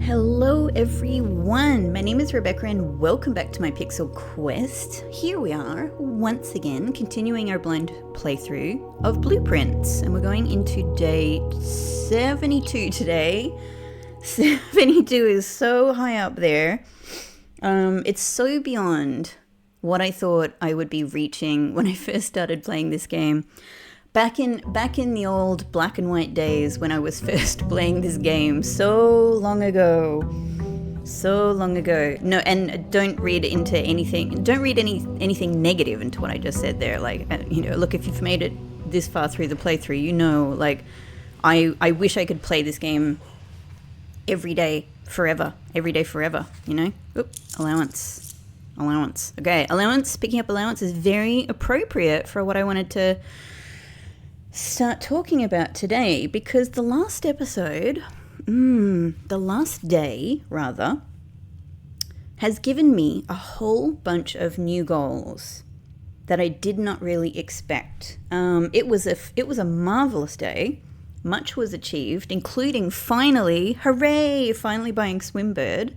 Hello everyone, my name is Rebecca and welcome back to my Pixel Quest. Here we are, once again, continuing our blind playthrough of Blueprints. And we're going into day 72 today. 72 is so high up there. It's so beyond what I thought I would be reaching when I first started playing this game. Back in the old black and white days when I was first playing this game, so long ago. No, and don't read into anything. Don't read anything negative into what I just said there. Like, look, if you've made it this far through the playthrough, like, I wish I could play this game every day forever. Oop, allowance. Okay, picking up allowance is very appropriate for what I wanted to start talking about today, because the last day has given me a whole bunch of new goals that I did not really expect. It was a marvelous day. Much was achieved, including finally buying Swimbird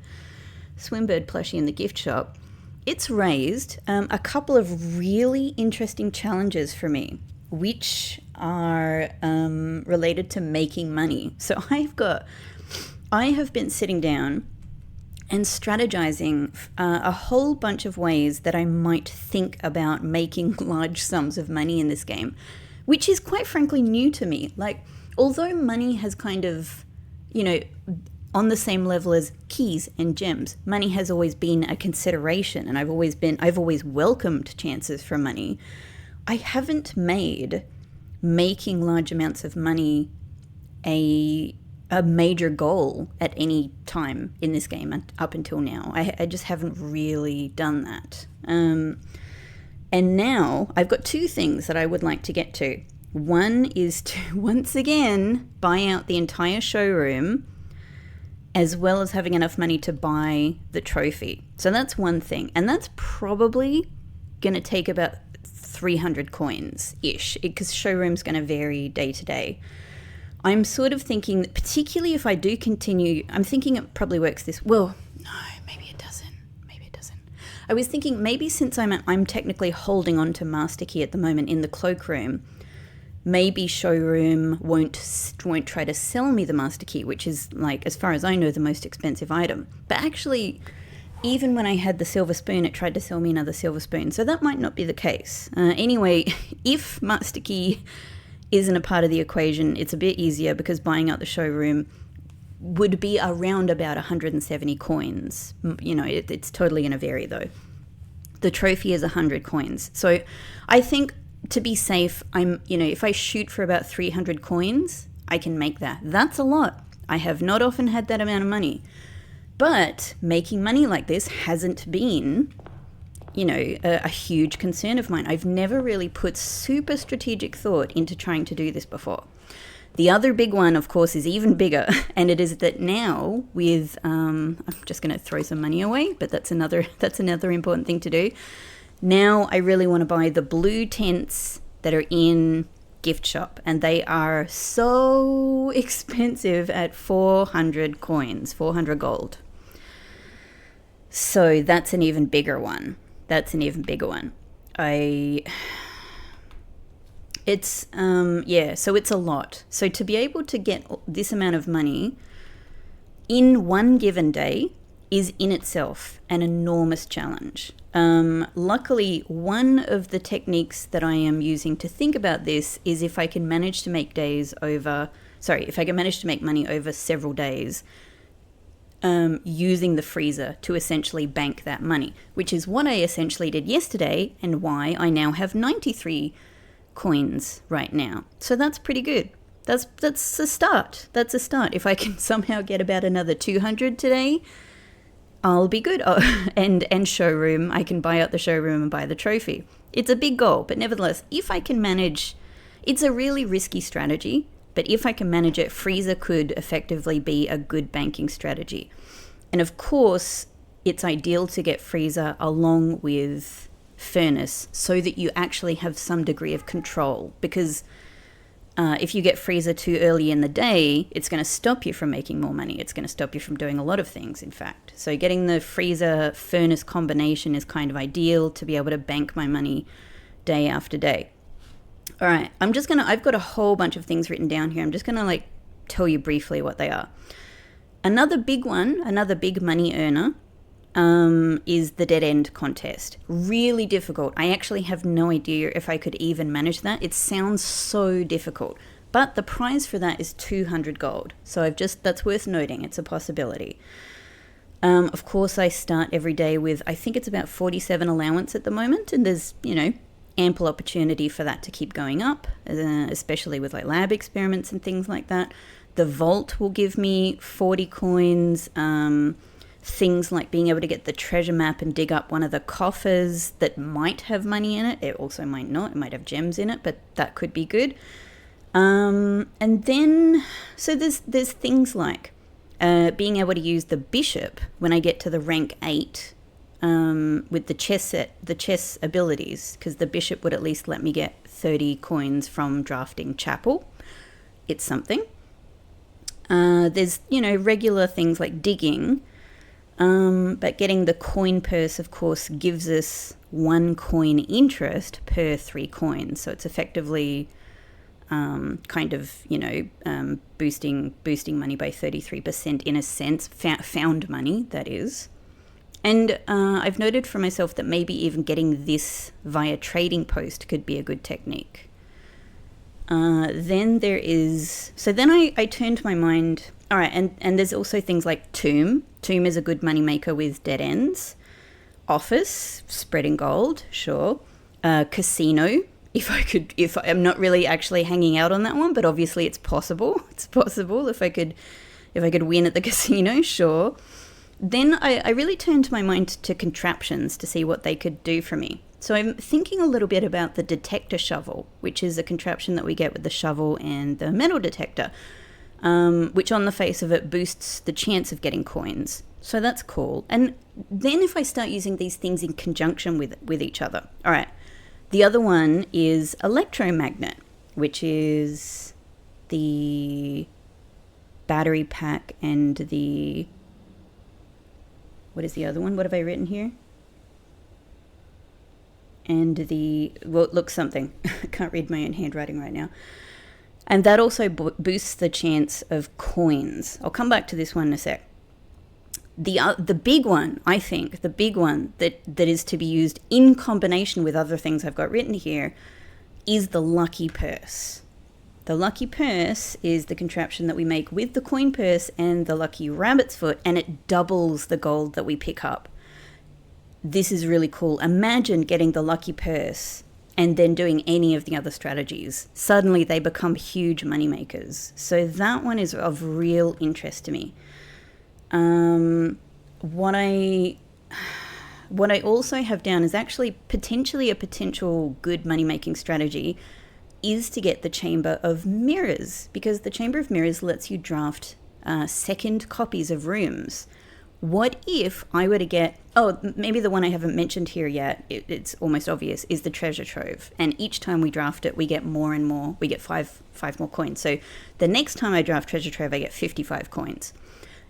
plushie in the gift shop. It's raised a couple of really interesting challenges for me, which are related to making money. So I have been sitting down and strategizing a whole bunch of ways that I might think about making large sums of money in this game, which is quite frankly new to me. Like, although money has kind of, on the same level as keys and gems, money has always been a consideration, and I've always welcomed chances for money. I haven't made making large amounts of money a major goal at any time in this game up until now. I just haven't really done that. And now I've got two things that I would like to get to. One is to once again buy out the entire showroom, as well as having enough money to buy the trophy. So that's one thing. And that's probably going to take about 300 coins-ish, because showroom's going to vary day to day. I'm sort of thinking that, particularly if I do continue, I'm thinking it probably works this, well, no, maybe it doesn't. I was thinking maybe since I'm technically holding on to Master Key at the moment in the cloakroom, maybe showroom won't try to sell me the Master Key, which is, like, as far as I know, the most expensive item. But actually, even when I had the silver spoon, it tried to sell me another silver spoon. So that might not be the case. Anyway, if Master Key isn't a part of the equation, it's a bit easier, because buying out the showroom would be around about 170 coins. It's totally going to vary, though. The trophy is 100 coins. So I think, to be safe, if I shoot for about 300 coins, I can make that. That's a lot. I have not often had that amount of money. But making money like this hasn't been, a huge concern of mine. I've never really put super strategic thought into trying to do this before. The other big one, of course, is even bigger, and it is that now with, I'm just going to throw some money away, but that's another important thing to do. Now I really want to buy the blue tents that are in gift shop, and they are so expensive at 400 coins, 400 gold. So that's an even bigger one. So it's a lot. So to be able to get this amount of money in one given day is in itself an enormous challenge. Luckily, one of the techniques that I am using to think about this is if I can manage to make money over several days, using the freezer to essentially bank that money, which is what I essentially did yesterday, and why I now have 93 coins right now. So that's pretty good. That's a start. If I can somehow get about another 200 today, I'll be good. And showroom, I can buy out the showroom and buy the trophy. It's a big goal, but nevertheless, if I can manage, it's a really risky strategy, but if I can manage it, freezer could effectively be a good banking strategy. And of course, it's ideal to get freezer along with furnace so that you actually have some degree of control, because If you get freezer too early in the day, it's going to stop you from making more money. It's going to stop you from doing a lot of things, in fact. So getting the freezer furnace combination is kind of ideal to be able to bank my money day after day. All right, I've got a whole bunch of things written down here. I'm just going to like tell you briefly what they are. Another big one, another big money earner, is the dead end contest. Really difficult. I actually have no idea if I could even manage that. It sounds so difficult, but the prize for that is 200 gold. So that's worth noting. It's a possibility. Of course, I start every day with, I think it's about 47 allowance at the moment, and there's, ample opportunity for that to keep going up, especially with like lab experiments and things like that. The vault will give me 40 coins. Things like being able to get the treasure map and dig up one of the coffers that might have money in it. It also might not. It might have gems in it, but that could be good. And then, so there's things like being able to use the bishop when I get to the rank 8 with the chess abilities, because the bishop would at least let me get 30 coins from drafting chapel. It's something. There's, regular things like digging. But getting the coin purse, of course, gives us 1 coin interest per 3 coins. So it's effectively boosting money by 33% in a sense, found money, that is. And I've noted for myself that maybe even getting this via trading post could be a good technique. Then I turned my mind. All right, and there's also things like Tomb. Tomb is a good moneymaker with dead ends. Office, spreading gold, sure. Casino, if I'm not really actually hanging out on that one, but obviously it's possible. It's possible if I could win at the casino, sure. Then I really turned my mind to contraptions to see what they could do for me. So I'm thinking a little bit about the detector shovel, which is a contraption that we get with the shovel and the metal detector, which on the face of it boosts the chance of getting coins. So that's cool. And then if I start using these things in conjunction with each other. All right. The other one is electromagnet, which is the battery pack and the... What is the other one? What have I written here? And look, something. I can't read my own handwriting right now. And that also boosts the chance of coins. I'll come back to this one in a sec. The big one, I think, that is to be used in combination with other things I've got written here is the lucky purse. The lucky purse is the contraption that we make with the coin purse and the lucky rabbit's foot, and it doubles the gold that we pick up. This is really cool. Imagine getting the lucky purse and then doing any of the other strategies. Suddenly they become huge money makers. So that one is of real interest to me. What I also have down is actually potentially a potential good money-making strategy is to get the Chamber of Mirrors, because the Chamber of Mirrors lets you draft second copies of rooms. What if I were to get, maybe the one I haven't mentioned here yet, it's almost obvious, is the treasure trove. And each time we draft it, we get more and more. We get five more coins. So the next time I draft treasure trove, I get 55 coins.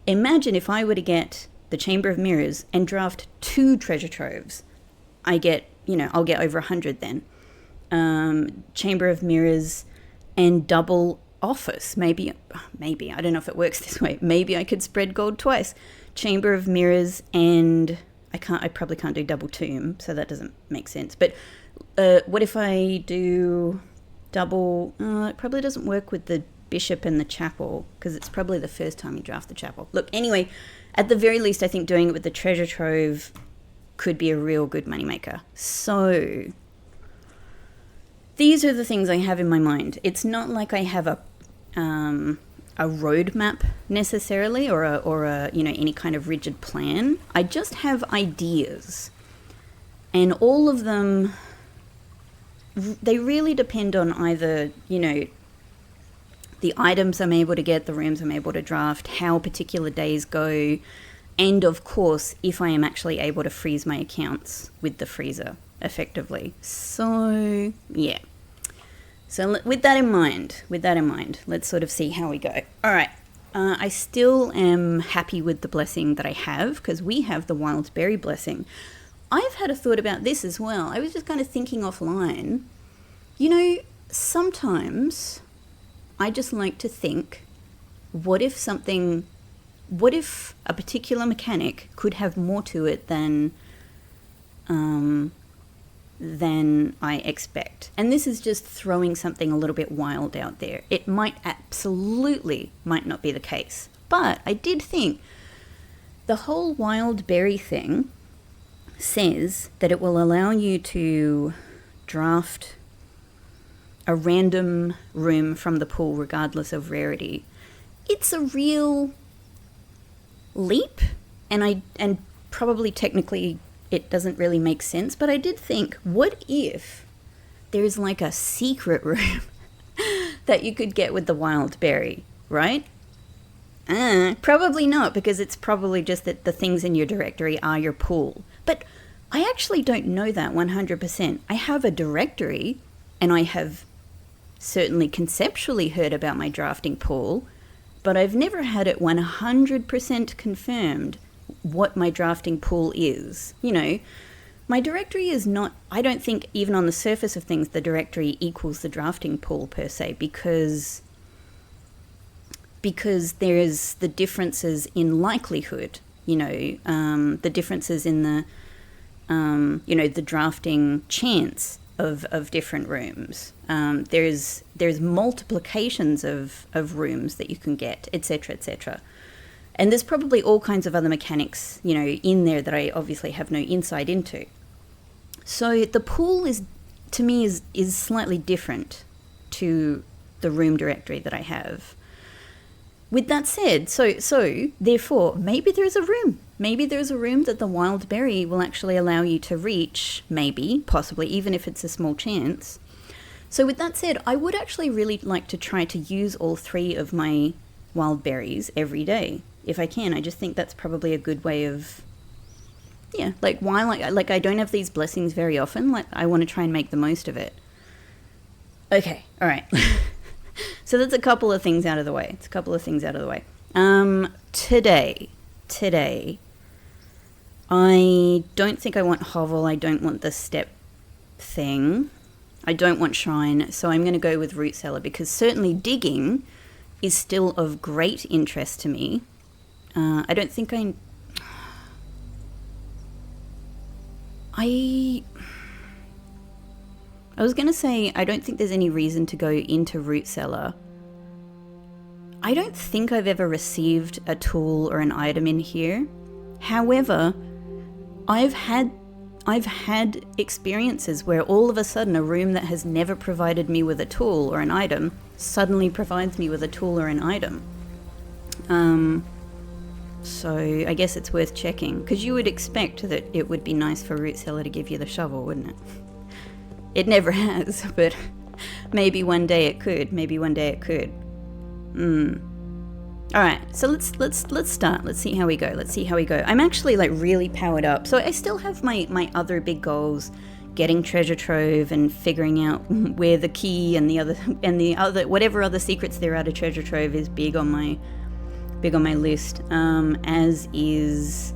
Imagine if I were to get the Chamber of Mirrors and draft 2 treasure troves. I'll get over 100 then. Chamber of Mirrors and double office. Maybe, I don't know if it works this way. Maybe I could spread gold twice. Chamber of Mirrors and I probably can't do double tomb, so that doesn't make sense. But what if I do double? It probably doesn't work with the bishop and the chapel, because it's probably the first time you draft the chapel. Look, anyway, at the very least, I think doing it with the treasure trove could be a real good moneymaker. So these are the things I have in my mind. It's not like I have a roadmap necessarily, or a any kind of rigid plan. I just have ideas, and all of them, they really depend on either the items I'm able to get, the rooms I'm able to draft, how particular days go, and of course if I am actually able to freeze my accounts with the freezer effectively. So yeah. So with that in mind, let's sort of see how we go. All right. I still am happy with the blessing that I have, because we have the wild berry blessing. I've had a thought about this as well. I was just kind of thinking offline. You know, sometimes I just like to think, what if a particular mechanic could have more to it than I expect? And this is just throwing something a little bit wild out there. It might not be the case. But I did think the whole wild berry thing says that it will allow you to draft a random room from the pool regardless of rarity. It's a real leap, and probably technically it doesn't really make sense, but I did think, what if there's like a secret room that you could get with the wild berry, right? Probably not, because it's probably just that the things in your directory are your pool. But I actually don't know that 100%. I have a directory, and I have certainly conceptually heard about my drafting pool, but I've never had it 100% confirmed what my drafting pool is. You know, my directory is not, I don't think even on the surface of things the directory equals the drafting pool per se, because there's the differences in likelihood, you know, the differences in the, you know, the drafting chance of different rooms. There's multiplications of rooms that you can get, etc., etc. And there's probably all kinds of other mechanics, you know, in there that I obviously have no insight into. So the pool is, to me, is slightly different to the room directory that I have. With that said, so therefore, maybe there's a room. Maybe there's a room that the wild berry will actually allow you to reach, maybe, possibly, even if it's a small chance. So with that said, I would actually really like to try to use all 3 of my wild berries every day, if I can. I just think that's probably a good way of, yeah, like, while I don't have these blessings very often, like, I want to try and make the most of it. Okay, all right. So that's a couple of things out of the way. Today, I don't think I want hovel. I don't want the step thing. I don't want shrine. So I'm going to go with root cellar, because certainly digging is still of great interest to me. I don't think I was going to say, I don't think there's any reason to go into root cellar. I don't think I've ever received a tool or an item in here. However, I've had experiences where all of a sudden a room that has never provided me with a tool or an item suddenly provides me with a tool or an item. So I guess it's worth checking, because you would expect that it would be nice for root cellar to give you the shovel, wouldn't it? It never has, but maybe one day it could. All right, so let's start. Let's see how we go. I'm actually like really powered up. So I still have my other big goals, getting treasure trove and figuring out where the key and the other whatever other secrets there are to treasure trove is big on my list. As is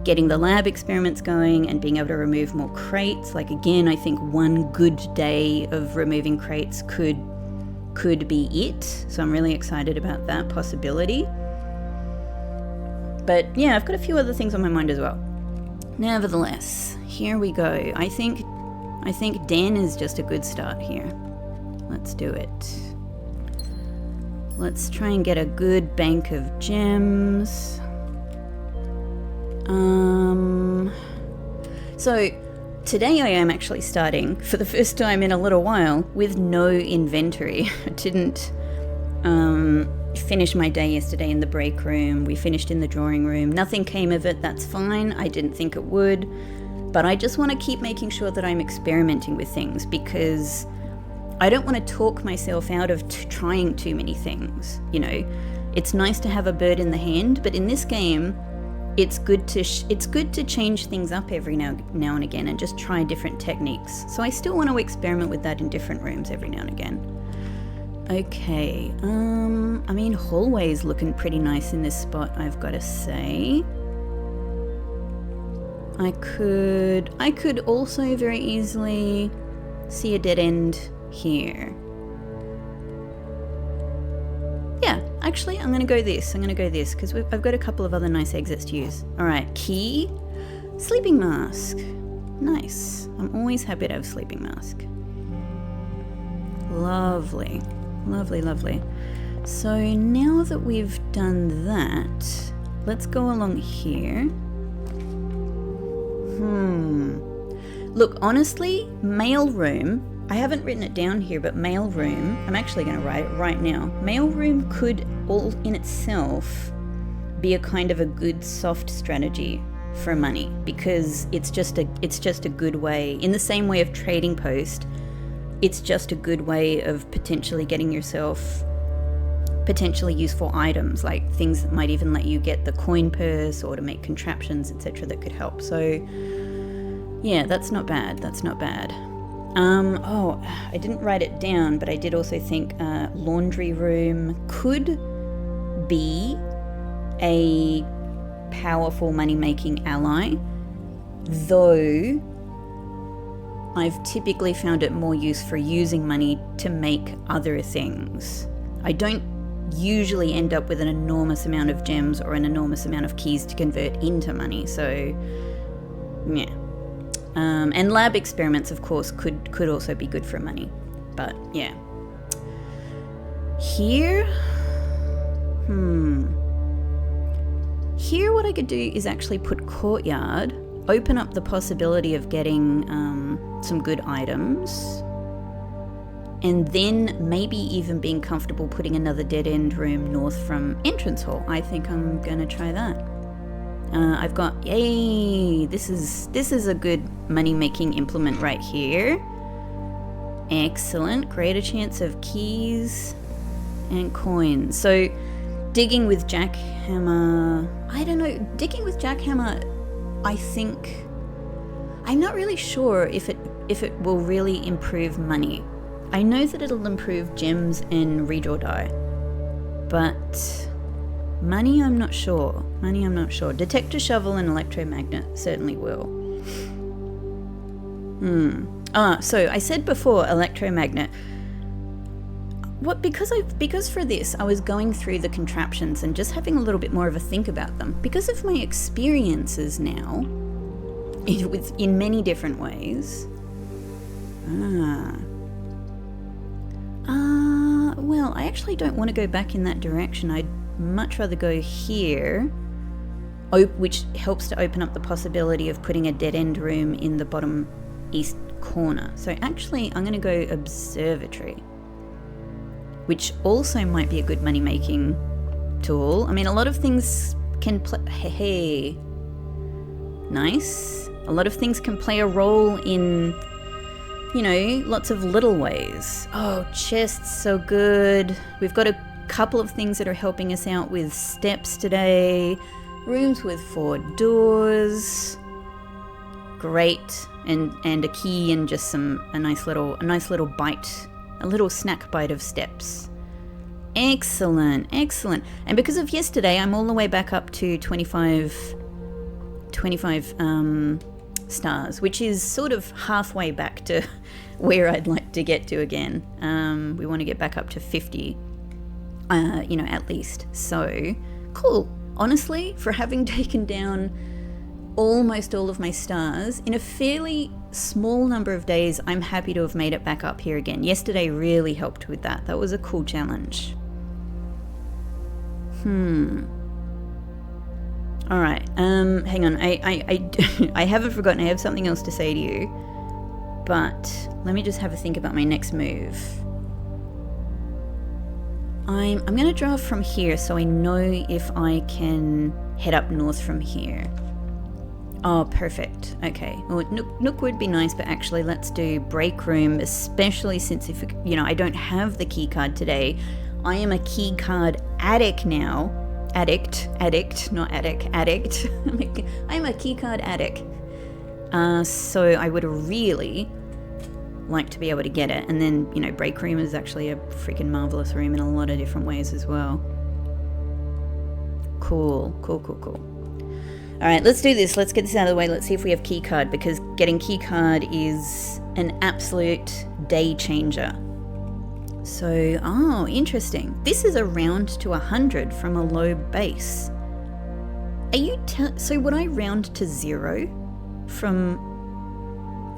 getting the lab experiments going and being able to remove more crates. Like, again, I think one good day of removing crates could be it. So I'm really excited about that possibility. But yeah, I've got a few other things on my mind as well. Nevertheless, here we go. I think Dan is just a good start here. Let's do it. Let's try and get a good bank of gems. So today I am actually starting, for the first time in a little while, with no inventory. I didn't finish my day yesterday in the break room. We finished in the drawing room. Nothing came of it. That's fine. I didn't think it would. But I just want to keep making sure that I'm experimenting with things, because I don't want to talk myself out of trying too many things. You know, it's nice to have a bird in the hand, but in this game, it's good to change things up every now and again and just try different techniques. So I still want to experiment with that in different rooms every now and again. Okay, I mean, hallway's looking pretty nice in this spot, I've got to say. I could also very easily see a dead end here. Yeah, actually, I'm gonna go this because I've got a couple of other nice exits to use. All right, key, sleeping mask. Nice. I'm always happy to have sleeping mask. Lovely. Lovely, lovely. So now that we've done that, let's go along here. Look, honestly, mail room, I haven't written it down here, but mail room, I'm actually going to write it right now. Mail room could all in itself be a kind of a good soft strategy for money, because it's just a good way, in the same way of trading post, it's just a good way of potentially getting yourself potentially useful items, like things that might even let you get the coin purse or to make contraptions, etc., that could help. So yeah, that's not bad. Oh, I didn't write it down, but I did also think laundry room could be a powerful money-making ally, though I've typically found it more use for using money to make other things. I don't usually end up with an enormous amount of gems or an enormous amount of keys to convert into money, so yeah. And lab experiments, of course, could also be good for money, but yeah. Here, Here what I could do is actually put courtyard, open up the possibility of getting some good items, and then maybe even being comfortable putting another dead-end room north from entrance hall. I think I'm gonna try that. I've got, yay, this is a good money-making implement right here. Excellent, greater chance of keys and coins. So digging with jackhammer, I don't know, digging with jackhammer, I think, I'm not really sure if it will really improve money. I know that it'll improve gems and redraw die, but money I'm not sure. Detector shovel and electromagnet certainly will. So I said before electromagnet. Because for this I was going through the contraptions and just having a little bit more of a think about them. Because of my experiences now, in many different ways. Well, I actually don't want to go back in that direction. I'd much rather go here, which helps to open up the possibility of putting a dead-end room in the bottom east corner. So actually, I'm going to go observatory, which also might be a good money-making tool. I mean, a lot of things can play... Hey, nice. A lot of things can play a role in, you know, lots of little ways. Oh, chests, so good. We've got a couple of things that are helping us out with steps today. Rooms with 4 doors. Great. And a key and just a nice little bite. A little snack bite of steps. Excellent. And because of yesterday, I'm all the way back up to 25 stars, which is sort of halfway back to where I'd like to get to again. We want to get back up to 50, at least. So, cool. Honestly, for having taken down almost all of my stars in a fairly small number of days, I'm happy to have made it back up here again. Yesterday really helped with that. That was a cool challenge. All right. Hang on. I haven't forgotten. I have something else to say to you, but let me just have a think about my next move. I'm going to draw from here so I know if I can head up north from here. Oh, perfect. Okay. Well, Nook would be nice, but actually let's do break room, especially since I don't have the key card today. I am a key card addict now, Addict, not attic, addict. I'm a keycard addict. So I would really like to be able to get it. And then, you know, break room is actually a freaking marvelous room in a lot of different ways as well. Cool. All right, let's do this. Let's get this out of the way. Let's see if we have keycard, because getting keycard is an absolute day changer. So, oh, interesting. This is a round to 100 from a low base. Are you so would I round to 0 from...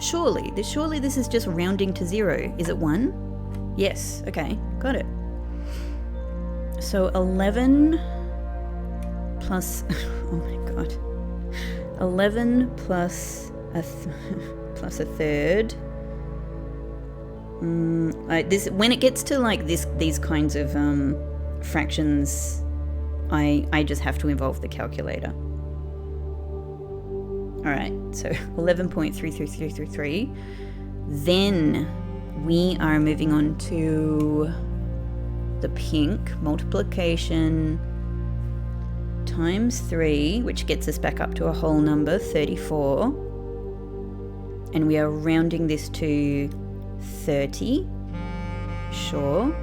Surely this is just rounding to 0. Is it 1? Yes, okay, got it. So 11 plus... oh my god. 11 plus a third. When it gets to like these kinds of fractions, I just have to involve the calculator. All right, so 11.33333. Then we are moving on to the pink multiplication times 3, which gets us back up to a whole number, 34. And we are rounding this to 30. Sure.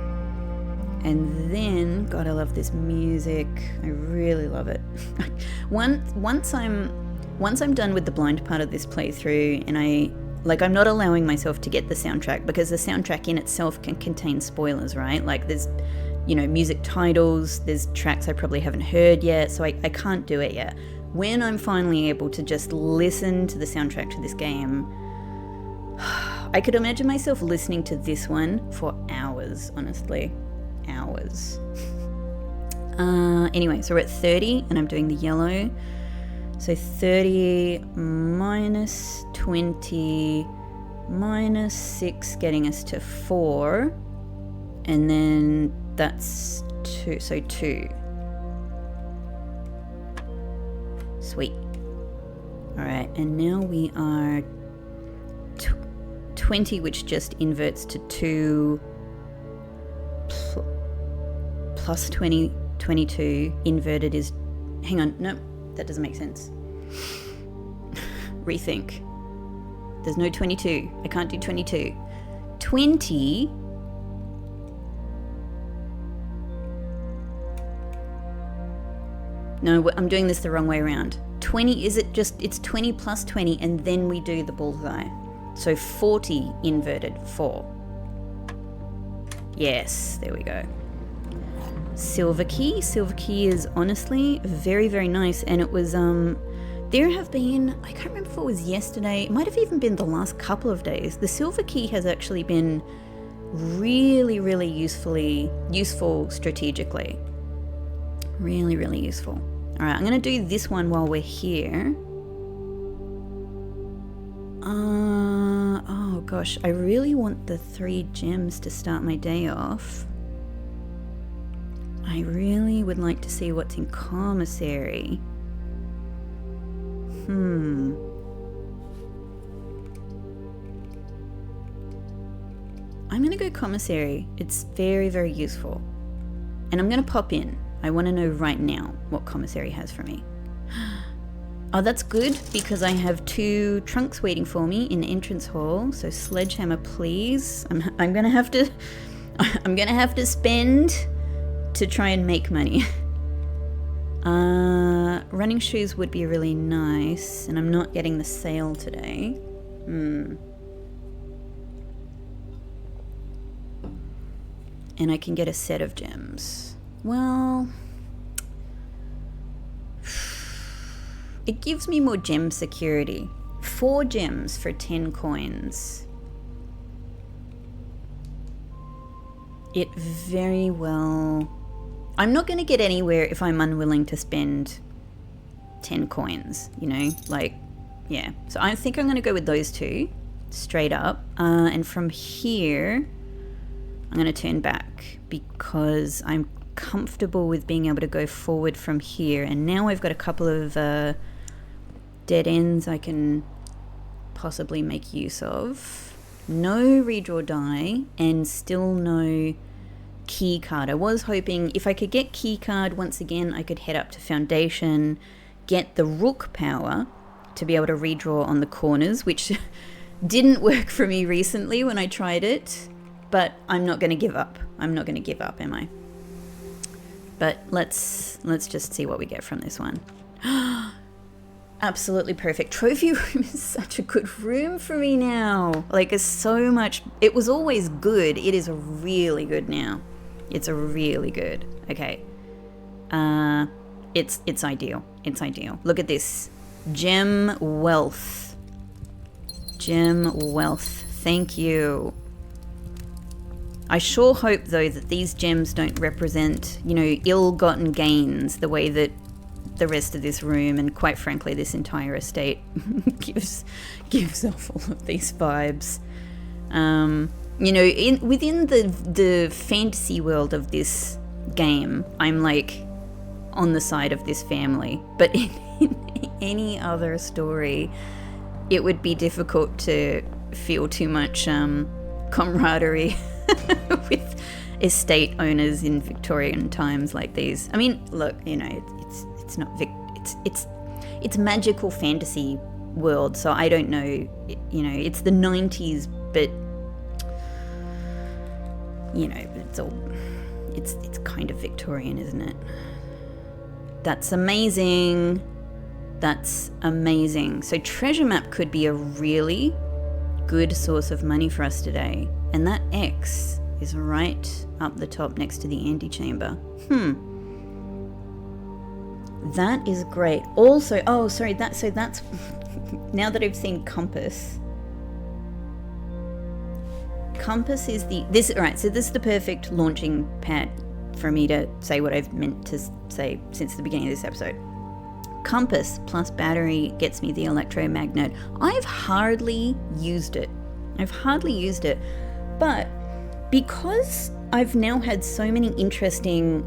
And then, God, I love this music. I really love it. Once I'm done with the blind part of this playthrough, and I'm not allowing myself to get the soundtrack, because the soundtrack in itself can contain spoilers, right? Like there's, you know, music titles, there's tracks I probably haven't heard yet, so I can't do it yet. When I'm finally able to just listen to the soundtrack to this game, I could imagine myself listening to this one for hours, honestly. Hours. Anyway, so we're at 30, and I'm doing the yellow. So 30 minus 20 minus 6, getting us to 4. And then that's 2, so 2. Sweet. Alright, and now we are 20, which just inverts to 2 plus 20, 22. Inverted is... Hang on, no, that doesn't make sense. Rethink. There's no 22. I can't do 22. 20... No, I'm doing this the wrong way around. 20, it's 20 plus 20, and then we do the bullseye. So 40 inverted, 4. Yes, there we go. Silver key. Silver key is honestly very, very nice, and it was, there have been, I can't remember if it was yesterday, it might have even been the last couple of days. The silver key has actually been really, really useful strategically. Really, really useful. All right, I'm going to do this one while we're here. Oh gosh, I really want the 3 gems to start my day off. I really would like to see what's in commissary. I'm going to go commissary. It's very, very useful. And I'm going to pop in. I want to know right now what commissary has for me. Oh, that's good, because I have 2 trunks waiting for me in the entrance hall. So sledgehammer, please. I'm gonna have to spend to try and make money. Running shoes would be really nice, and I'm not getting the sale today. And I can get a set of gems. Well, it gives me more gem security. 4 gems for 10 coins. It very well... I'm not going to get anywhere if I'm unwilling to spend 10 coins, you know? Like, yeah. So I think I'm going to go with those 2, straight up. And from here, I'm going to turn back, because I'm comfortable with being able to go forward from here. And now I've got a couple of dead ends I can possibly make use of. No redraw die, and still no key card. I was hoping if I could get key card once again, I could head up to foundation, get the rook power to be able to redraw on the corners, which didn't work for me recently when I tried it, but I'm not going to give up. I'm not going to give up, am I? But let's just see what we get from this one. Absolutely perfect. Trophy room is such a good room for me now. Like, it's so much. It was always good. It is really good now. It's a really good. Okay. It's ideal. It's ideal. Look at this. Gem wealth. Gem wealth. Thank you. I sure hope, though, that these gems don't represent, you know, ill-gotten gains the way that the rest of this room and, quite frankly, this entire estate gives off all of these vibes. You know, within the fantasy world of this game, I'm like on the side of this family, but in any other story, it would be difficult to feel too much camaraderie with estate owners in Victorian times like these. I mean, look, you know, it's not it's magical fantasy world, so I don't know, you know, it's the 90s, but you know, it's kind of Victorian, isn't it? That's amazing. That's amazing. So treasure map could be a really good source of money for us today, and that X is right up the top next to the antechamber. That is great. Also, oh, sorry, that's now that I've seen compass. Compass is right, so this is the perfect launching pad for me to say what I've meant to say since the beginning of this episode. Compass plus battery gets me the electromagnet. I've hardly used it, but because I've now had so many interesting,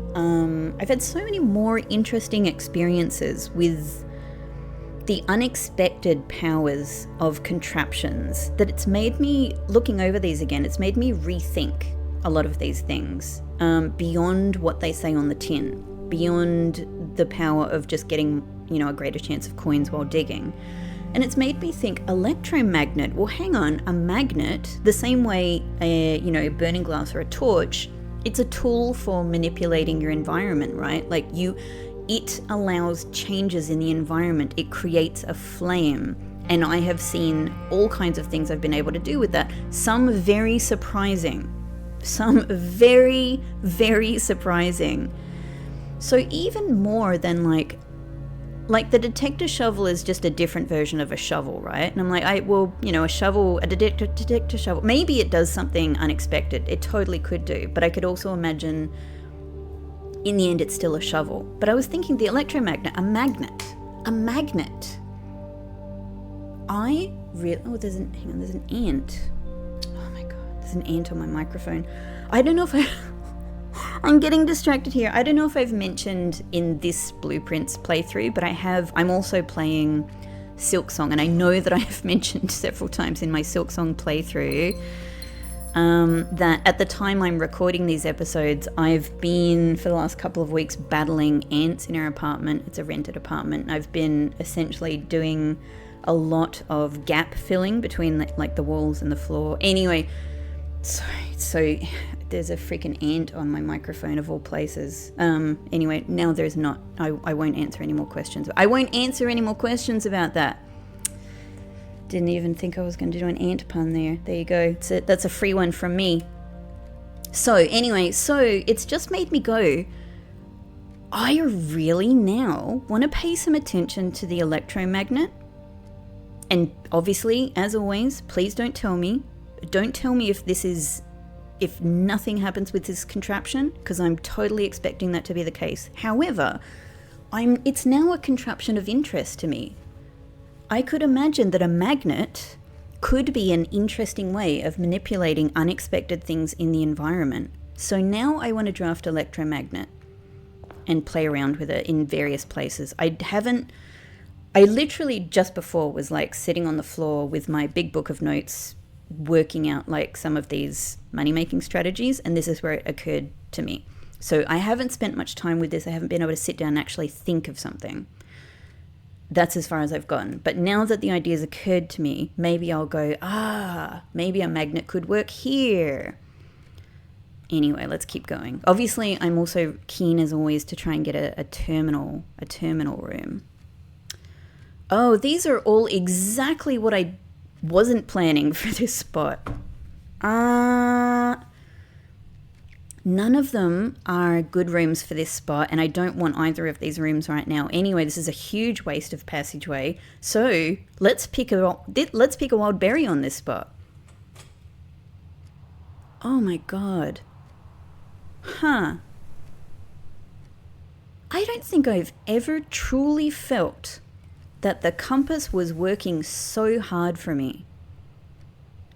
I've had so many more interesting experiences with the unexpected powers of contraptions that it's made me, looking over these again, it's made me rethink a lot of these things beyond what they say on the tin, beyond the power of just getting, you know, a greater chance of coins while digging. And it's made me think electromagnet. Well, hang on, a magnet, the same way you know, a burning glass or a torch, it's a tool for manipulating your environment, right? Like it allows changes in the environment. It creates a flame. And I have seen all kinds of things I've been able to do with that. Some very surprising. Some very, very surprising. So even more than like the detector shovel is just a different version of a shovel, right? And I'm like, well, you know, a detector shovel, maybe it does something unexpected. It totally could do. But I could also imagine in the end it's still a shovel. But I was thinking the electromagnet, a magnet. There's an ant. Oh my God, there's an ant on my microphone. I don't know if I'm getting distracted here. I don't know if I've mentioned in this Blueprints playthrough, but I'm also playing Silksong, and I know that I have mentioned several times in my Silksong playthrough that at the time I'm recording these episodes, I've been, for the last couple of weeks, battling ants in our apartment. It's a rented apartment. I've been essentially doing a lot of gap filling between the walls and the floor. Anyway, so there's a freaking ant on my microphone of all places. Anyway, now there's not. I won't answer any more questions. I won't answer any more questions about that. Didn't even think I was going to do an ant pun there. There you go. That's a free one from me. So anyway, it's just made me go, I really now want to pay some attention to the electromagnet. And obviously, as always, please don't tell me if nothing happens with this contraption, because I'm totally expecting that to be the case. However, it's now a contraption of interest to me. I could imagine that a magnet could be an interesting way of manipulating unexpected things in the environment. So now I want to draft electromagnet and play around with it in various places. I literally just before was like sitting on the floor with my big book of notes, working out like some of these money-making strategies, and this is where it occurred to me. So I haven't spent much time with this. I haven't been able to sit down and actually think of something. That's as far as I've gotten. But now that the idea's occurred to me, maybe I'll go, maybe a magnet could work here. Anyway, let's keep going. Obviously, I'm also keen as always to try and get a terminal room. Oh, these are all exactly what I wasn't planning for this spot. None of them are good rooms for this spot, and I don't want either of these rooms right now. Anyway, this is a huge waste of passageway. So let's pick a wild berry on this spot. Oh my god. Huh. I don't think I've ever truly felt that the compass was working so hard for me.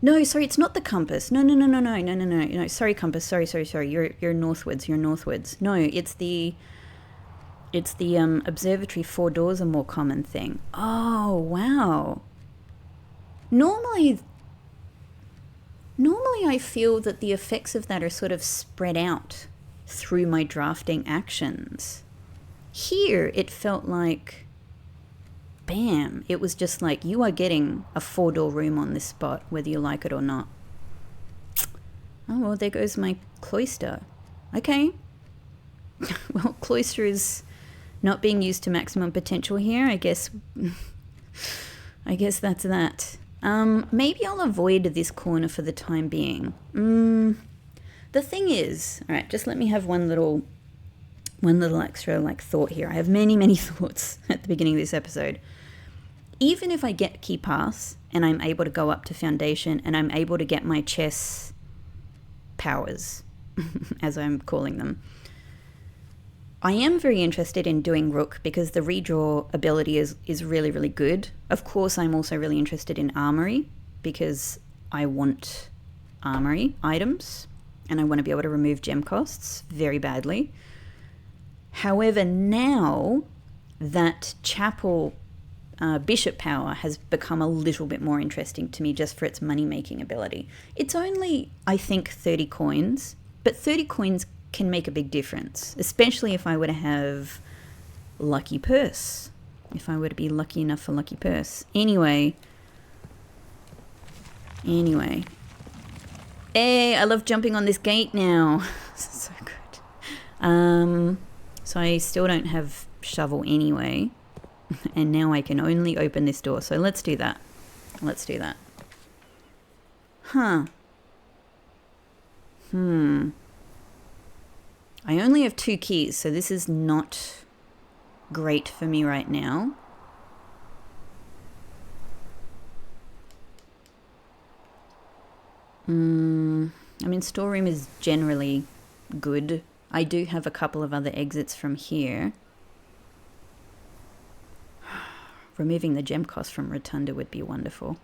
No, sorry, it's not the compass. No. Sorry, compass. Sorry. You're northwards. No, it's the observatory 4 doors are more common thing. Oh, wow. Normally I feel that the effects of that are sort of spread out through my drafting actions. Here, it felt like, bam, it was just like, you are getting a 4-door room on this spot, whether you like it or not. Oh, well, there goes my cloister. Okay. Well, cloister is not being used to maximum potential here. I guess that's that. Maybe I'll avoid this corner for the time being. The thing is, all right, just let me have one little extra thought here. I have many thoughts at the beginning of this episode. Even if I get key pass and I'm able to go up to foundation and I'm able to get my chess powers, as I'm calling them, I am very interested in doing Rook because the redraw ability is really, really good. Of course, I'm also really interested in Armory because I want Armory items and I want to be able to remove gem costs very badly. However, now that Chapel Bishop power has become a little bit more interesting to me just for its money-making ability. It's only, I think, 30 coins, but 30 coins can make a big difference, especially if I were to have lucky purse, if I were to be lucky enough for lucky purse. Anyway. Hey, I love jumping on this gate now. So good. So I still don't have shovel anyway, and now I can only open this door. So let's do that. Huh. I only have 2 keys, so this is not great for me right now. I mean, storeroom is generally good. I do have a couple of other exits from here. Removing the gem cost from Rotunda would be wonderful.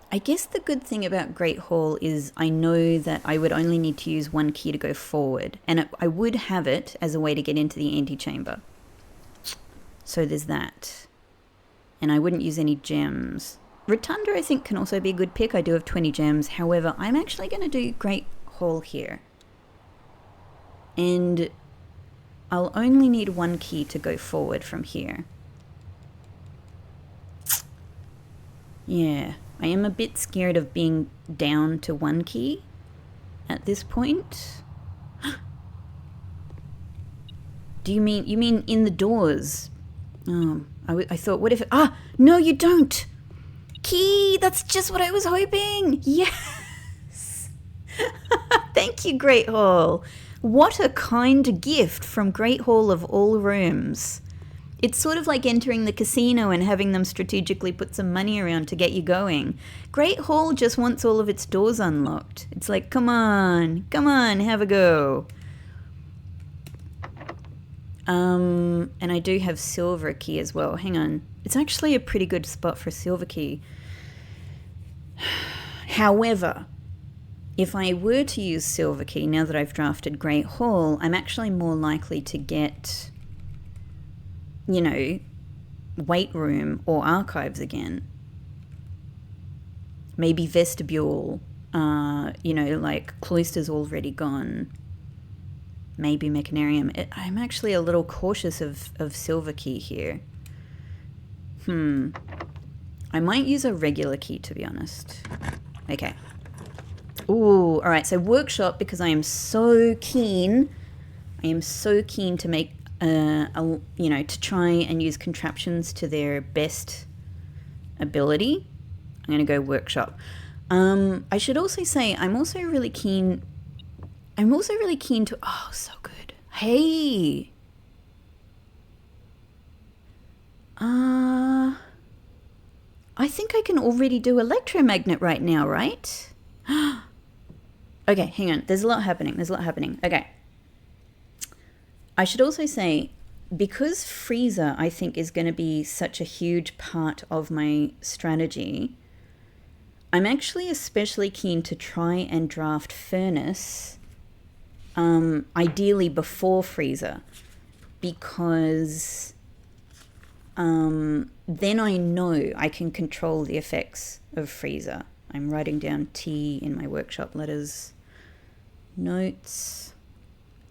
I guess the good thing about Great Hall is I know that I would only need to use 1 key to go forward, and I would have it as a way to get into the antechamber. So there's that. And I wouldn't use any gems. Rotunda, I think, can also be a good pick. I do have 20 gems. However, I'm actually going to do Great Hall here. And I'll only need 1 key to go forward from here. Yeah, I am a bit scared of being down to 1 key at this point. Do you mean in the doors? I thought, what if it, no, you don't. Key, that's just what I was hoping. Yes. Thank you, Great Hall. What a kind gift from Great Hall of all rooms. It's sort of like entering the casino and having them strategically put some money around to get you going. Great Hall just wants all of its doors unlocked. It's like, come on, have a go. And I do have silver key as well. Hang on. It's actually a pretty good spot for silver key. However, if I were to use silver key, now that I've drafted Great Hall, I'm actually more likely to get, weight room or archives again. Maybe vestibule, like cloister's already gone. Maybe mechanarium. I'm actually a little cautious of silver key here. I might use a regular key, to be honest. Okay. Ooh, all right. So workshop, because I am so keen. I am so keen to make, to try and use contraptions to their best ability. I'm going to go workshop. I should also say I'm also really keen to... Oh, so good. Hey! I think I can already do electromagnet right now, right? Okay, hang on. There's a lot happening. Okay. I should also say, because freezer, I think, is going to be such a huge part of my strategy, I'm actually especially keen to try and draft furnace, ideally before freezer, because then I know I can control the effects of freezer. I'm writing down T in my workshop letters. Notes.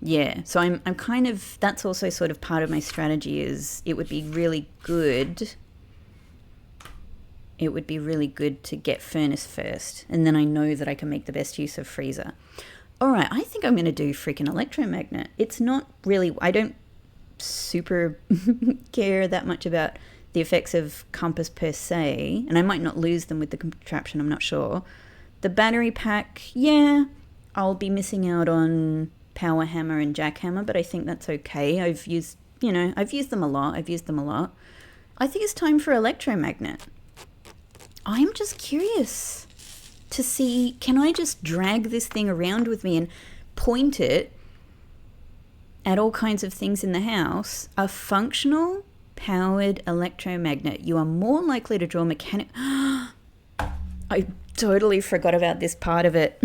Yeah, so I'm kind of, that's also sort of part of my strategy, is it would be really good to get furnace first, and then I know that I can make the best use of freezer. All right, I think I'm going to do freaking electromagnet. It's not really, I don't super care that much about the effects of compass per se, and I might not lose them with the contraption, I'm not sure. The battery pack, yeah, I'll be missing out on power hammer and jackhammer, but I think that's okay. I've used them a lot. I think it's time for electromagnet. I'm just curious to see, can I just drag this thing around with me and point it at all kinds of things in the house? A functional powered electromagnet. You are more likely to draw mechanic... I totally forgot about this part of it.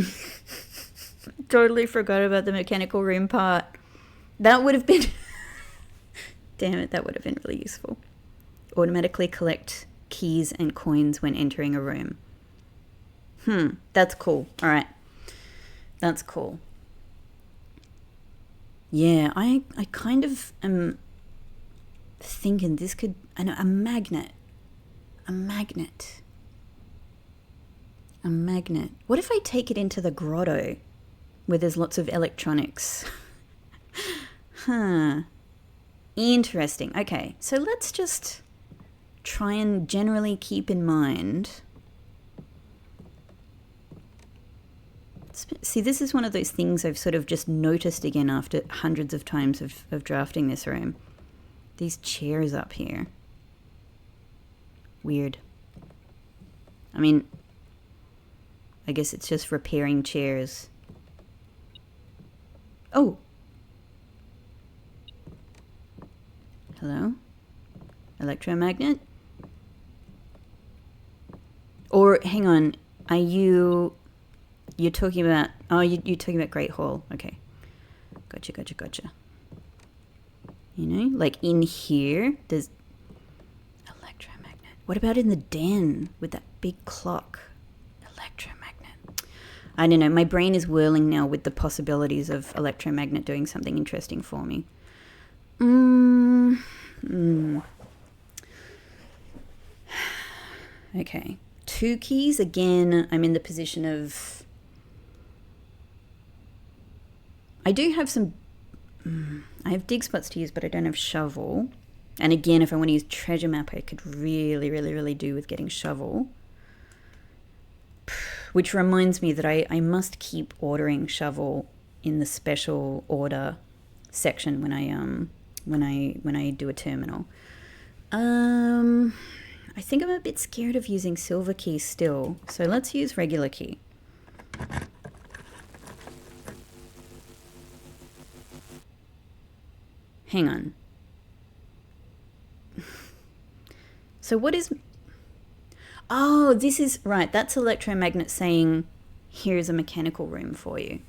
Totally forgot about the mechanical room part. That would have been... Damn it, that would have been really useful. Automatically collect keys and coins when entering a room. That's cool. All right. That's cool. Yeah, I kind of am thinking this could... I know, a magnet. What if I take it into the grotto where there's lots of electronics? Interesting. Okay, so let's just try and generally keep in mind... See, this is one of those things I've sort of just noticed again after hundreds of times of drafting this room. These chairs up here. Weird. I mean, I guess it's just repairing chairs. Oh! Hello? Electromagnet? Or, hang on, are you... You're talking about... Oh, you're talking about Great Hall. Okay. Gotcha. You know, like in here, there's... Electromagnet. What about in the den with that big clock? Electromagnet. I don't know. My brain is whirling now with the possibilities of electromagnet doing something interesting for me. Okay. 2 keys. Again, I'm in the position of... I do have some... I have dig spots to use, but I don't have shovel. And again, if I want to use treasure map, I could really do with getting shovel. Which reminds me that I must keep ordering shovel in the special order section when I do a terminal. I think I'm a bit scared of using silver key still, so let's use regular key. Hang on. So what is... Oh, this is... Right, that's electromagnet saying, here's a mechanical room for you.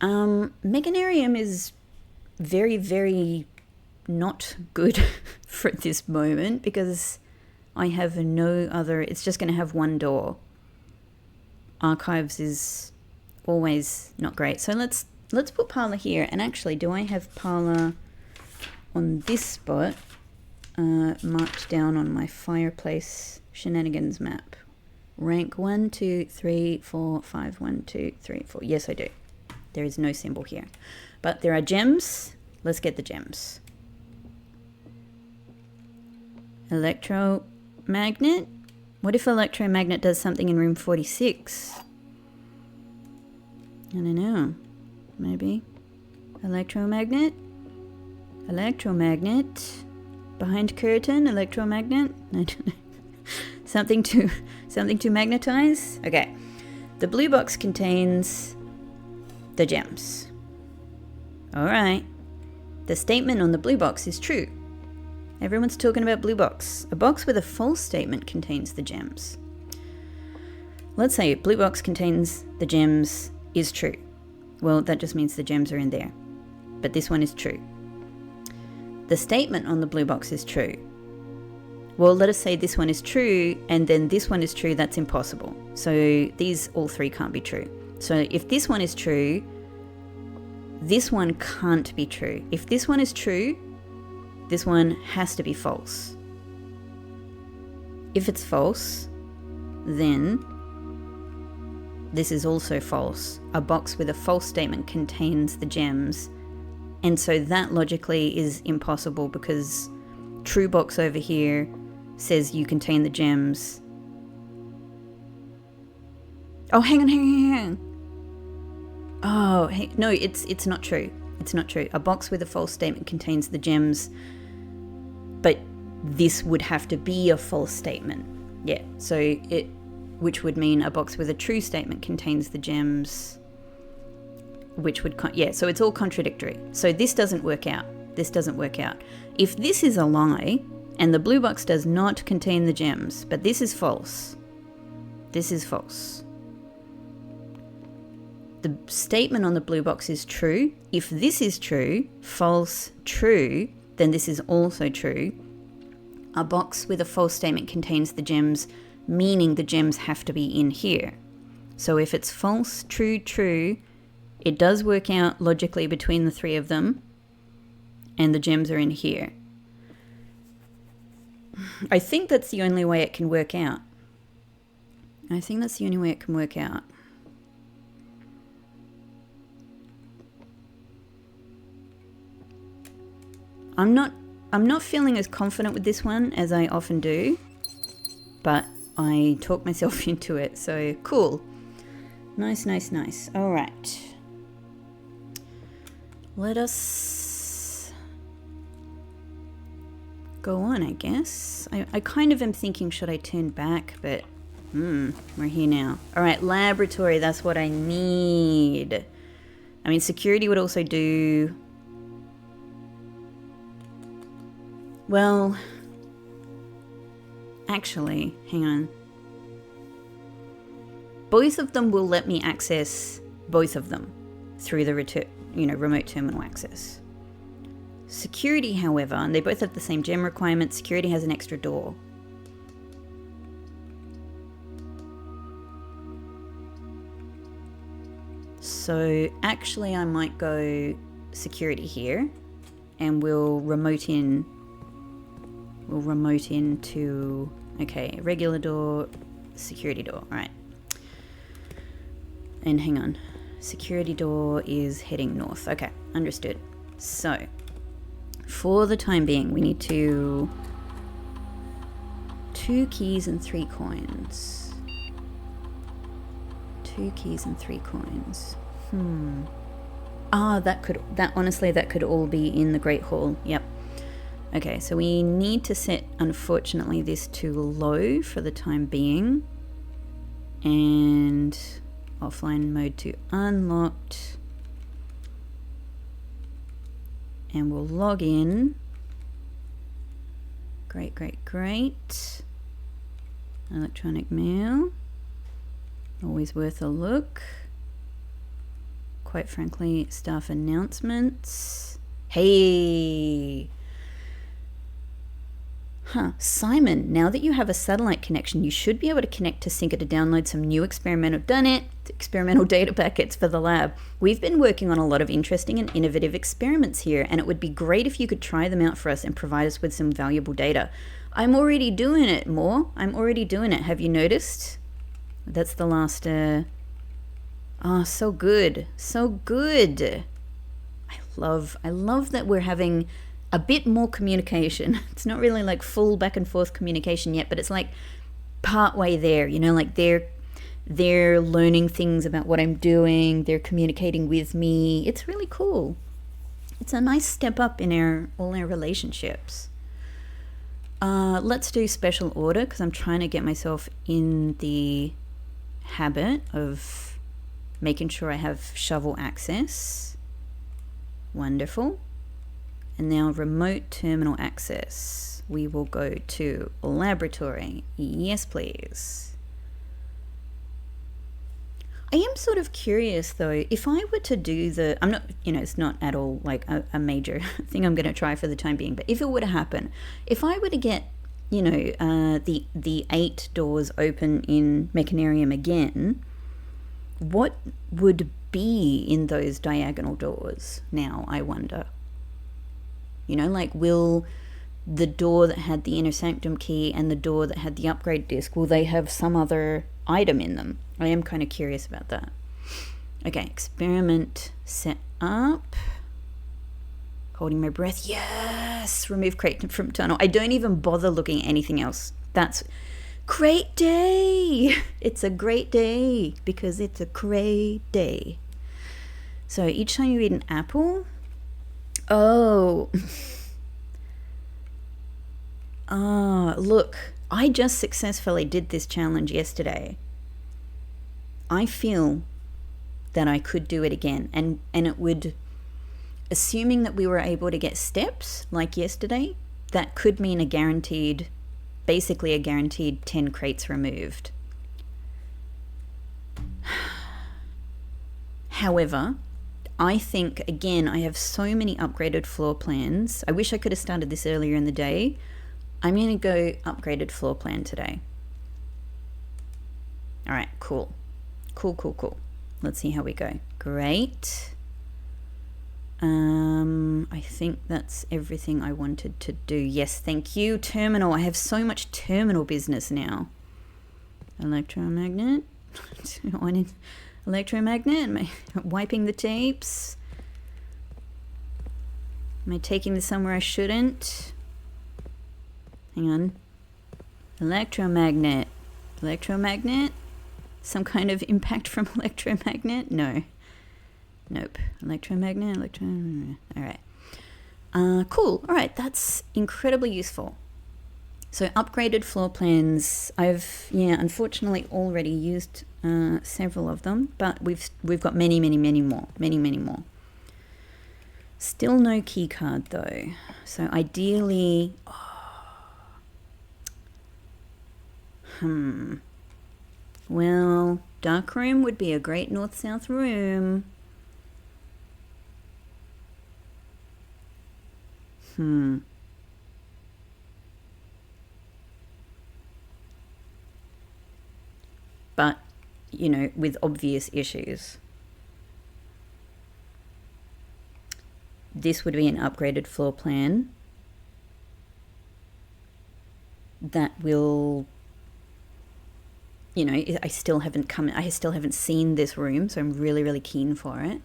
Mechanarium is very not good for this moment, because I have no other, it's just going to have one door. Archives is always not great. So let's put parlor here. And actually, do I have parlor on this spot marked down on my fireplace shenanigans map? Rank 1, 2, 3, 4, 5, 1, 2, 3, 4. Yes, I do. There is no symbol here. But there are gems. Let's get the gems. Electromagnet? What if electromagnet does something in room 46? I don't know. Maybe. Electromagnet? Electromagnet? Behind curtain? Electromagnet? I don't know. Something to magnetize? Okay. The blue box contains the gems. Alright. The statement on the blue box is true. Everyone's talking about blue box. A box with a false statement contains the gems. Let's say blue box contains the gems is true. Well, that just means the gems are in there. But this one is true. The statement on the blue box is true. Well, let us say this one is true, and then this one is true. That's impossible. So these all three can't be true. So if this one is true, this one can't be true. If this one is true, this one has to be false. If it's false, then this is also false. A box with a false statement contains the gems. And so that logically is impossible because true box over here says you contain the gems. Oh, hang on. Oh, hey, no, it's not true. It's not true. A box with a false statement contains the gems, but this would have to be a false statement. Yeah, so which would mean a box with a true statement contains the gems, which would, so it's all contradictory. So this doesn't work out. This doesn't work out. If this is a lie, and the blue box does not contain the gems, but this is false. This is false. The statement on the blue box is true. If this is true, false, true, then this is also true. A box with a false statement contains the gems, meaning the gems have to be in here. So if it's false, true, true, it does work out logically between the three of them, and the gems are in here. I think that's the only way it can work out. I think that's the only way it can work out. I'm not feeling as confident with this one as I often do, but I talked myself into it, so cool. Nice. All right. Let us go on, I guess. I kind of am thinking, should I turn back? But we're here now. All right, laboratory, that's what I need. I mean, security would also do... Well, actually, hang on. Both of them will let me access both of them through the remote terminal access. Security, however, and they both have the same gem requirement, security has an extra door. So actually I might go security here, and we'll remote in to, okay, regular door, security door, all right. And hang on, security door is heading north. Okay, understood. So for the time being, we need 2 keys and 3 coins. 2 keys and 3 coins. That could all be in the Great Hall. Yep. Okay, so we need to set, unfortunately, this to low for the time being. And offline mode to unlocked. And we'll log in. Great. Electronic mail. Always worth a look. Quite frankly, staff announcements. Hey! Simon, now that you have a satellite connection, you should be able to connect to Synca to download some new experimental data packets for the lab. We've been working on a lot of interesting and innovative experiments here, and it would be great if you could try them out for us and provide us with some valuable data. I'm already doing it, Moore. I'm already doing it. Have you noticed? That's the last... so good. So good. I love that we're having a bit more communication. It's not really like full back and forth communication yet, but it's like part way there, you know, like they're learning things about what I'm doing. They're communicating with me. It's really cool. It's a nice step up in all our relationships. Let's do special order because I'm trying to get myself in the habit of making sure I have shovel access. Wonderful. And now remote terminal access. We will go to laboratory. Yes, please. I am sort of curious though, if I were to do I'm not, it's not at all like a major thing I'm going to try for the time being, but if it were to happen, if I were to get, the 8 doors open in Mechanarium again, what would be in those diagonal doors now, I wonder? Like will the door that had the inner sanctum key and the door that had the upgrade disc, will they have some other item in them? I am kind of curious about that. Okay, experiment set up. Holding my breath. Yes! Remove crate from tunnel. I don't even bother looking at anything else. That's great day! It's a great day because it's a great day. So each time you eat an apple... Oh. Look, I just successfully did this challenge yesterday. I feel that I could do it again, and it would, assuming that we were able to get steps like yesterday, that could mean basically a guaranteed 10 crates removed. However, I think, again, I have so many upgraded floor plans. I wish I could have started this earlier in the day. I'm going to go upgraded floor plan today. All right, cool. Cool. Let's see how we go. Great. I think that's everything I wanted to do. Yes, thank you. Terminal. I have so much terminal business now. Electromagnet. Electromagnet. Am I wiping the tapes? Am I taking this somewhere I shouldn't? Hang on. Electromagnet. Electromagnet? Some kind of impact from electromagnet? No. Nope. Electromagnet, alright. Cool. Alright, that's incredibly useful. So upgraded floor plans, I've, unfortunately already used several of them, but we've got many more. Many more. Still no key card though. So ideally... Well, dark room would be a great north-south room. But, with obvious issues. This would be an upgraded floor plan that will... I still haven't seen this room, so I'm really keen for it.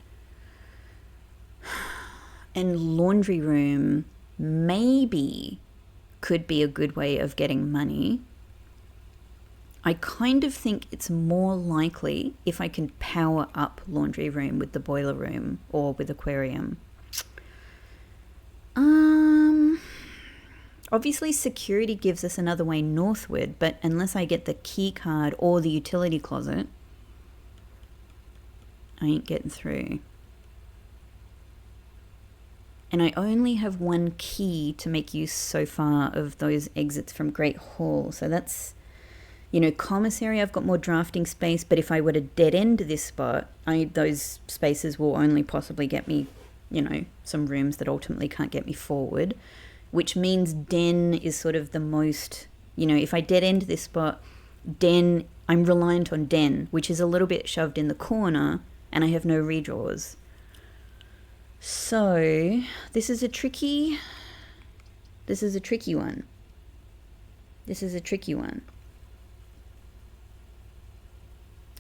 And laundry room maybe could be a good way of getting money. I kind of think it's more likely if I can power up laundry room with the boiler room or with aquarium. Obviously security gives us another way northward, but unless I get the key card or the utility closet, I ain't getting through. And I only have one key to make use so far of those exits from Great Hall. So that's, commissary, I've got more drafting space, but if I were to dead end this spot, those spaces will only possibly get me, some rooms that ultimately can't get me forward. which means den is sort of the most, you know, if I dead end this spot, den, I'm reliant on den, which is a little bit shoved in the corner, and I have no redraws. So this is a tricky one. This is a tricky one.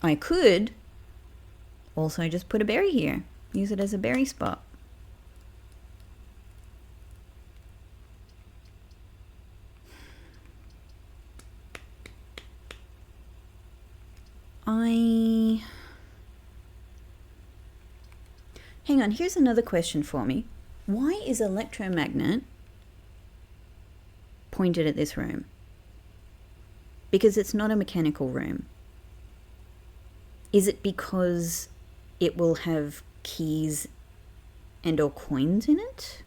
I could also just put a berry here, use it as a berry spot. Hang on, here's another question for me. Why is electromagnet pointed at this room? Because it's not a mechanical room. Is it because it will have keys and or coins in it?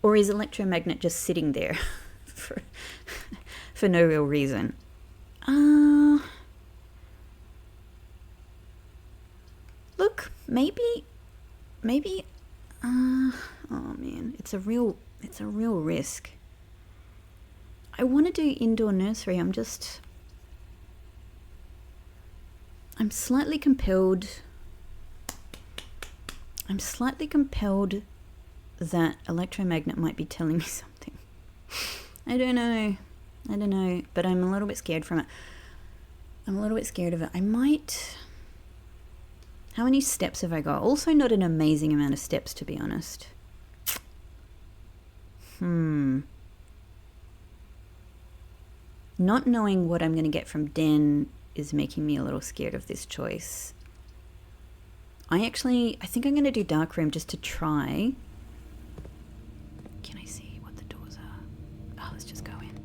Or is electromagnet just sitting there for no real reason? Look, maybe, oh man, it's a real risk. I want to do indoor nursery. I'm slightly compelled that electromagnet might be telling me something. I don't know, but I'm a little bit scared from it. I'm a little bit scared of it. I might... How many steps have I got? Also not an amazing amount of steps, to be honest. Not knowing what I'm going to get from Den is making me a little scared of this choice. I think I'm going to do dark room just to try. Can I see what the doors are? Oh, let's just go in.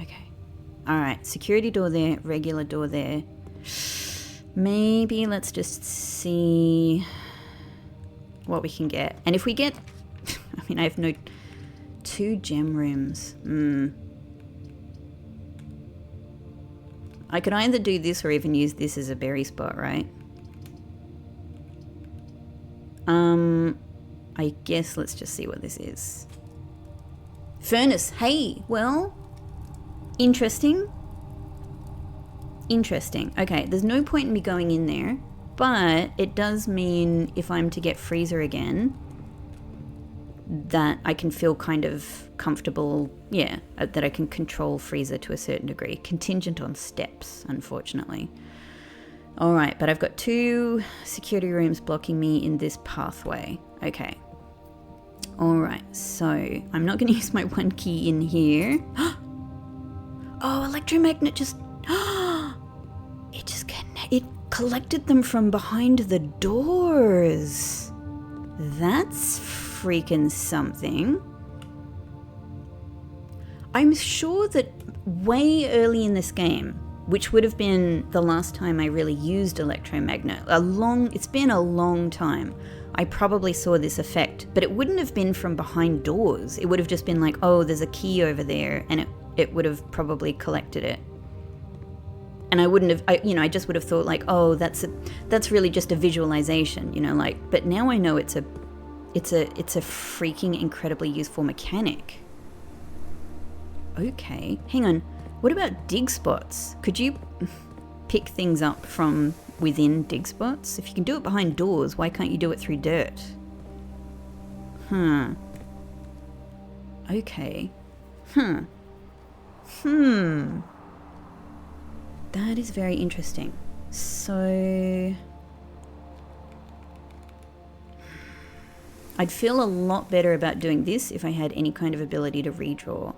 Okay. All right. Security door there. Regular door there. Maybe let's just see what we can get. And if we get... I mean, I have no... 2 gem rooms. I could either do this or even use this as a berry spot, right? I guess let's just see what this is. Furnace. Hey, well, interesting. Okay, there's no point in me going in there, but it does mean if I'm to get freezer again, that I can feel kind of comfortable, yeah, that I can control freezer to a certain degree. Contingent on steps, unfortunately. All right, but I've got 2 security rooms blocking me in this pathway. Okay. All right, so I'm not going to use my 1 key in here. Oh, electromagnet just... It collected them from behind the doors. That's freaking something. I'm sure that way early in this game, which would have been the last time I really used electromagnet, it's been a long time, I probably saw this effect, but it wouldn't have been from behind doors. It would have just been like, oh, there's a key over there, and it would have probably collected it. And I wouldn't have, I just would have thought like, oh, that's really just a visualization, like. But now I know it's a freaking incredibly useful mechanic. Okay, hang on. What about dig spots? Could you pick things up from within dig spots? If you can do it behind doors, why can't you do it through dirt? Okay. That is very interesting. So... I'd feel a lot better about doing this if I had any kind of ability to redraw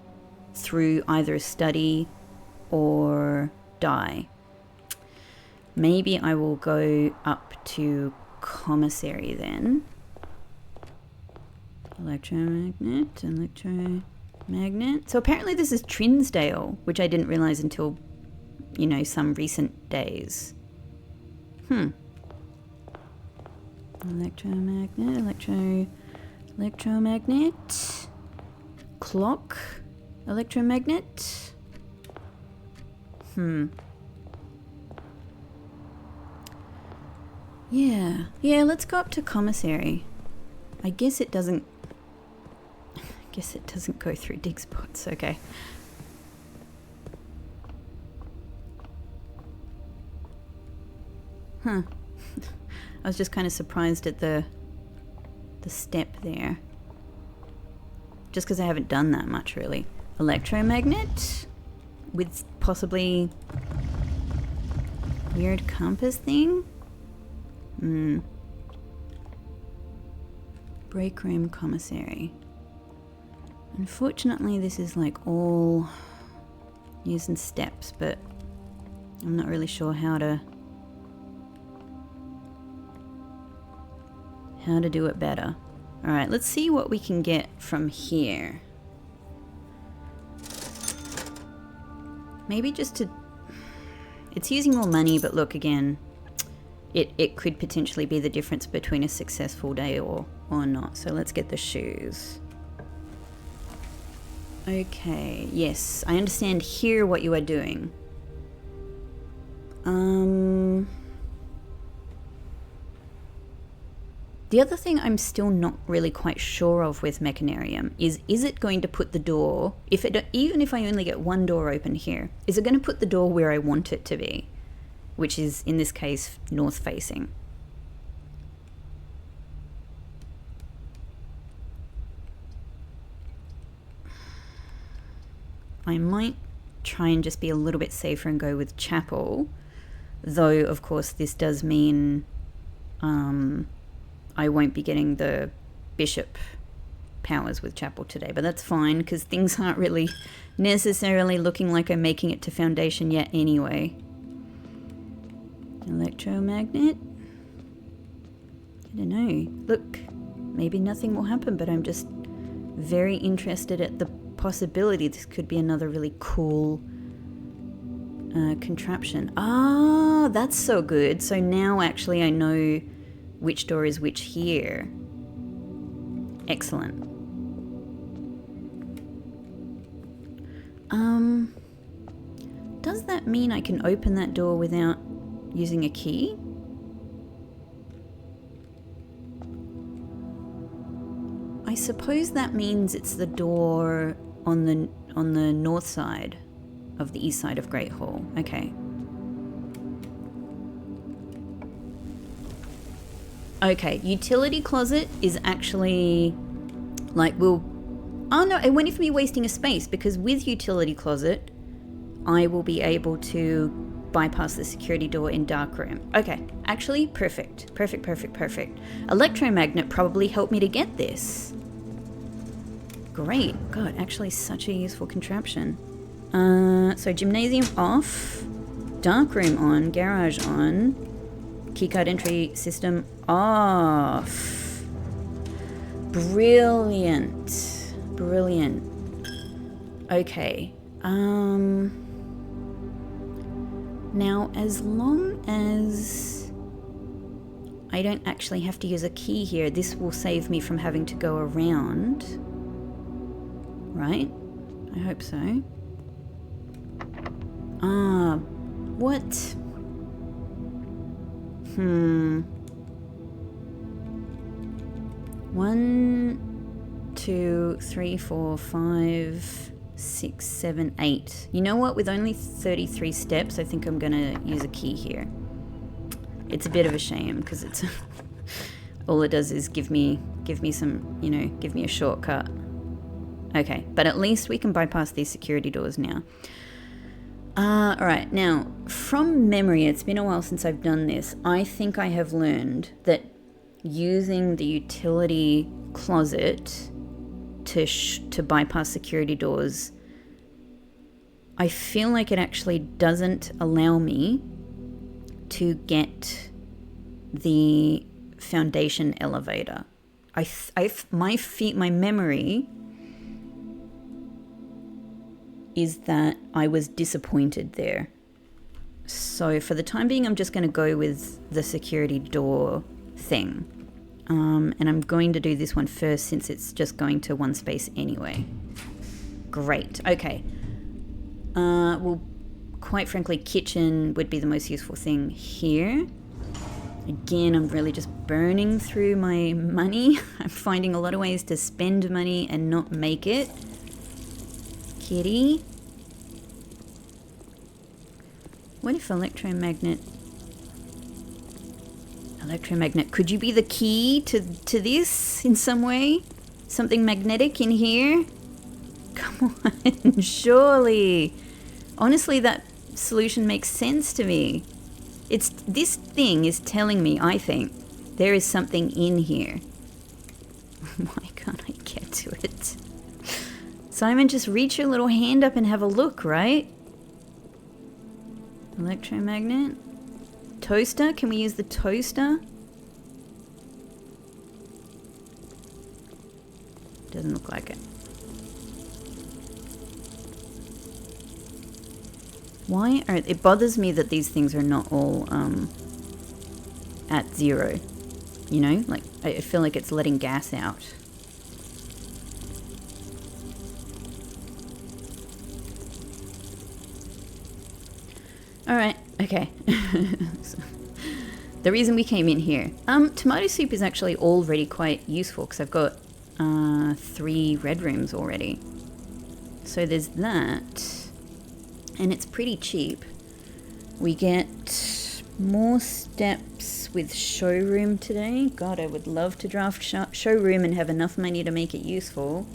through either a study or die. Maybe I will go up to commissary then. Electromagnet. So apparently this is Trinsdale, which I didn't realize until, some recent days. Electromagnet. Clock. Electromagnet. Yeah, let's go up to commissary. I guess it doesn't... Guess it doesn't go through dig spots. Okay. Huh. I was just kind of surprised at the step there. Just because I haven't done that much, really. Electromagnet with possibly weird compass thing. Break room commissary. Unfortunately, this is like all using steps, but I'm not really sure how to do it better. All right, let's see what we can get from here. Maybe just to... It's using more money, but look, again, it could potentially be the difference between a successful day or not. So let's get the shoes. Okay, yes, I understand here what you are doing. The other thing I'm still not really quite sure of with Mechanarium is it going to put the door, even if I only get one door open here, is it going to put the door where I want it to be? Which is, in this case, north facing. I might try and just be a little bit safer and go with chapel, though of course this does mean I won't be getting the bishop powers with chapel today, but that's fine because things aren't really necessarily looking like I'm making it to foundation yet anyway. Electromagnet? I don't know. Look, maybe nothing will happen, but I'm just very interested at the possibility this could be another really cool contraption. Ah, that's so good. So now actually I know which door is which here. Excellent. Does that mean I can open that door without using a key? I suppose that means it's the door on the north side of the east side of Great Hall. Okay. Okay, utility closet is actually like oh no, it won't even be wasting a space because with utility closet I will be able to bypass the security door in dark room. Okay, actually perfect. Electromagnet probably helped me to get this. Great. God, actually such a useful contraption. So gymnasium off, dark room on, garage on, keycard entry system off. Brilliant. Okay. Now, as long as I don't actually have to use a key here, this will save me from having to go around. Right? I hope so. What? 1, 2, 3, 4, 5, 6, 7, 8. You know what? With only 33 steps, I think I'm gonna use a key here. It's a bit of a shame because it's all it does is give me some, give me a shortcut. Okay, but at least we can bypass these security doors now. Alright, now, from memory, it's been a while since I've done this. I think I have learned that using the utility closet to bypass security doors, I feel like it actually doesn't allow me to get the foundation elevator. My memory is that I was disappointed there. So for the time being, I'm just going to go with the security door thing. And I'm going to do this one first since it's just going to one space anyway. Great. Okay. Well, quite frankly, kitchen would be the most useful thing here. Again, I'm really just burning through my money. I'm finding a lot of ways to spend money and not make it. Kitty. What if electromagnet... Electromagnet, could you be the key to this in some way? Something magnetic in here? Come on, surely. Honestly, that solution makes sense to me. This thing is telling me, I think, there is something in here. Why can't I get to it? Simon, just reach your little hand up and have a look, right? Electromagnet? Toaster? Can we use the toaster? Doesn't look like it. Why are... It bothers me that these things are not all at 0. You know? Like, I feel like it's letting gas out. Alright, okay. The reason we came in here. Tomato soup is actually already quite useful because I've got 3 red rooms already. So there's that. And it's pretty cheap. We get more steps with showroom today. God, I would love to draft showroom and have enough money to make it useful.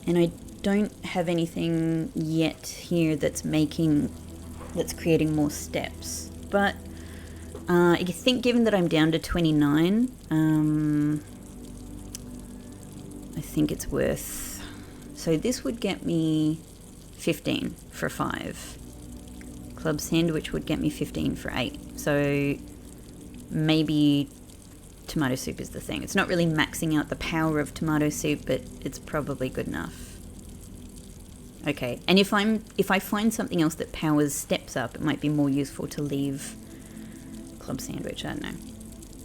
And I don't have anything yet here that's creating more steps. But I think given that I'm down to 29, I think it's worth... So this would get me 15 for 5. Club sandwich would get me 15 for 8. So maybe tomato soup is the thing. It's not really maxing out the power of tomato soup, but it's probably good enough. Okay, and if I find something else that powers steps up, it might be more useful to leave club sandwich. I don't know.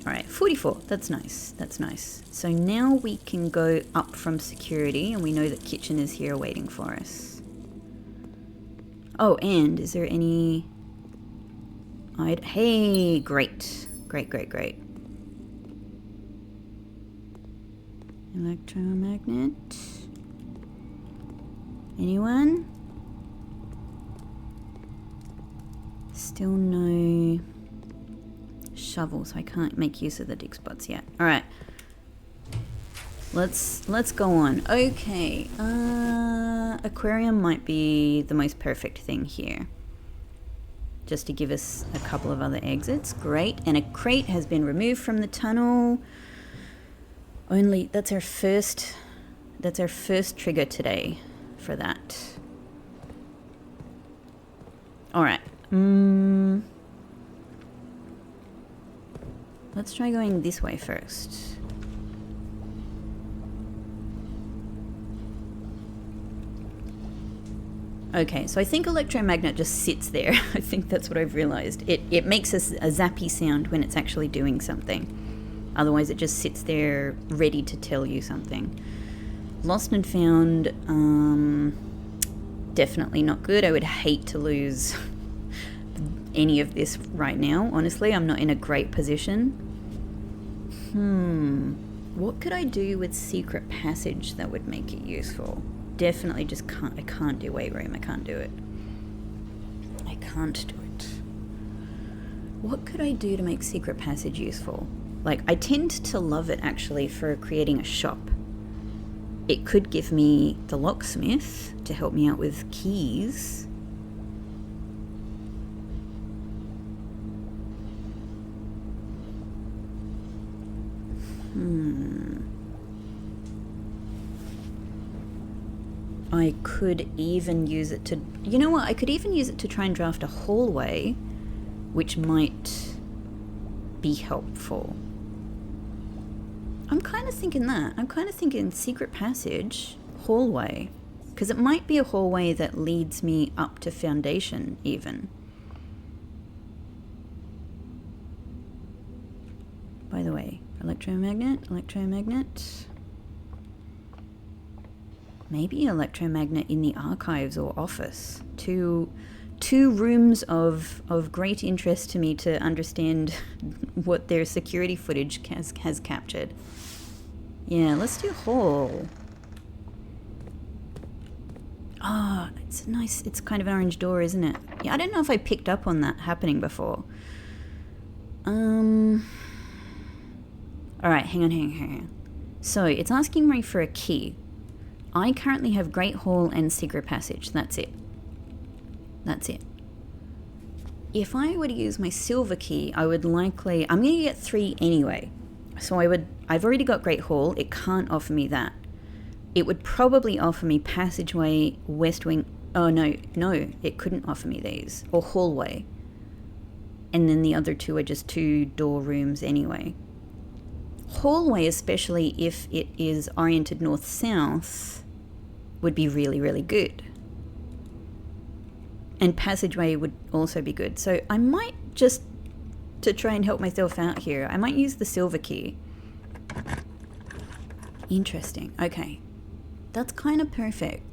All right, 44. That's nice. That's nice. So now we can go up from security, and we know that kitchen is here waiting for us. Oh, and is there any... Hey, great. Great, great, great. Electromagnet. Anyone? Still no... shovel, so I can't make use of the dig spots yet. All right, let's go on. Okay, aquarium might be the most perfect thing here, just to give us a couple of other exits. Great, and a crate has been removed from the tunnel. Only that's our first trigger today for that. All right. Let's try going this way first. Okay, so I think electromagnet just sits there. I think that's what I've realized. It makes a zappy sound when it's actually doing something. Otherwise it just sits there ready to tell you something. Lost and found, definitely not good. I would hate to lose any of this right now. Honestly, I'm not in a great position. What could I do with secret passage that would make it useful? Definitely just can't. I can't do weight room. I can't do it. I can't do it. What could I do to make secret passage useful? Like, I tend to love it actually for creating a shop. It could give me the locksmith to help me out with keys. I could even use it to... You know what? I could even use it to try and draft a hallway, which might be helpful. I'm kind of thinking that. I'm kind of thinking secret passage, hallway. Because it might be a hallway that leads me up to foundation, even. By the way, electromagnet. Maybe electromagnet in the archives or office. Two two rooms of great interest to me to understand what their security footage has captured. Yeah, let's do hall. Ah, oh, it's nice. It's kind of an orange door, isn't it? Yeah, I don't know if I picked up on that happening before. Alright, hang on. So, it's asking me for a key. I currently have Great Hall and Secret Passage. That's it. If I were to use my silver key, I would likely... I'm going to get 3 anyway. So I've already got Great Hall. It can't offer me that. It would probably offer me Passageway, West Wing... Oh, no, it couldn't offer me these. Or Hallway. And then the other 2 are just 2-door rooms anyway. Hallway, especially if it is oriented north-south, would be really, really good. And Passageway would also be good. So I might just, to try and help myself out here, I might use the silver key. Interesting. Okay. That's kind of perfect.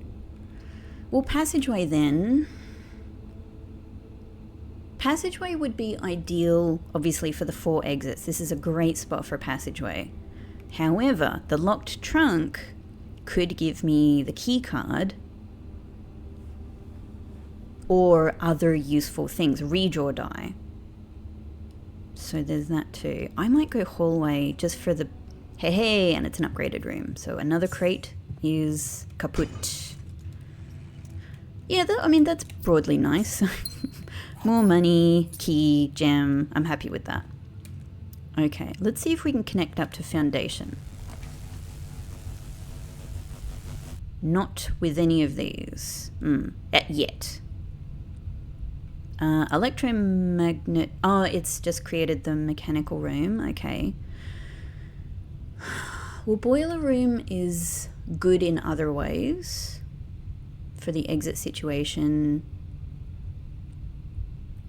Well, Passageway then... Passageway would be ideal, obviously, for the 4 exits. This is a great spot for Passageway. However, the locked trunk could give me the key card or other useful things, redraw die. So there's that too. I might go hallway just for the hey, and it's an upgraded room. So another crate is kaput. Yeah, that's broadly nice. More money, key, gem. I'm happy with that. Okay, let's see if we can connect up to foundation. Not with any of these. Yet. Electromagnet... Oh, it's just created the mechanical room. Okay. Well, boiler room is good in other ways for the exit situation.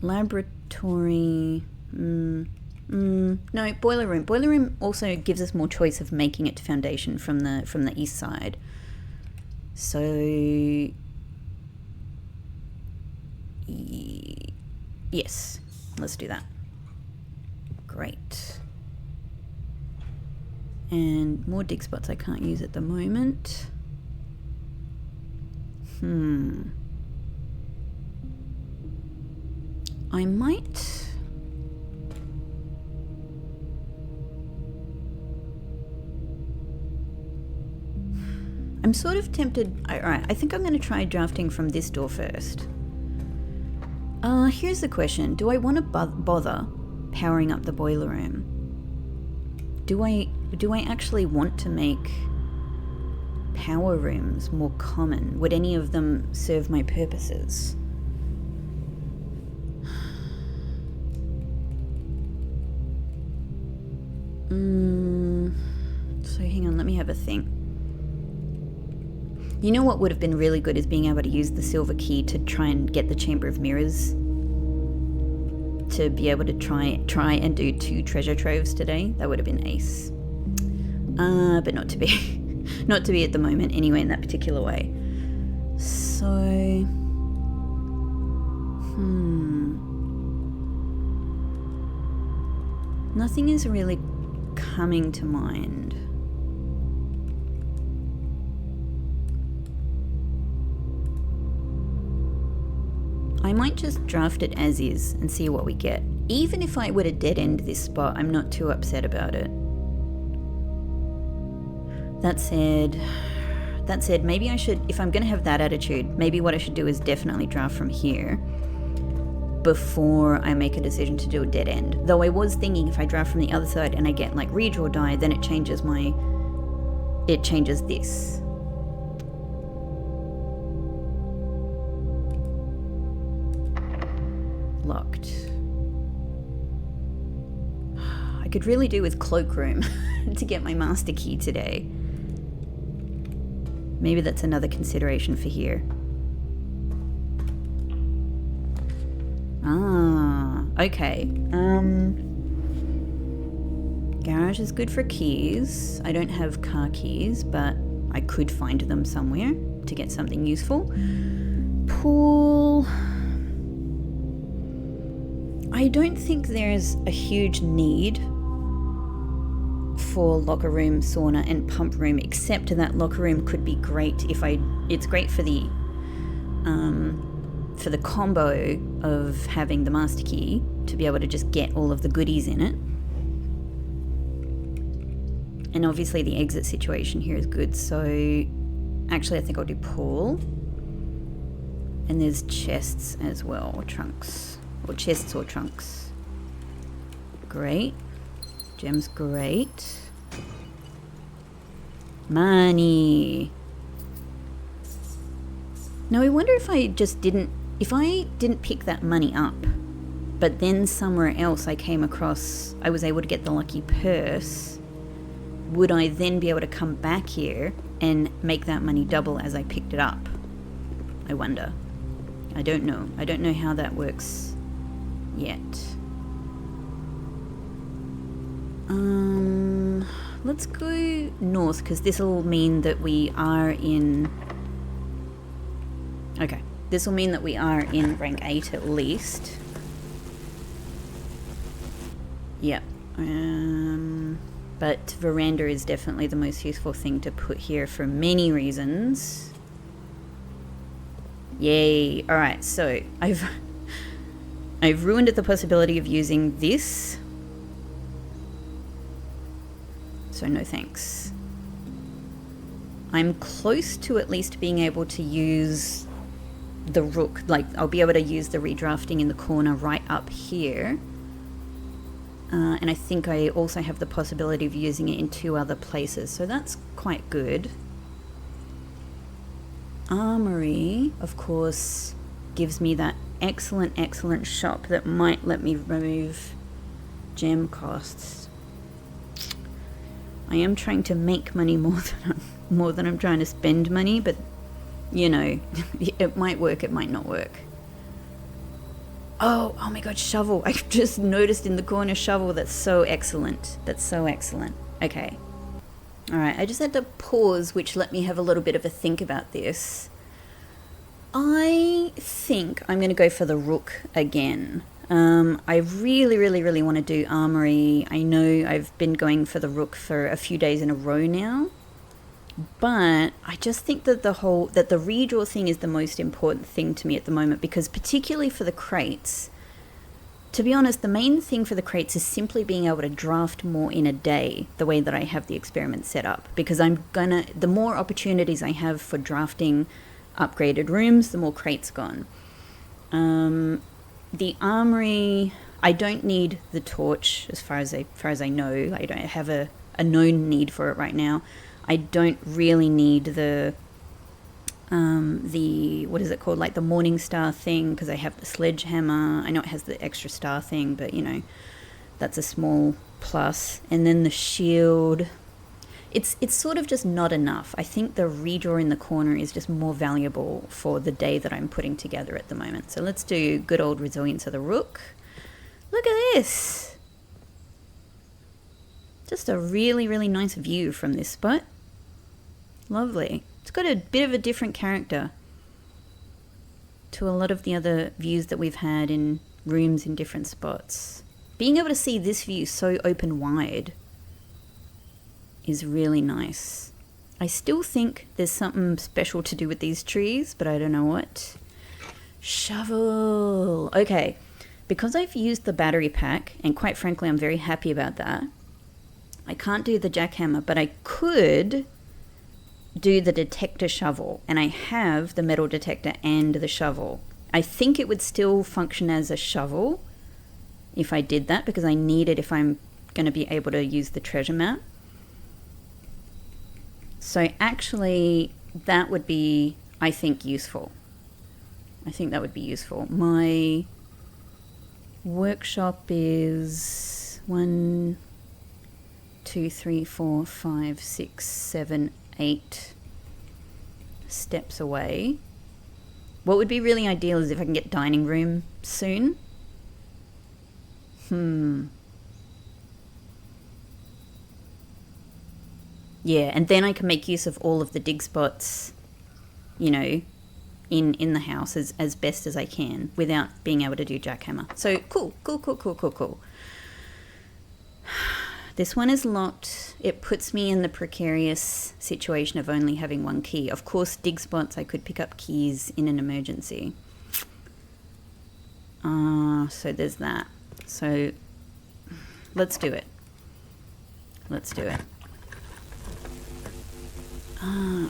Laboratory... No, boiler room. Boiler room also gives us more choice of making it to foundation from the east side. So... Yes, let's do that. Great. And more dig spots I can't use at the moment. I might... I'm sort of tempted... Alright, I think I'm going to try drafting from this door first. Here's the question. Do I want to bother powering up the boiler room? Do I actually want to make power rooms more common? Would any of them serve my purposes? So hang on, let me have a think. You know what would have been really good is being able to use the silver key to try and get the Chamber of Mirrors, to be able to try and do 2 treasure troves today. That would have been ace. But not to be. Not to be at the moment anyway in that particular way. So... Nothing is really coming to mind. I might just draft it as is and see what we get. Even if I were to dead end this spot, I'm not too upset about it. That said, maybe I should, if I'm going to have that attitude, maybe what I should do is definitely draft from here before I make a decision to do a dead end. Though I was thinking if I draft from the other side and I get like redraw die, then it changes this. Locked. I could really do with cloakroom to get my master key today. Maybe that's another consideration for here. Okay. Garage is good for keys. I don't have car keys, but I could find them somewhere to get something useful. Pool. I don't think there's a huge need for locker room, sauna and pump room, except that locker room could be great it's great for the combo of having the master key to be able to just get all of the goodies in it. And obviously the exit situation here is good, so actually I think I'll do pool. And there's chests as well, or trunks, or chests or trunks. Great. Gem's great. Money. Now I wonder if I didn't pick that money up, but then somewhere else I was able to get the lucky purse, would I then be able to come back here and make that money double as I picked it up? I wonder. I don't know. I don't know how that works yet. Let's go north, because this will mean that we are in... Okay, this will mean that we are in rank 8 at least. Yep. But veranda is definitely the most useful thing to put here for many reasons. Yay. Alright, so I've ruined the possibility of using this. So no thanks. I'm close to at least being able to use the rook. Like, I'll be able to use the redrafting in the corner right up here. And I think I also have the possibility of using it in 2 other places. So that's quite good. Armory, of course, gives me that excellent shop that might let me remove gem costs. I am trying to make money more than I'm trying to spend money, but you know, it might work, it might not work. Oh my god, shovel. I just noticed in the corner shovel. That's so excellent. That's so excellent. Okay. Alright, I just had to pause, which let me have a little bit of a think about this. I think I'm going to go for the rook again. I really want to do armory. I know I've been going for the rook for a few days in a row now, but I just think that the redraw thing is the most important thing to me at the moment, because particularly for the crates, to be honest, the main thing for the crates is simply being able to draft more in a day, the way that I have the experiment set up, because the more opportunities I have for drafting upgraded rooms, the more crates gone. The armory, I don't need the torch as far as I know. I don't have a known need for it right now. I don't really need the what is it called, like the morning star thing, because I have the sledgehammer. I know it has the extra star thing, but you know, that's a small plus. And then the shield, it's sort of just not enough. I think the redraw in the corner is just more valuable for the day that I'm putting together at the moment. So let's do good old resilience of the rook. Look at this. Just a really nice view from this spot. Lovely. It's got a bit of a different character to a lot of the other views that we've had in rooms in different spots. Being able to see this view so open wide is really nice. I still think there's something special to do with these trees, but I don't know what. Shovel. Okay, because I've used the battery pack, and quite frankly I'm very happy about that, I can't do the jackhammer, but I could do the detector shovel, and I have the metal detector and the shovel. I think it would still function as a shovel if I did that, because I need it if I'm going to be able to use the treasure map. So actually that would be, I think, useful. I think that would be useful. My workshop is 1, 2, 3, 4, 5, 6, 7, 8 steps away. What would be really ideal is if I can get dining room soon. Yeah, and then I can make use of all of the dig spots, you know, in the house as best as I can without being able to do jackhammer. So cool. This one is locked. It puts me in the precarious situation of only having one key. Of course, dig spots, I could pick up keys in an emergency. So there's that. So let's do it.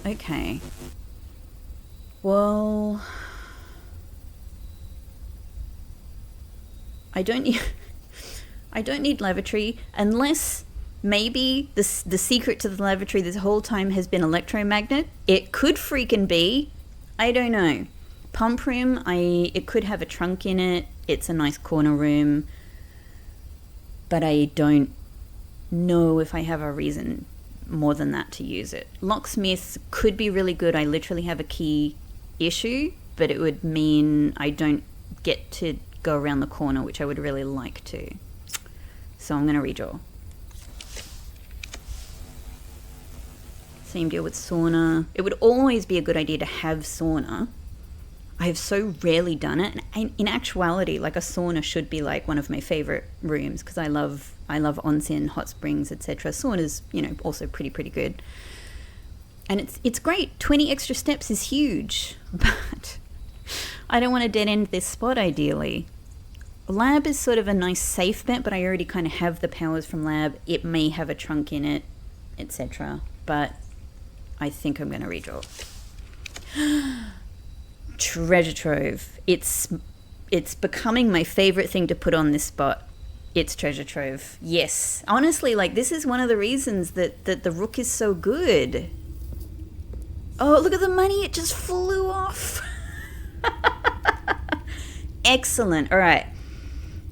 Okay. Well, I don't need lavatory unless maybe the secret to the lavatory this whole time has been electromagnet. It could freaking be. I don't know. Pump room, it could have a trunk in it. It's a nice corner room. But I don't know if I have a reason more than that to use it. Locksmiths could be really good. I literally have a key issue, but it would mean I don't get to go around the corner, which I would really like to. So I'm going to redraw. Same deal with sauna. It would always be a good idea to have sauna. I have so rarely done it. And in actuality, like a sauna should be like one of my favorite rooms because I love onsen, hot springs, etc. Sauna's, also pretty good. And it's great. 20 extra steps is huge, but I don't want to dead end this spot ideally. Lab is sort of a nice safe bet, but I already kind of have the powers from lab. It may have a trunk in it, etc. But I think I'm going to redraw. Treasure trove. It's becoming my favorite thing to put on this spot. It's treasure trove. Yes. Honestly, this is one of the reasons that the rook is so good. Oh, look at the money. It just flew off. Excellent. All right.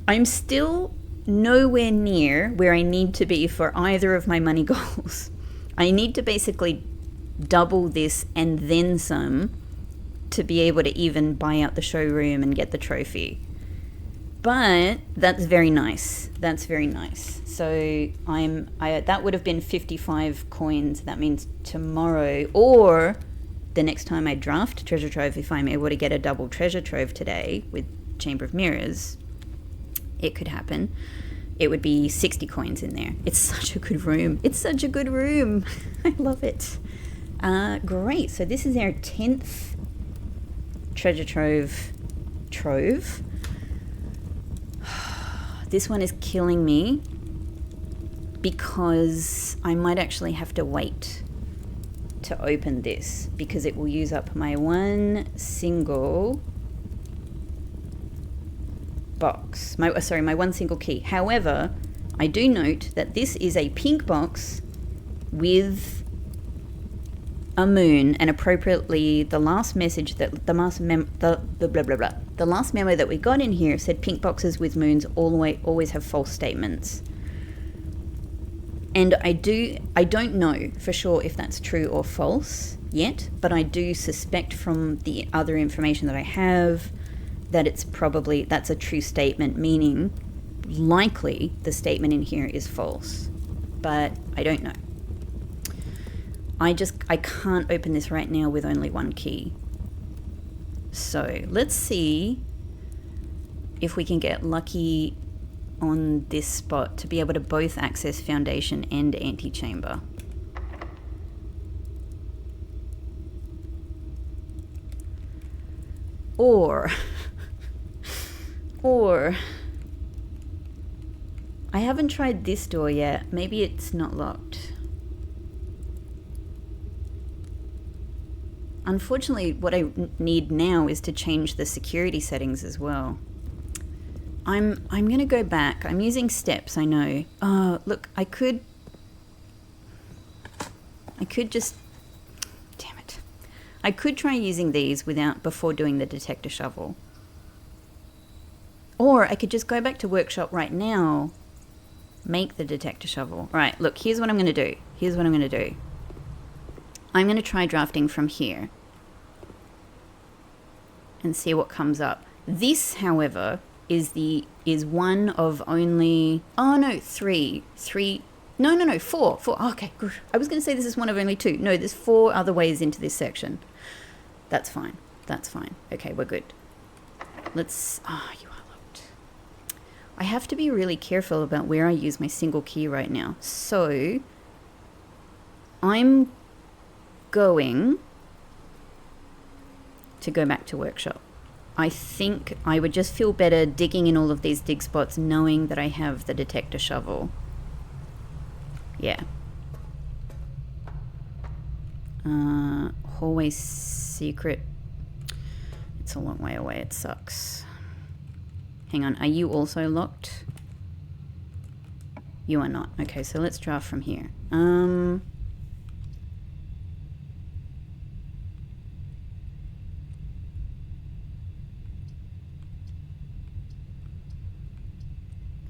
I'm still nowhere near where I need to be for either of my money goals. I need to basically double this and then some to be able to even buy out the showroom and get the trophy. But that's very nice. So that would have been 55 coins. That means tomorrow or the next time I draft treasure trove, if I'm able to get a double treasure trove today with Chamber of Mirrors, it could happen. It would be 60 coins in there. It's such a good room. I love it. Great. So this is our 10th treasure trove. This one is killing me because I might actually have to wait to open this because it will use up my one single box. My one single key. However, I do note that this is a pink box with a moon, and appropriately the last message that the last memo that we got in here said pink boxes with moons always have false statements. And I don't know for sure if that's true or false yet, but I do suspect from the other information that I have that that's a true statement, meaning likely the statement in here is false, but I don't know. I can't open this right now with only one key. So let's see if we can get lucky on this spot to be able to both access foundation and antechamber. Or I haven't tried this door yet. Maybe it's not locked. Unfortunately, what I need now is to change the security settings as well. I'm going to go back. I'm using steps, I know. Look, I could just... Damn it. I could try using these before doing the detector shovel. Or I could just go back to workshop right now, make the detector shovel. Right, look, here's what I'm going to do. I'm going to try drafting from here and see what comes up. This, however, is one of only... Oh, no, three. No, four. Oh, okay, good. I was going to say this is one of only two. No, there's 4 other ways into this section. That's fine. That's fine. Okay, we're good. Let's... you are locked. I have to be really careful about where I use my single key right now. So, I'm going to go back to workshop. I think I would just feel better digging in all of these dig spots knowing that I have the detector shovel. Yeah. Hallway secret. It's a long way away. It sucks. Hang on. Are you also locked? You are not. Okay, so let's draft from here.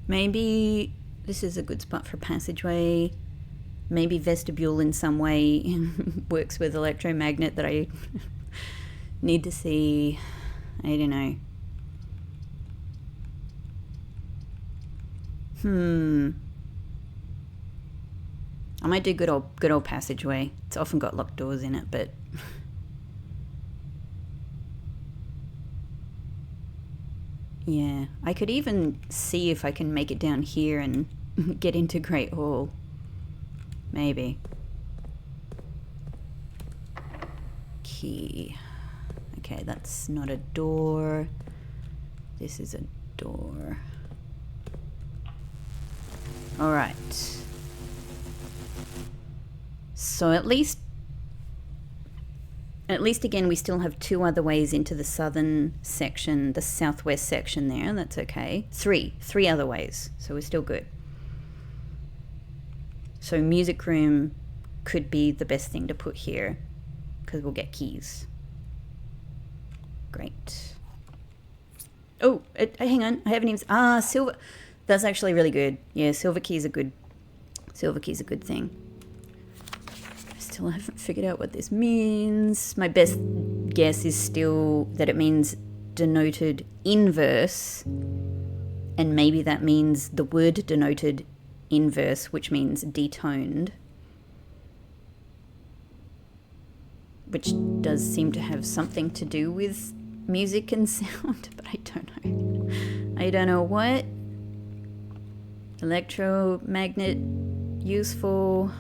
Maybe this is a good spot for passageway. Maybe vestibule in some way works with electromagnet that I need to see. I don't know. I might do good old passageway. It's often got locked doors in it, but yeah, I could even see if I can make it down here and get into Great Hall. Maybe. Key. Okay, that's not a door. This is a door. All right. So at least again, we still have 2 other ways into the southern section, the southwest section there. That's okay. 3 other ways. So we're still good. So music room could be the best thing to put here because we'll get keys. Great. Oh, hang on. I haven't even... silver. That's actually really good. Yeah, silver key's a good thing. I still haven't figured out what this means. My best guess is still that it means denoted inverse, and maybe that means the word denoted inverse, which means detoned, which does seem to have something to do with music and sound, but I don't know. I don't know what. Electromagnet useful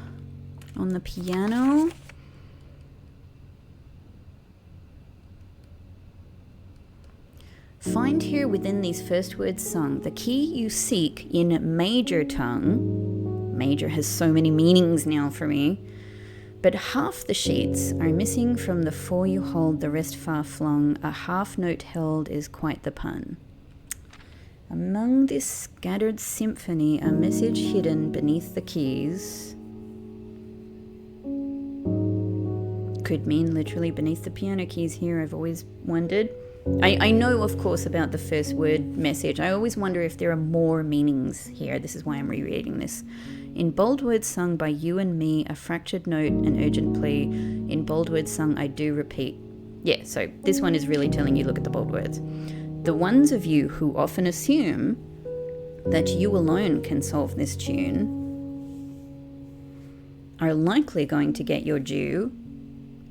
on the piano. Find here within these first words sung the key you seek in major tongue. Major has so many meanings now for me. But half the sheets are missing from the 4 you hold, the rest far flung. A half note held is quite the pun. Among this scattered symphony, a message hidden beneath the keys. Could mean literally beneath the piano keys here, I've always wondered. I know, of course, about the first word message. I always wonder if there are more meanings here. This is why I'm rereading this. In bold words sung by you and me, a fractured note, an urgent plea. In bold words sung, I do repeat. Yeah, so this one is really telling you, look at the bold words. The ones of you who often assume that you alone can solve this tune are likely going to get your due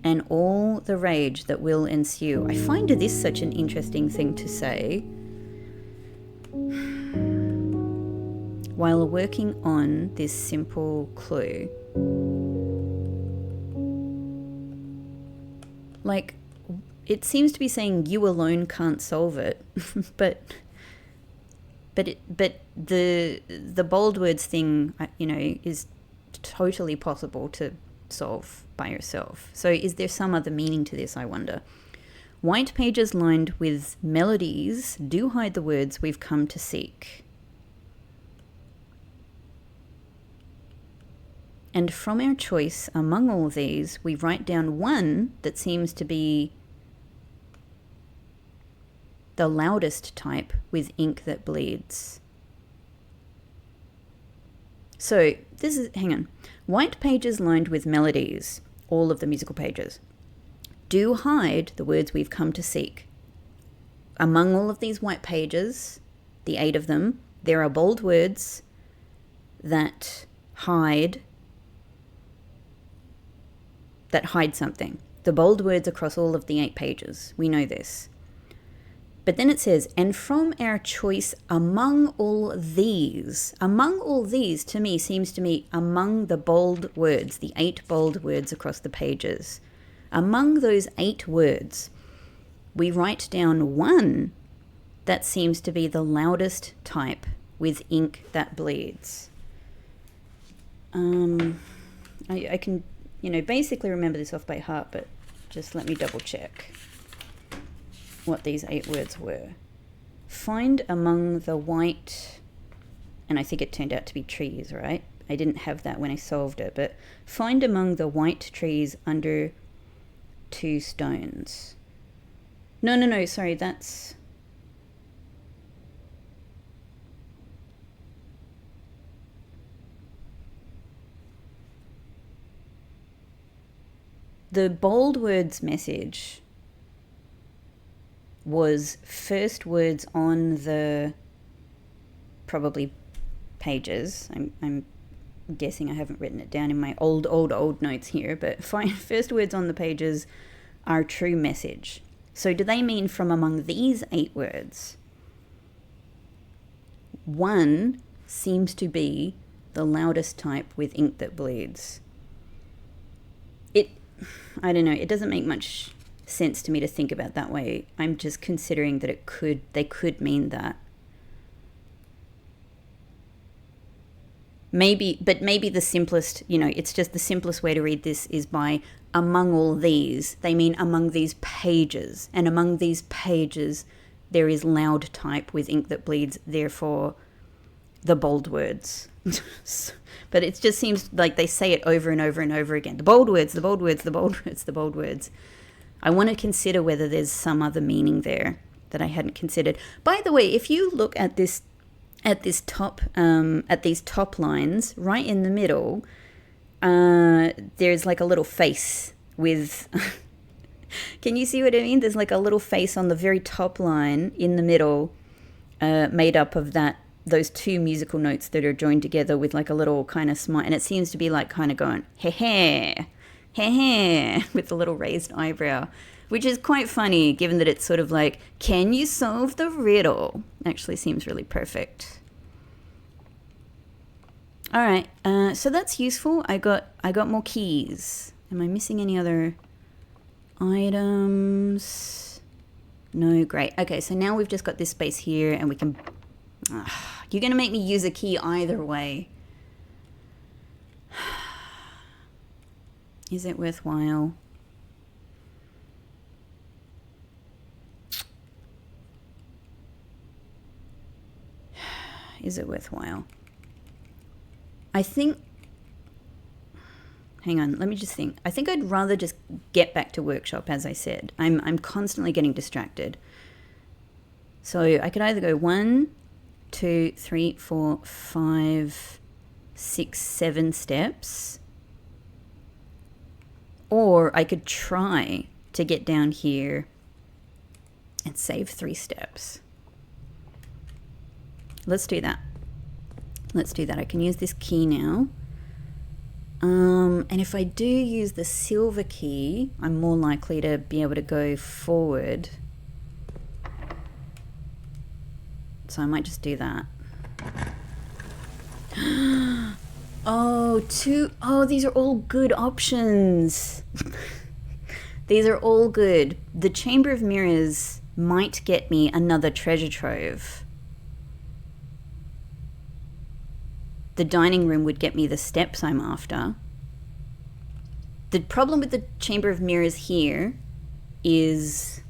and all the rage that will ensue. I find this such an interesting thing to say. While working on this simple clue. Like, it seems to be saying you alone can't solve it, but the bold words thing, is totally possible to solve by yourself. So is there some other meaning to this, I wonder? White pages lined with melodies do hide the words we've come to seek. And from our choice among all these, we write down one that seems to be the loudest type with ink that bleeds. So this is, hang on. White pages lined with melodies, all of the musical pages, do hide the words we've come to seek. Among all of these white pages, the 8 of them, there are bold words that hide something. The bold words across all of the 8 pages. We know this. But then it says, and from our choice among all these. Among all these, to me, seems to me among the bold words, the 8 bold words across the pages. Among those 8 words, we write down one that seems to be the loudest type with ink that bleeds. I can, basically remember this off by heart, but just let me double check what these 8 words were. Find among the white, and I think it turned out to be trees, right? I didn't have that when I solved it, but find among the white trees under 2 stones. No, sorry, that's... The bold words message was first words on the probably pages. I'm guessing I haven't written it down in my old notes here, but first words on the pages are true message. So do they mean from among these 8 words? One seems to be the loudest type with ink that bleeds. I don't know, it doesn't make much sense to me to think about that way. I'm just considering that they could mean that. Maybe the simplest, it's just the simplest way to read this is by among all these. They mean among these pages. And among these pages, there is loud type with ink that bleeds, therefore the bold words. But it just seems like they say it over and over and over again. The bold words, the bold words, the bold words, the bold words. I want to consider whether there's some other meaning there that I hadn't considered. By the way, if you look at these top lines, right in the middle, there's like a little face with... Can you see what I mean? There's like a little face on the very top line in the middle, made up of those 2 musical notes that are joined together with like a little kind of smile, and it seems to be like kind of going heh with a little raised eyebrow, which is quite funny given that it's sort of like, can you solve the riddle? Actually seems really perfect. All right, so that's useful. I got more keys. Am I missing any other items? No, great. Okay, so now we've just got this space here, and we can... You're going to make me use a key either way. Is it worthwhile? Is it worthwhile? I think... Hang on, let me just think. I think I'd rather just get back to workshop, as I said. I'm constantly getting distracted. So I could either go 1, 2, 3, 4, 5, 6, 7 steps, or I could try to get down here and save 3 steps. Let's do that. I can use this key now. And if I do use the silver key, I'm more likely to be able to go forward. So I might just do that. Oh, these are all good options. These are all good. The Chamber of Mirrors might get me another treasure trove. The dining room would get me the steps I'm after. The problem with the Chamber of Mirrors here is...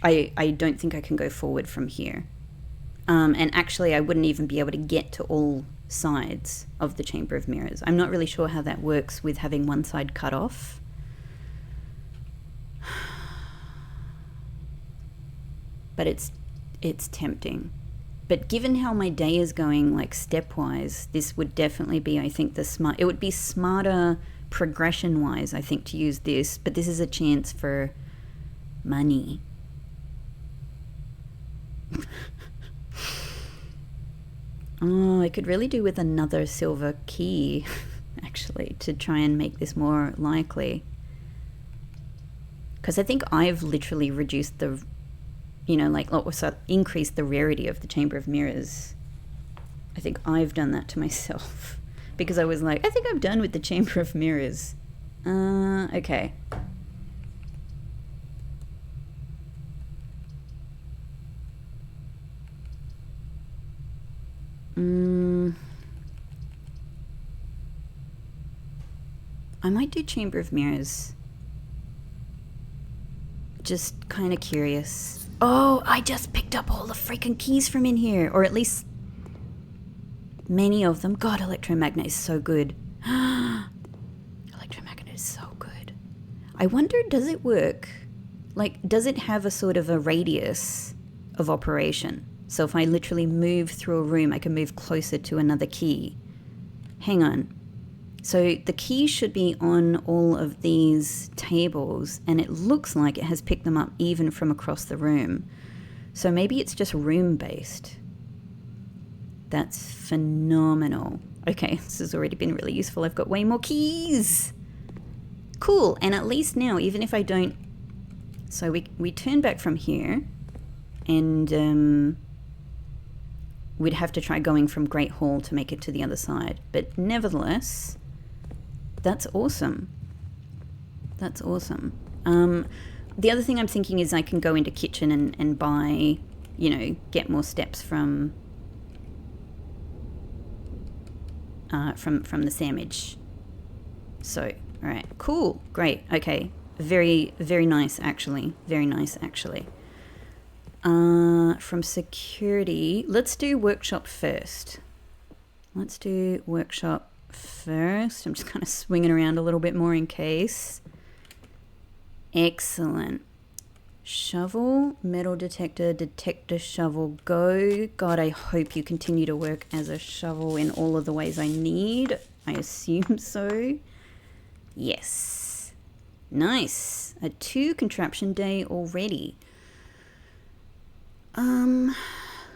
I don't think I can go forward from here. And actually, I wouldn't even be able to get to all sides of the Chamber of Mirrors. I'm not really sure how that works with having one side cut off. But it's tempting. But given how my day is going, like stepwise, this would definitely be, I think, it would be smarter progression-wise, I think, to use this. But this is a chance for money. Oh, I could really do with another silver key. actually, to try and make this more likely. Because I think I've literally reduced the, you know, like, so increased the rarity of the Chamber of Mirrors. I think I've done that to myself. Because I was like, I think I'm done with the Chamber of Mirrors. Okay. I might do Chamber of Mirrors. Just kind of curious. Oh, I just picked up all the freaking keys from in here. Or at least many of them. God, electromagnet is so good. Electromagnet is so good. I wonder, does it work? Like, does it have a sort of a radius of operation? So if I literally move through a room, I can move closer to another key. Hang on. So the key should be on all of these tables, and it looks like it has picked them up even from across the room. So maybe it's just room-based. That's phenomenal. Okay, this has already been really useful. I've got way more keys. Cool, and at least now, even if I don't... So we turn back from here, and we'd have to try going from Great Hall to make it to the other side. But nevertheless... That's awesome. That's awesome. The other thing I'm thinking is I can go into kitchen and buy, you know, get more steps from the sandwich. So, all right, cool, great, okay, very, very nice actually, very nice actually. From security, let's do workshop first. Let's do workshop first. I'm just kind of swinging around a little bit more in case. Excellent. Shovel, metal detector, detector, shovel, go. God, I hope you continue to work as a shovel in all of the ways I need. I assume so. Yes. Nice. A 2 contraption day already.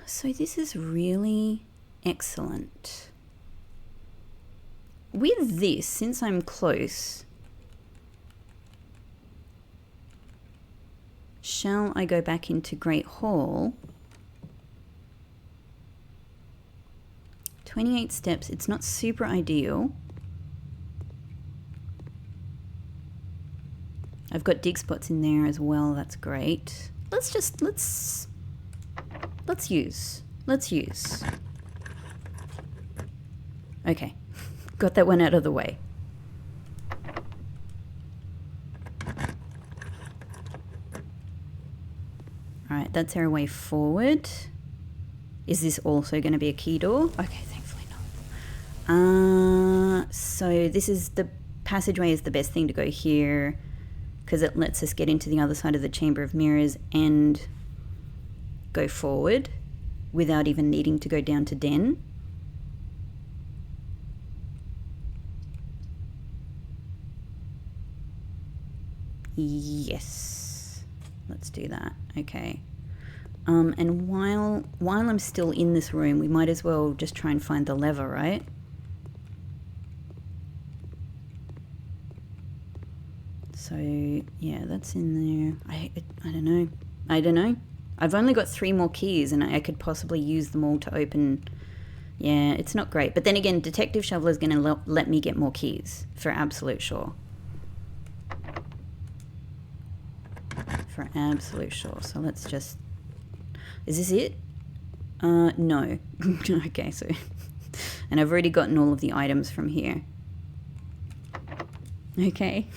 So this is really excellent. With this, since I'm close, shall I go back into Great Hall? 28 steps, it's not super ideal. I've got dig spots in there as well, that's great. Let's use. Okay, got that one out of the way. Alright, that's our way forward. Is this also going to be a key door? Okay, thankfully not. So this is the passageway is the best thing to go here because it lets us get into the other side of the Chamber of Mirrors and go forward without even needing to go down to Den. Yes, let's do that. Okay. And while I'm still in this room, we might as well just try and find the lever, right? So yeah, that's in there. I don't know. I've only got 3 more keys, and I could possibly use them all to open. Yeah, it's not great. But then again, Detective Shoveler is going to let me get more keys for absolute sure. For absolute sure. So let's just... Is this it? No. Okay, so... And I've already gotten all of the items from here. Okay.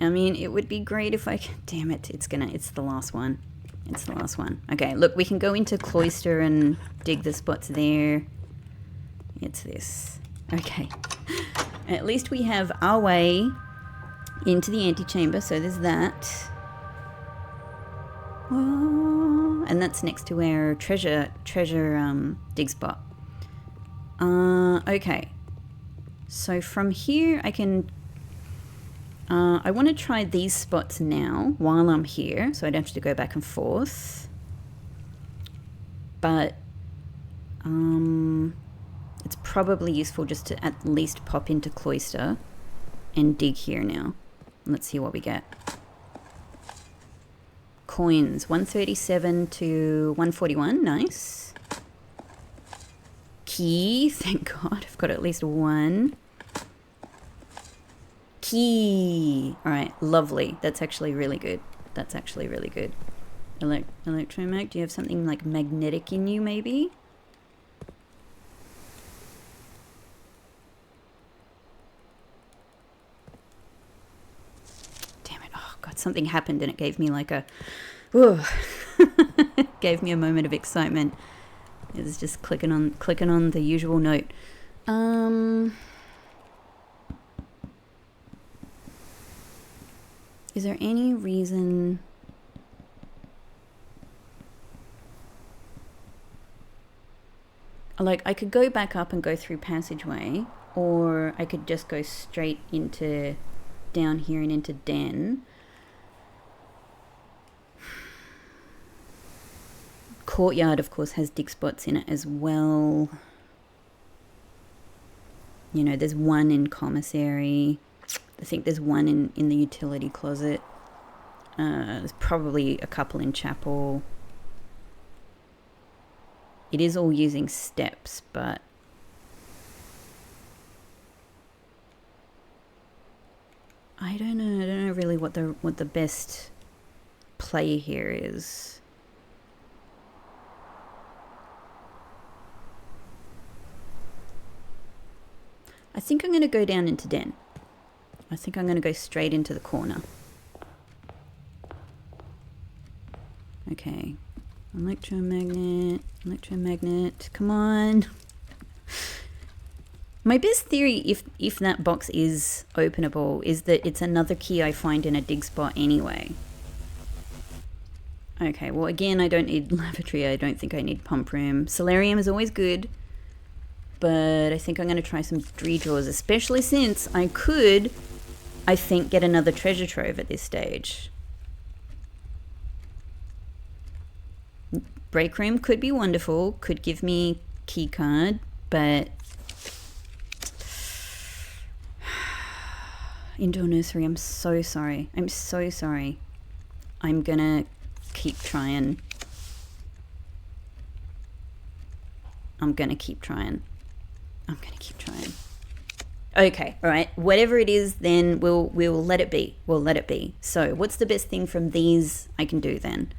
I mean, it would be great if I can... Damn it, it's the last one. It's the last one. Okay, look, we can go into Cloister and dig the spots there. It's this. Okay. At least we have our way into the antechamber, so there's that. Oh, and that's next to our treasure dig spot. Okay. So from here I can... I want to try these spots now while I'm here, so I don't have to go back and forth. But it's probably useful just to at least pop into Cloister and dig here now. Let's see what we get. Coins, 137 to 141, nice. Key, thank God, I've got at least one. Key, all right, lovely. That's actually really good. That's actually really good. Electromag, do you have something like magnetic in you maybe? Damn it, oh God, something happened and it gave me like a, gave me a moment of excitement. It was just clicking on the usual note. Is there any reason... Like, I could go back up and go through passageway, or I could just go straight into down here and into den. Courtyard, of course, has dig spots in it as well. You know, there's one in commissary. I think there's one in the utility closet. There's probably a couple in chapel. It is all using steps, but I don't know really what the best play here is. I think I'm going to go down into den. I think I'm going to go straight into the corner. Okay. Electromagnet, come on. My best theory, if that box is openable, is that it's another key I find in a dig spot anyway. Okay, well again, I don't need lavatory, I don't think I need pump room. Solarium is always good, but I think I'm going to try some drawers, especially since I could, I think, get another treasure trove at this stage. Break room could be wonderful, could give me key card, but indoor nursery, I'm so sorry. I'm so sorry. I'm gonna keep trying. Okay, all right. Whatever it is, then we'll let it be. We'll let it be. So, what's the best thing from these I can do then?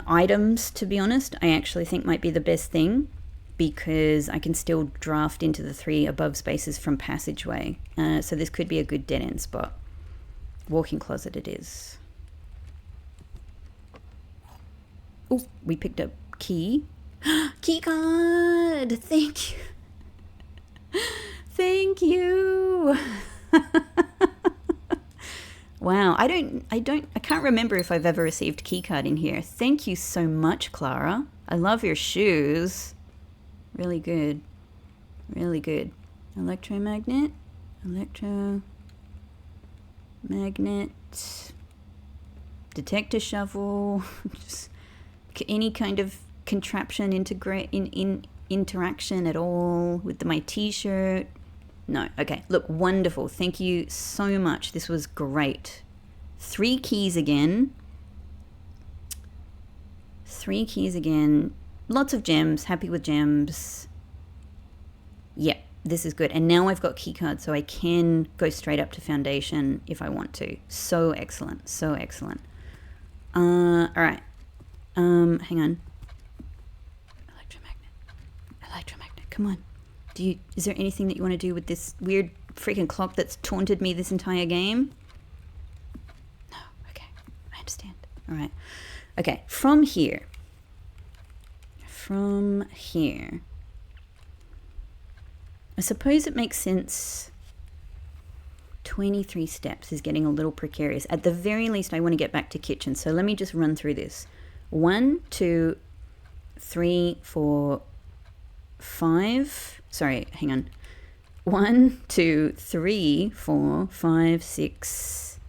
Items, to be honest, I actually think might be the best thing, because I can still draft into the 3 above spaces from passageway. So this could be a good dead end spot. Walk-in closet it is. Oh, we picked up key. Key card! Thank you. Thank you. Wow, I can't remember if I've ever received keycard in here. Thank you so much, Clara. I love your shoes. Really good. Really good. Electromagnet. Detector shovel. Just any kind of contraption interaction at all with my t-shirt. No. Okay. Look, wonderful. Thank you so much. This was great. 3 keys again. 3 keys again. Lots of gems. Happy with gems. Yep, this is good. And now I've got key cards, so I can go straight up to foundation if I want to. So excellent. So excellent. All right. Hang on. Electromagnet. Come on. Is there anything that you want to do with this weird freaking clock that's taunted me this entire game? No. Okay. I understand. All right. Okay. From here. I suppose it makes sense. 23 steps is getting a little precarious. At the very least, I want to get back to kitchen. So let me just run through this. 1, 2, 3, 4, 5. Sorry, hang on. 1, 2, 3, 4, 5, 6,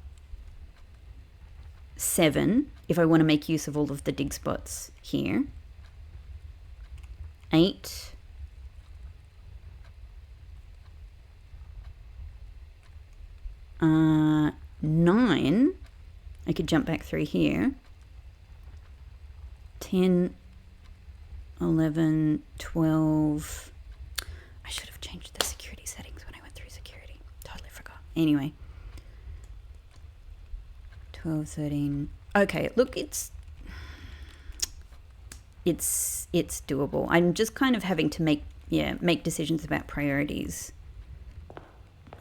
7. If I want to make use of all of the dig spots here. 8, 9. I could jump back through here. 10, 11, 12. I should have changed the security settings when I went through security. Totally forgot. Anyway. 12, 13. Okay, look, it's doable. I'm just kind of having to make decisions about priorities.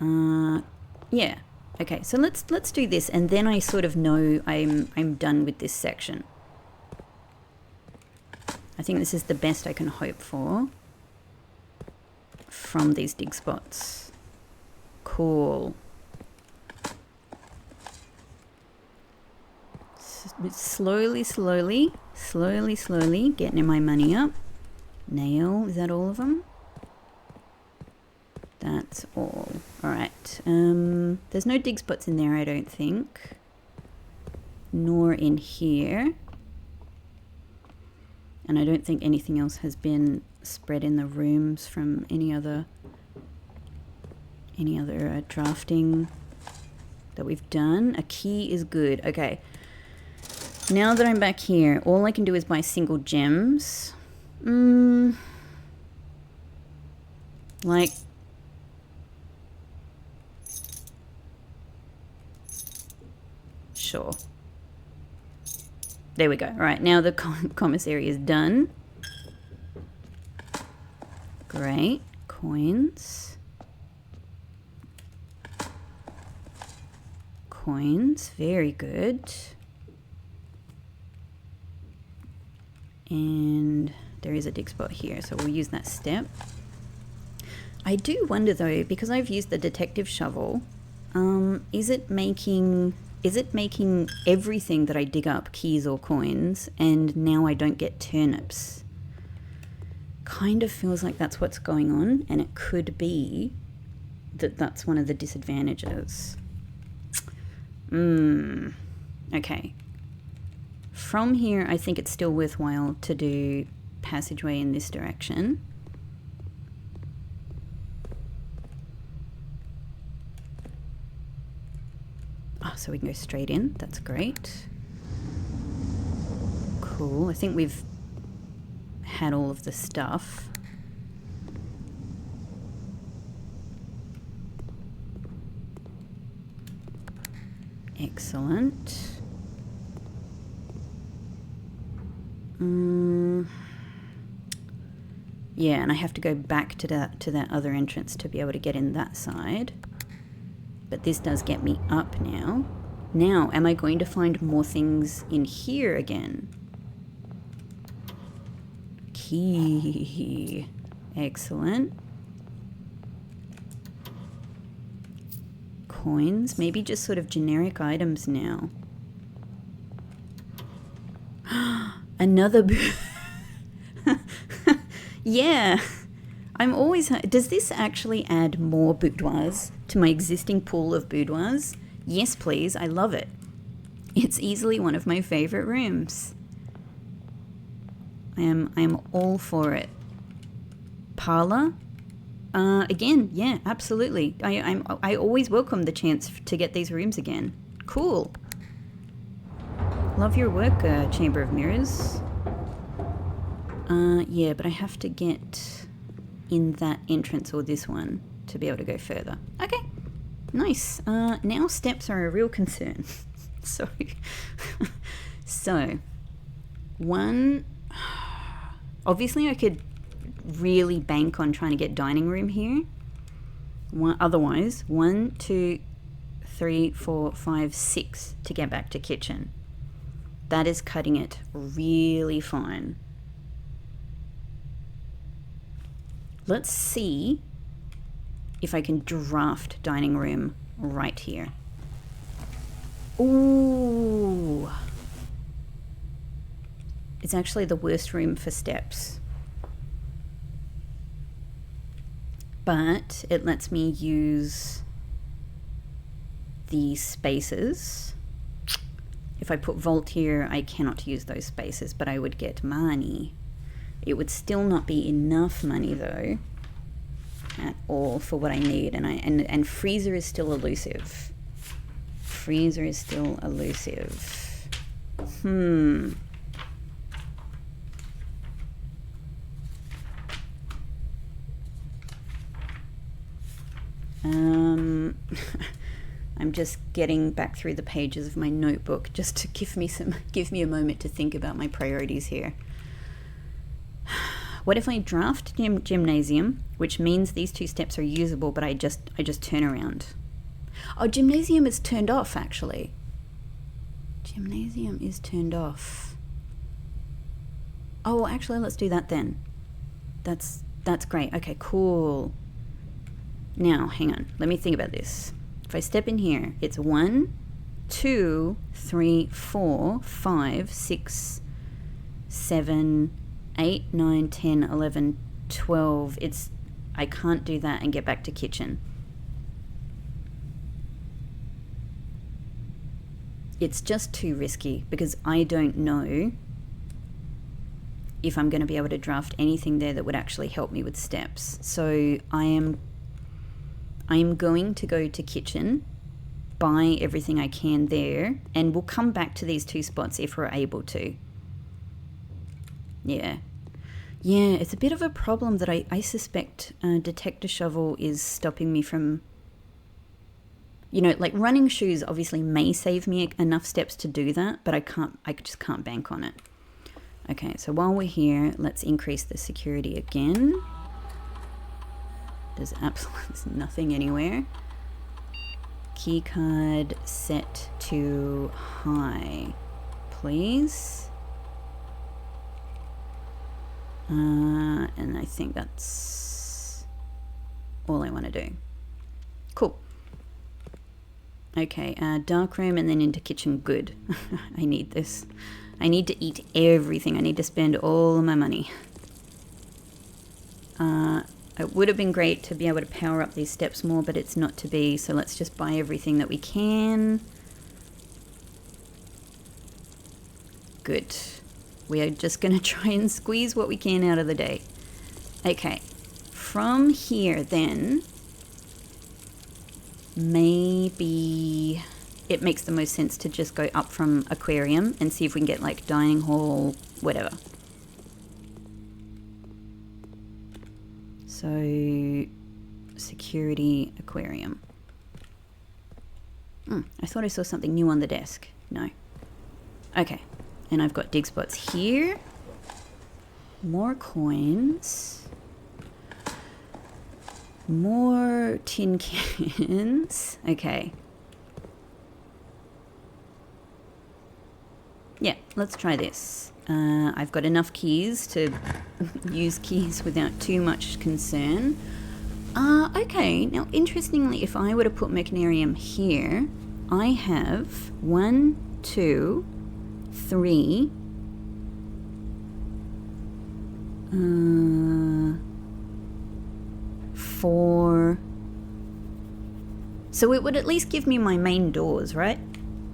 Yeah. Okay, so let's do this, and then I sort of know I'm done with this section. I think this is the best I can hope for from these dig spots. Cool. Slowly getting my money up. Nail, is that all of them? That's all. Alright. There's no dig spots in there, I don't think. Nor in here. And I don't think anything else has been spread in the rooms from any other drafting that we've done. A key is good. Okay. Now that I'm back here, all I can do is buy single gems. Like, sure. There we go. All right, now the commissary is done. Great. Coins. Coins. Very good. And there is a dig spot here, so we'll use that step. I do wonder though, because I've used the detective shovel, is it making everything that I dig up keys or coins, and now I don't get turnips? Kind of feels like that's what's going on, and it could be that that's one of the disadvantages. Okay. From here, I think it's still worthwhile to do passageway in this direction. Oh, so we can go straight in. That's great. Cool. I think we've had all of the stuff. Excellent. Yeah, and I have to go back to that other entrance to be able to get in that side. But this does get me up now. Now, am I going to find more things in here again? Key. Excellent. Coins. Maybe just sort of generic items now. Another... Yeah. I'm always... Does this actually add more boudoirs to my existing pool of boudoirs? Yes, please. I love it. It's easily one of my favorite rooms. I am all for it. Parlor? Again, yeah, absolutely. I always welcome the chance to get these rooms again. Cool. Love your work, Chamber of Mirrors. Yeah, but I have to get in that entrance or this one to be able to go further. Okay, nice. Now steps are a real concern. Sorry. So, one... Obviously, I could really bank on trying to get dining room here. Otherwise, 1, 2, 3, 4, 5, 6 to get back to kitchen. That is cutting it really fine. Let's see if I can draft dining room right here. Ooh. It's actually the worst room for steps. But it lets me use the spaces. If I put vault here, I cannot use those spaces, but I would get money. It would still not be enough money though, at all for what I need, and freezer is still elusive. freezer is still elusive. I'm just getting back through the pages of my notebook just to give me a moment to think about my priorities here. What if I draft gymnasium, which means these 2 steps are usable, but I just turn around? Oh, gymnasium is turned off, actually. Gymnasium is turned off. Oh, actually, let's do that then. That's great. Okay, cool. Now, hang on. Let me think about this. If I step in here, it's 1, 2, 3, 4, 5, 6, 7, 8, 9, 10, 11, 12. I can't do that and get back to kitchen. It's just too risky because I don't know if I'm going to be able to draft anything there that would actually help me with steps. So I am going to go to kitchen, buy everything I can there, and we'll come back to these 2 spots if we're able to. Yeah, it's a bit of a problem that I suspect Detector Shovel is stopping me from, like running shoes obviously may save me enough steps to do that, but I just can't bank on it. Okay, so while we're here, let's increase the security again. There's absolutely nothing anywhere. Keycard set to high, please. And I think that's all I want to do. Cool. Okay, dark room and then into kitchen. Good. I need this. I need to eat everything. I need to spend all of my money. It would have been great to be able to power up these steps more, but it's not to be, so let's just buy everything that we can. Good. We are just going to try and squeeze what we can out of the day. Okay. From here, then, maybe it makes the most sense to just go up from aquarium and see if we can get, like, dining hall, whatever. So, security, aquarium. I thought I saw something new on the desk. No. Okay. And I've got dig spots here. More coins. More tin cans. Okay. Yeah, let's try this. I've got enough keys to use keys without too much concern. Okay, now interestingly, if I were to put Mechanarium here, I have 1, 2, 3, 4. So it would at least give me my main doors, right?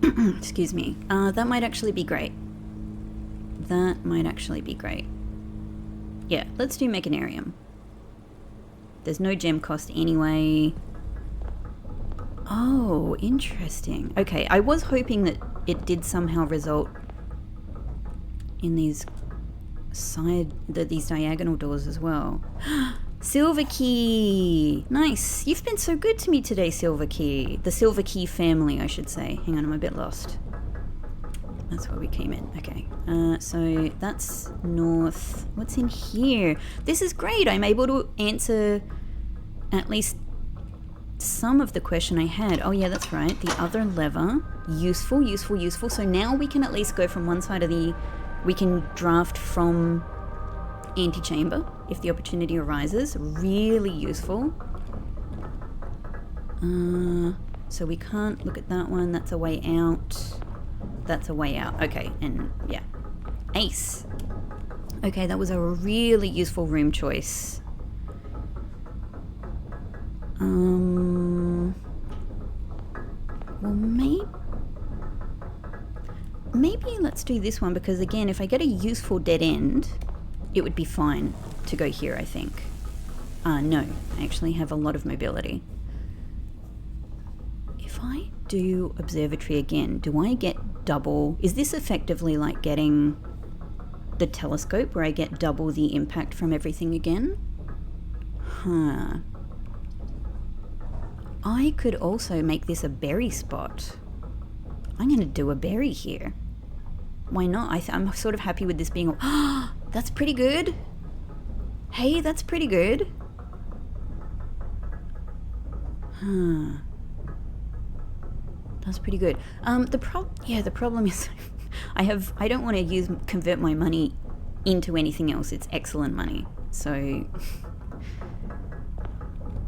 Excuse me. That might actually be great. That might actually be great. Yeah, let's do Mechanarium. There's no gem cost anyway. Oh, interesting. Okay, I was hoping that it did somehow result in these these diagonal doors as well. Silver Key! Nice! You've been so good to me today, Silver Key. The Silver Key family, I should say. Hang on, I'm a bit lost. That's where we came in. Okay. So that's north. What's in here? This is great. I'm able to answer at least some of the question I had. Oh yeah, that's right. The other lever. Useful, useful, useful. So now we can at least go from one side of the... We can draft from antechamber if the opportunity arises. Really useful. So we can't look at that one. That's a way out. That's a way out. Okay, and yeah. Ace. Okay, that was a really useful room choice. Well, maybe let's do this one, because again, if I get a useful dead end, it would be fine to go here, I think. No, I actually have a lot of mobility. If I do observatory again, do I get double? Is this effectively like getting the telescope where I get double the impact from everything again? Huh. I could also make this a berry spot. I'm going to do a berry here. Why not? I'm sort of happy with this being... Oh, that's pretty good. Hey, that's pretty good. Huh. That's pretty good. The problem is I don't want to convert my money into anything else. It's excellent money. So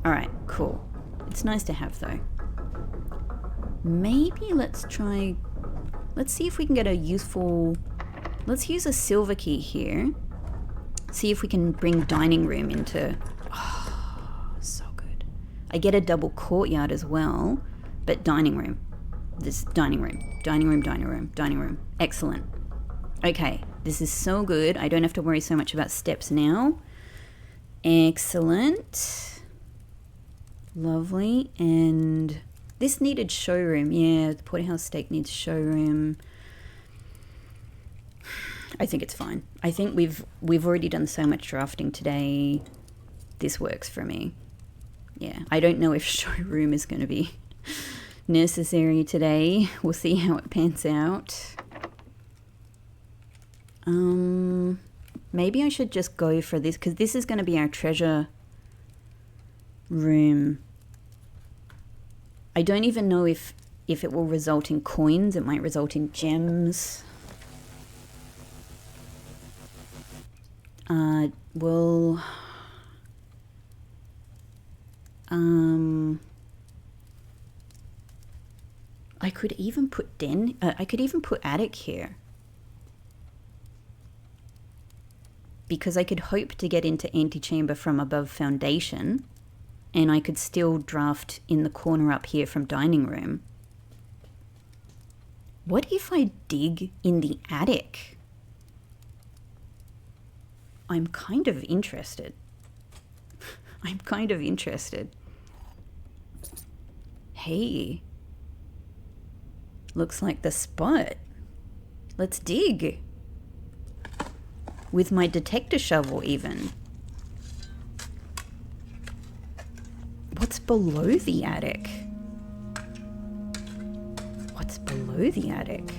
all right, cool. It's nice to have though. Maybe let's see if we can get a useful, let's use a silver key here. See if we can bring dining room into, oh, so good. I get a double courtyard as well, but dining room. This dining room. Excellent. Okay, this is so good. I don't have to worry so much about steps now. Excellent. Lovely. And this needed showroom. Yeah, the Porterhouse Steak needs showroom. I think it's fine. I think we've already done so much drafting today. This works for me. Yeah, I don't know if showroom is going to be necessary today. We'll see how it pans out. Maybe I should just go for this because this is going to be our treasure room. I don't even know if it will result in coins. It might result in gems. I could even put I could even put attic here. Because I could hope to get into antechamber from above foundation, and I could still draft in the corner up here from dining room. What if I dig in the attic? I'm kind of interested. I'm kind of interested. Hey. Looks like the spot. Let's dig. With my detector shovel even. What's below the attic? What's below the attic?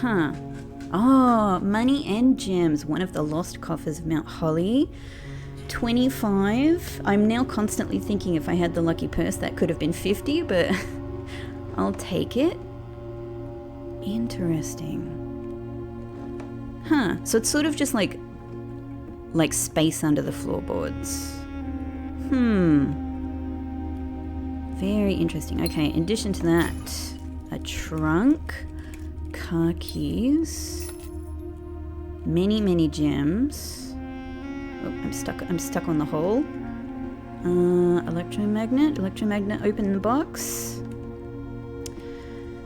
Huh. Oh, money and gems. One of the lost coffers of Mount Holly. 25. I'm now constantly thinking if I had the lucky purse that could have been 50, but I'll take it. Interesting. Huh. So it's sort of just like space under the floorboards. Very interesting. Okay, in addition to that, a trunk, car keys, many gems. Oh, I'm stuck on the hole. Electromagnet, open the box.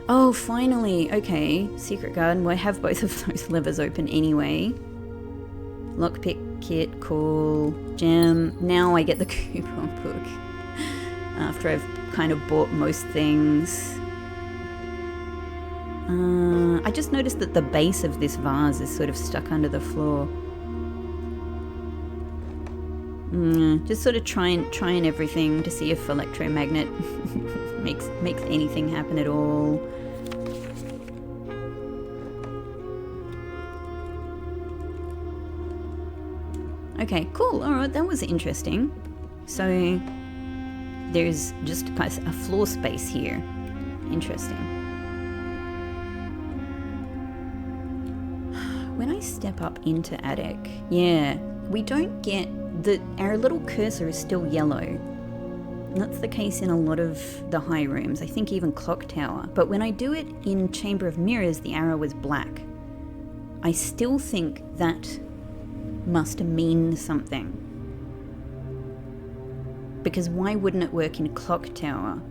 Oh, finally. Okay, secret garden. Well, I have both of those levers open anyway. Lockpick kit, cool. Gem. Now I get the coupon book. After I've kind of bought most things. I just noticed that the base of this vase is sort of stuck under the floor. Just sort of trying everything to see if electromagnet makes anything happen at all. Okay, cool. All right, that was interesting. So there's just a floor space here. Interesting. When I step up into attic, yeah, we don't get our little cursor is still yellow. And that's the case in a lot of the high rooms. I think even clock tower. But when I do it in Chamber of Mirrors, the arrow is black. I still think that must mean something. Because why wouldn't it work in clock tower?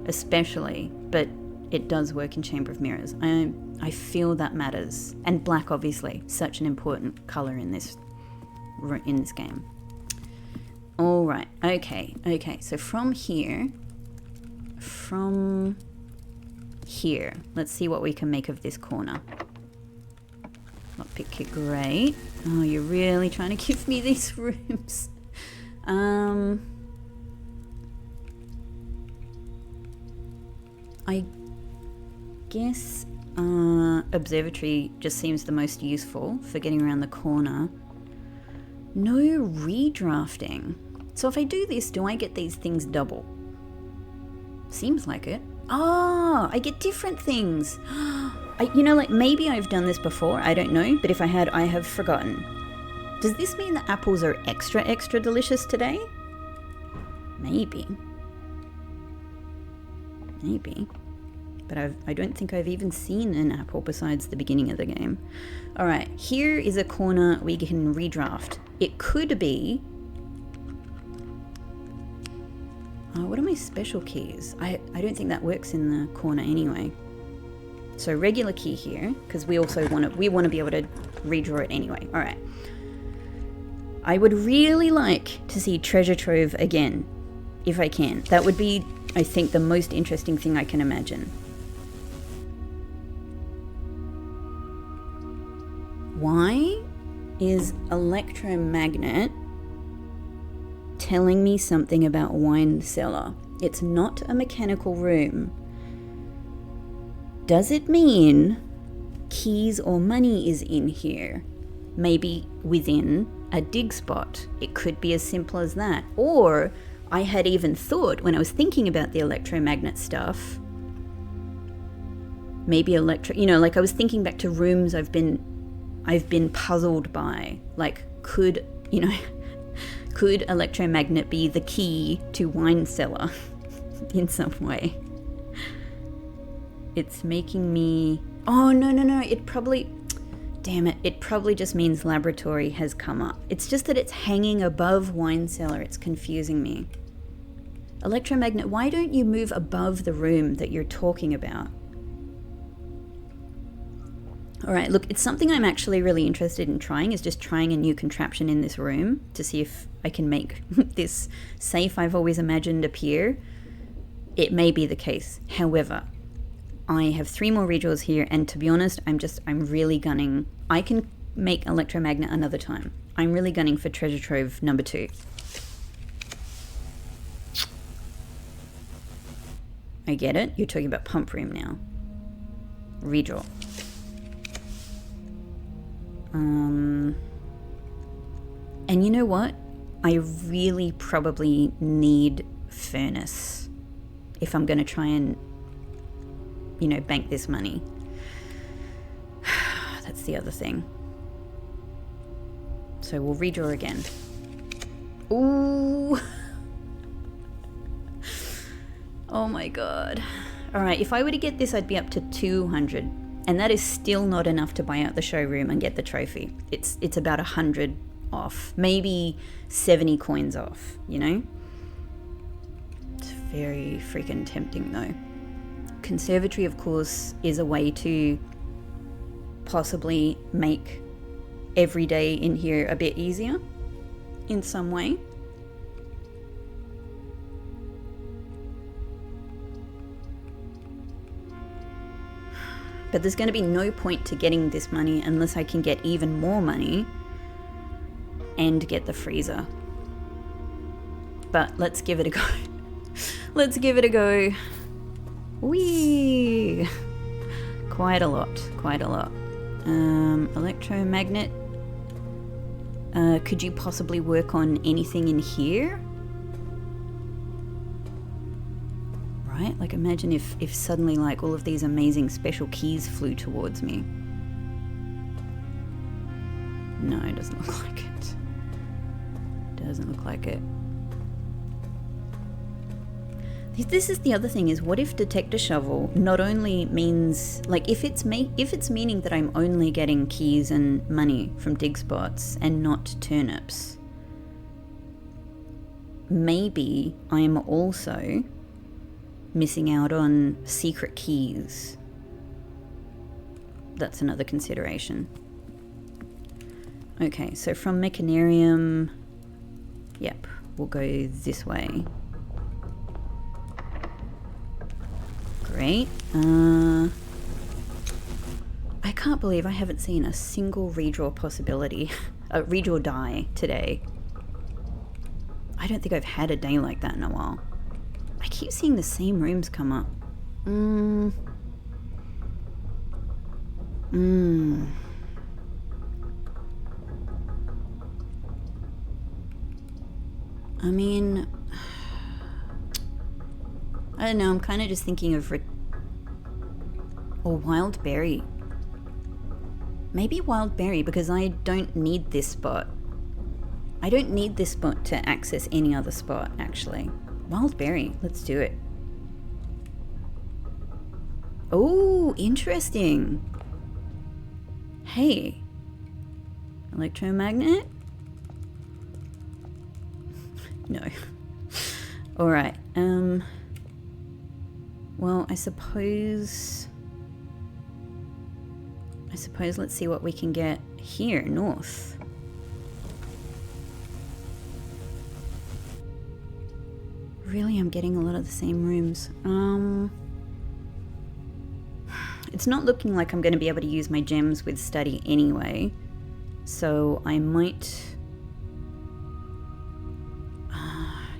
Especially, but it does work in Chamber of Mirrors. I feel that matters. And black, obviously, such an important color in this game. All right. Okay. So from here, from here. Let's see what we can make of this corner. Lockpick kit, great. Oh, you're really trying to give me these rooms. I guess observatory just seems the most useful for getting around the corner. No redrafting. So if I do this, do I get these things double? Seems like it. Oh, I get different things. You know, like maybe I've done this before, I don't know, but if I had, I have forgotten. Does this mean the apples are extra, extra delicious today? Maybe. Maybe. But I don't think I've even seen an apple besides the beginning of the game. All right, here is a corner we can redraft. It could be... what are my special keys? I don't think that works in the corner anyway. So regular key here, because we also want to be able to redraw it anyway. All right. I would really like to see treasure trove again, if I can. That would be, I think, the most interesting thing I can imagine. Why is electromagnet telling me something about wine cellar? It's not a mechanical room. Does it mean keys or money is in here? Maybe within a dig spot. It could be as simple as that. Or I had even thought when I was thinking about the electromagnet stuff, maybe you know, like I was thinking back to rooms I've been puzzled by. Like, could, you know, could electromagnet be the key to wine cellar in some way? It's making me... Oh, no. It probably... Damn it. It probably just means laboratory has come up. It's just that it's hanging above wine cellar. It's confusing me. Electromagnet, why don't you move above the room that you're talking about? All right, look, it's something I'm actually really interested in trying, is just trying a new contraption in this room to see if I can make this safe I've always imagined appear. It may be the case. However, I have 3 more redraws here, and to be honest, I'm really gunning. I can make electromagnet another time. I'm really gunning for treasure trove number 2. I get it. You're talking about pump room now. Redraw. And you know what? I really probably need furnace if I'm going to try and, you know, bank this money. That's the other thing. So we'll redraw again. Ooh. Oh my god. All right, if I were to get this, I'd be up to 200. And that is still not enough to buy out the showroom and get the trophy. It's about 100 off. Maybe 70 coins off, you know? It's very freaking tempting though. Conservatory, of course, is a way to possibly make every day in here a bit easier in some way. But there's going to be no point to getting this money unless I can get even more money and get the freezer. But let's give it a go. Let's give it a go. Whee! Quite a lot. Electromagnet. Could you possibly work on anything in here? Right? Like imagine if suddenly like all of these amazing special keys flew towards me. No, it doesn't look like it. Doesn't look like it. This is the other thing, is what if detect a shovel not only means, like if it's meaning that I'm only getting keys and money from dig spots and not turnips, maybe I am also missing out on secret keys. That's another consideration. Okay, so from Mechanarium, yep, we'll go this way. great. I can't believe I haven't seen a single redraw possibility, a redraw die today. I don't think I've had a day like that in a while. I keep seeing the same rooms come up. I mean, I don't know, I'm kind of just thinking of or wild berry. Maybe wild berry, because I don't need this spot. I don't need this spot to access any other spot, actually. Wild berry, let's do it. Oh, interesting. Hey, electromagnet? No. All right. Well, I suppose let's see what we can get here north. Really, I'm getting a lot of the same rooms. It's not looking like I'm going to be able to use my gems with study anyway, so I might...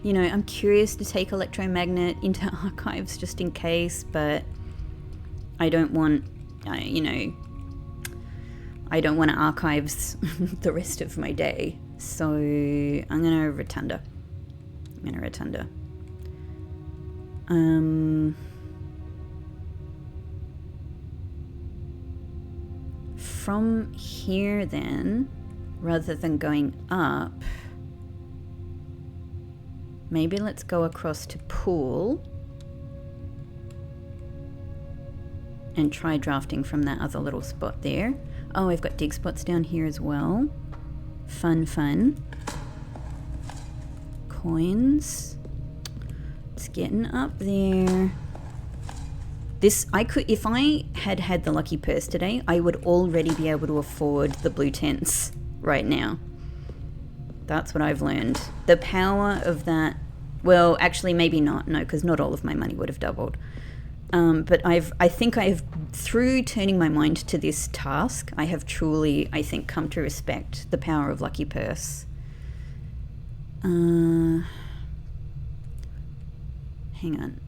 you know, I'm curious to take electromagnet into archives just in case, but I don't want, you know, I don't want to archives the rest of my day. So I'm going to rotunda. From here then, rather than going up, maybe let's go across to pool and try drafting from that other little spot there. Oh, we've got dig spots down here as well. Fun, fun. Coins. It's getting up there. This, I could, if I had had the lucky purse today, I would already be able to afford the blue tents right now. That's what I've learned. The power of that, well, actually maybe not, no, because not all of my money would have doubled. But I think I've, through turning my mind to this task, I have truly, I think, come to respect the power of lucky purse. Hang on.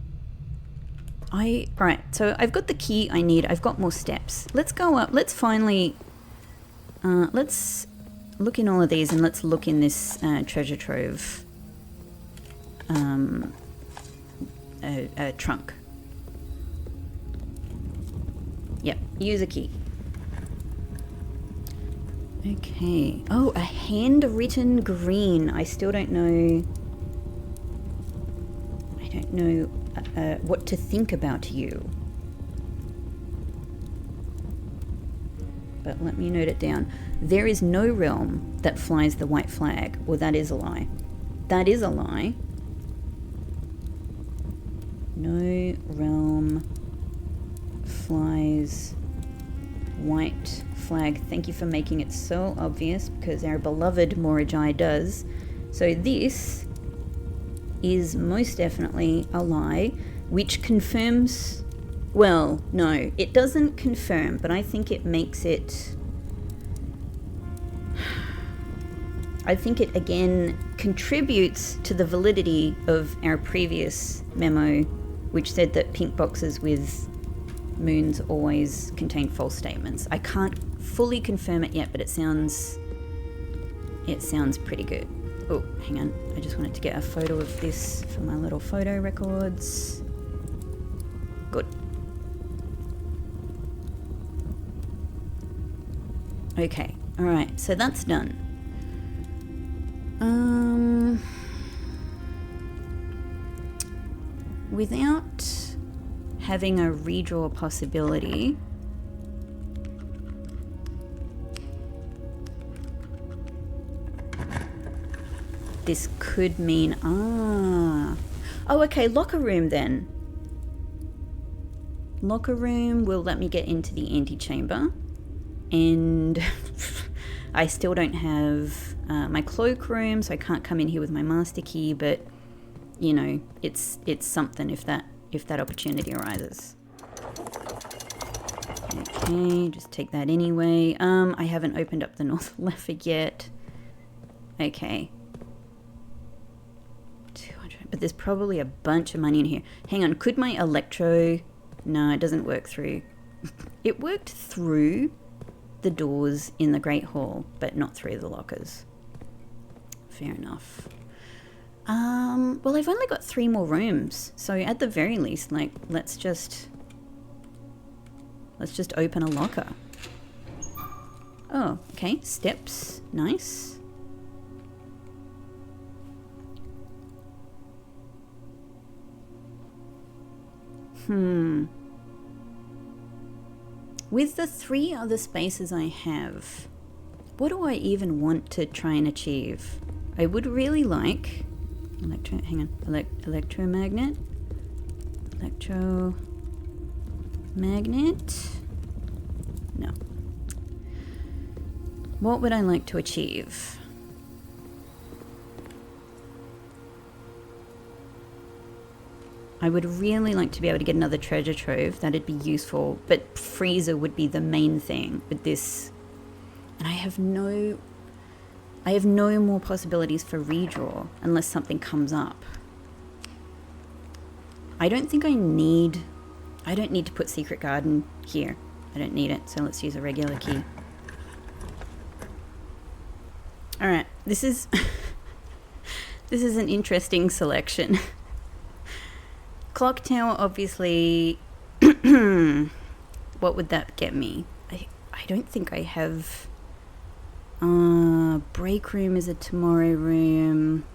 Right, so I've got the key I need. I've got more steps. Let's go up. Let's finally, let's look in all of these and let's look in this treasure trove trunk. Yep, use a key. Okay. Oh, a handwritten green. I still don't know. I don't know what to think about you. But let me note it down. There is no realm that flies the white flag. Well, that is a lie. That is a lie. No realm flies white flag. Thank you for making it so obvious, because our beloved Morajai does. So this is most definitely a lie, which confirms, well, no, it doesn't confirm, but I think it makes it, I think it again contributes to the validity of our previous memo, which said that pink boxes with moons always contain false statements. I can't fully confirm it yet, but it sounds pretty good. Oh, hang on. I just wanted to get a photo of this for my little photo records. Good. Okay. All right. So that's done. Without having a redraw possibility, this could mean, oh, okay, locker room then. Locker room will let me get into the antechamber, and I still don't have my cloakroom, so I can't come in here with my master key, but you know, it's something if that opportunity arises. Okay, just take that anyway. I haven't opened up the north lever yet. Okay. 200, but there's probably a bunch of money in here. Hang on, could my electro... No, it doesn't work through. It worked through the doors in the Great Hall, but not through the lockers. Fair enough. Well, I've only got 3 more rooms, so at the very least, like, let's just open a locker. Oh, okay, steps, nice. With the 3 other spaces I have, what do I even want to try and achieve? I would really like electromagnet. No. What would I like to achieve? I would really like to be able to get another treasure trove. That'd be useful, but freezer would be the main thing with this. And I have no more possibilities for redraw unless something comes up. I don't need to put secret garden here. I don't need it, so let's use a regular key. All right, this is this is an interesting selection. Clock tower, obviously. What would that get me? I don't think I have. Break room is a tomorrow room.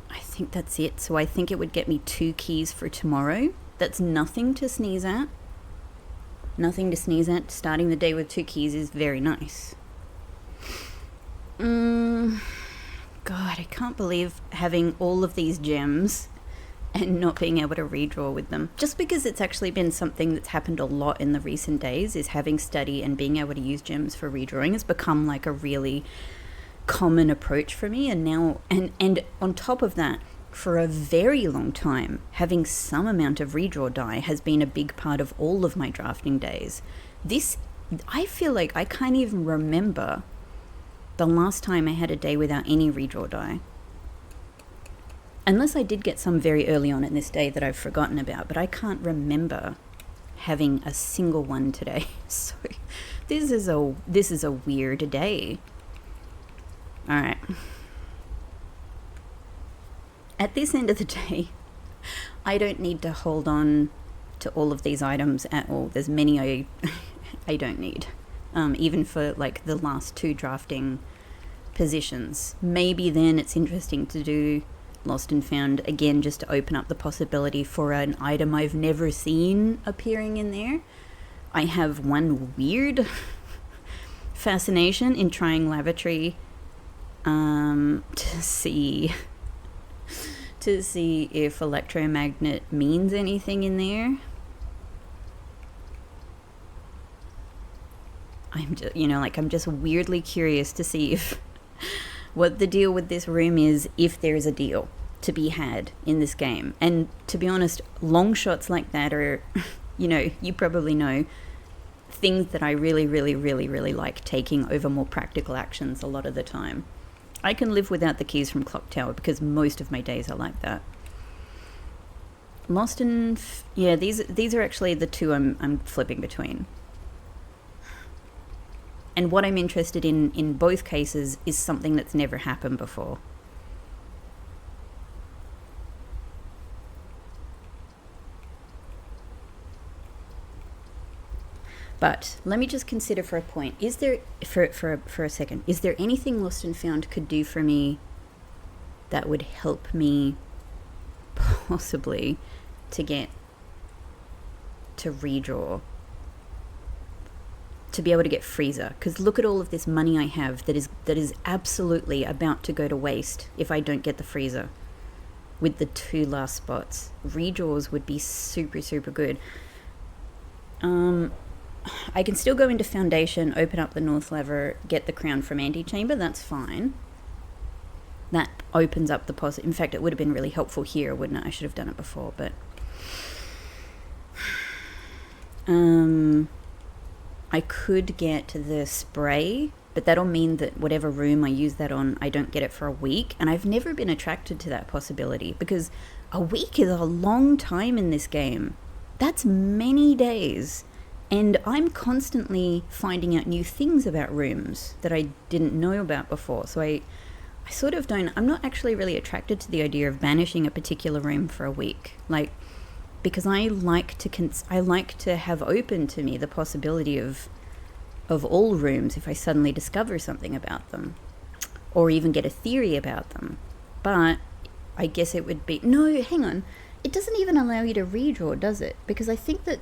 I think that's it. So I think it would get me 2 keys for tomorrow. That's nothing to sneeze at. Nothing to sneeze at. Starting the day with 2 keys is very nice. God, I can't believe having all of these gems and not being able to redraw with them. Just because it's actually been something that's happened a lot in the recent days, is having study and being able to use gems for redrawing has become like a really common approach for me. And now, and on top of that, for a very long time, having some amount of redraw die has been a big part of all of my drafting days. I feel like I can't even remember the last time I had a day without any redraw die. Unless I did get some very early on in this day that I've forgotten about, but I can't remember having a single one today. So this is a weird day. All right. At this end of the day, I don't need to hold on to all of these items at all. There's many I don't need, even for like the last 2 drafting positions. Maybe then it's interesting to do Lost and Found again, just to open up the possibility for an item I've never seen appearing in there. I have one weird fascination in trying lavatory to see if electromagnet means anything in there. I'm just weirdly curious to see if what the deal with this room is, if there is a deal to be had in this game. And to be honest, long shots like that are, you probably know, things that I really, really, really, really like taking over more practical actions a lot of the time. I can live without the keys from Clock Tower because most of my days are like that. Lost and... yeah, these are actually the 2 I'm flipping between. And what I'm interested in both cases is something that's never happened before. But let me just consider for a point. Is there, for a second, is there anything Lost and Found could do for me that would help me possibly to get to redraw? To be able to get freezer, because look at all of this money I have that is absolutely about to go to waste if I don't get the freezer with the 2 last spots. Redraws would be super, super good. I can still go into Foundation, open up the north lever, get the crown from Antechamber. That's fine. That opens up the possibility. In fact, it would have been really helpful here, wouldn't it? I should have done it before, but I could get the spray, but that'll mean that whatever room I use that on, I don't get it for a week. And I've never been attracted to that possibility because a week is a long time in this game. That's many days. And I'm constantly finding out new things about rooms that I didn't know about before. So I sort of don't, I'm not actually really attracted to the idea of banishing a particular room for a week. Like, because I like to have open to me the possibility of all rooms if I suddenly discover something about them or even get a theory about them. But I guess it would be, no, hang on. It doesn't even allow you to redraw, does it? Because I think that,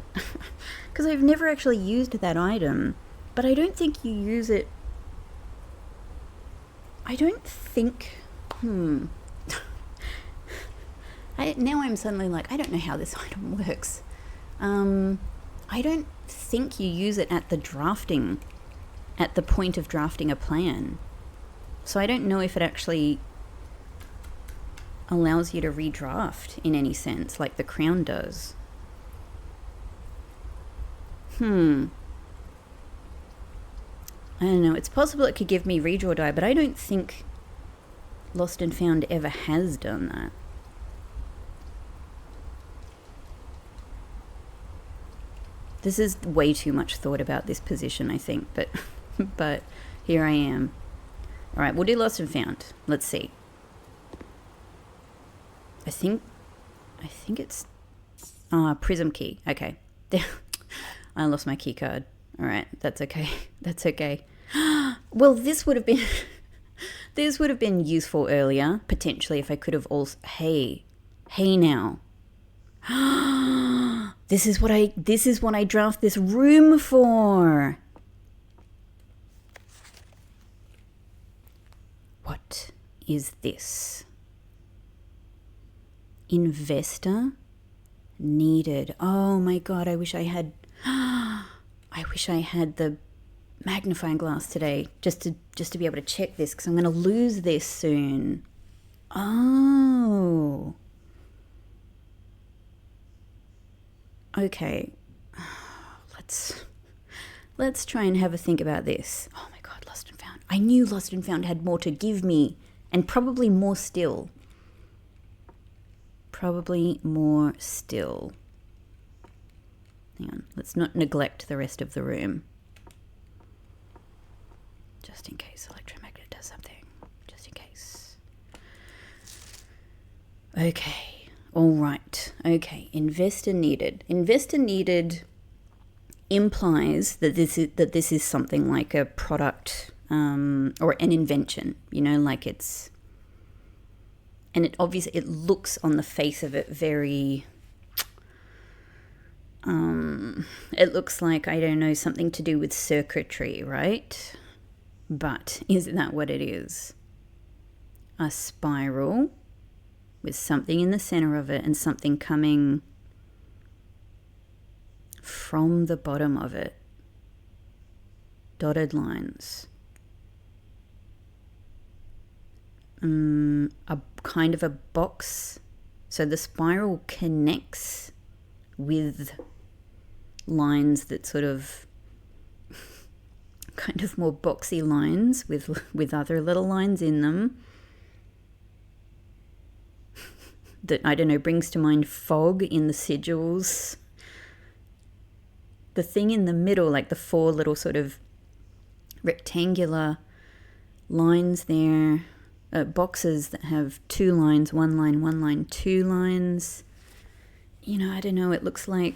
because I've never actually used that item, but I don't think you use it. I don't think, now I'm suddenly like, I don't know how this item works. I don't think you use it at the point of drafting a plan. So I don't know if it actually allows you to redraft in any sense, like the crown does. I don't know. It's possible it could give me redraw die, but I don't think Lost and Found ever has done that. This is way too much thought about this position, I think, but here I am. All right, we'll do Lost and Found. Let's see. I think it's prism key. Okay. I lost my key card. All right, that's okay. That's okay. Well, this would have been useful earlier, potentially, if I could have also, hey now. This is what I draft this room for. What is this? Investor needed. Oh my god, I wish I had the magnifying glass today just to be able to check this, because I'm going to lose this soon. Oh. Okay. Let's try and have a think about this. Oh my god, Lost and Found. I knew Lost and Found had more to give me, and probably more still. Probably more still. Hang on, let's not neglect the rest of the room. Just in case electromagnet does something. Just in case. Okay. All right. Okay. Investor needed. Investor needed implies that this is something like a product or an invention. You know, like it's, and it obviously it looks on the face of it very. It looks like, I don't know, something to do with circuitry, right? But is that what it is? A spiral with something in the center of it and something coming from the bottom of it. Dotted lines. A kind of a box. So the spiral connects with lines that sort of kind of more boxy lines with other little lines in them. That, I don't know, brings to mind fog in the sigils. The thing in the middle, like the four little sort of rectangular lines there, boxes that have two lines, one line, two lines. You know, I don't know, it looks like,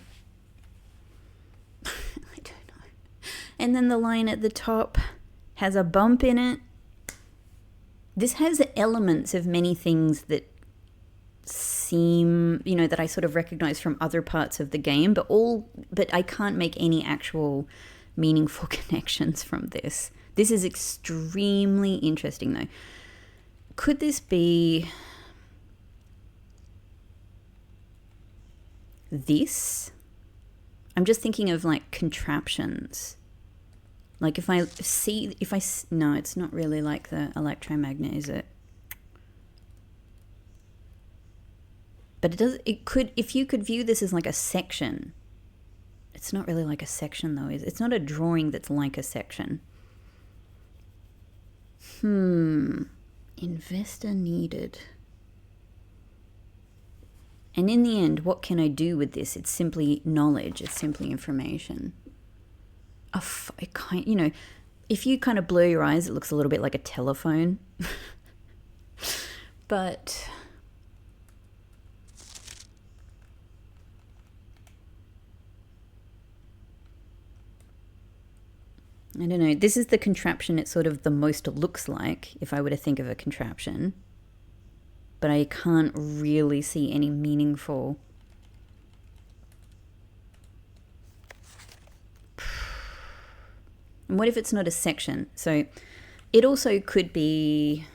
I don't know. And then the line at the top has a bump in it. This has elements of many things that seem, you know, that I sort of recognize from other parts of the game, but I can't make any actual meaningful connections from this. This is extremely interesting though. Could this be this? I'm just thinking of like contraptions. Like no, it's not really like the electromagnet, is it? But it could, if you could view this as like a section, It's not really like a section though. It's not a drawing that's like a section. Investor needed. And in the end, what can I do with this? It's simply knowledge. It's simply information. You know, if you kind of blur your eyes, it looks a little bit like a telephone. But I don't know. This is the contraption it sort of the most looks like if I were to think of a contraption. But I can't really see any meaningful. And what if it's not a section? So it also could be,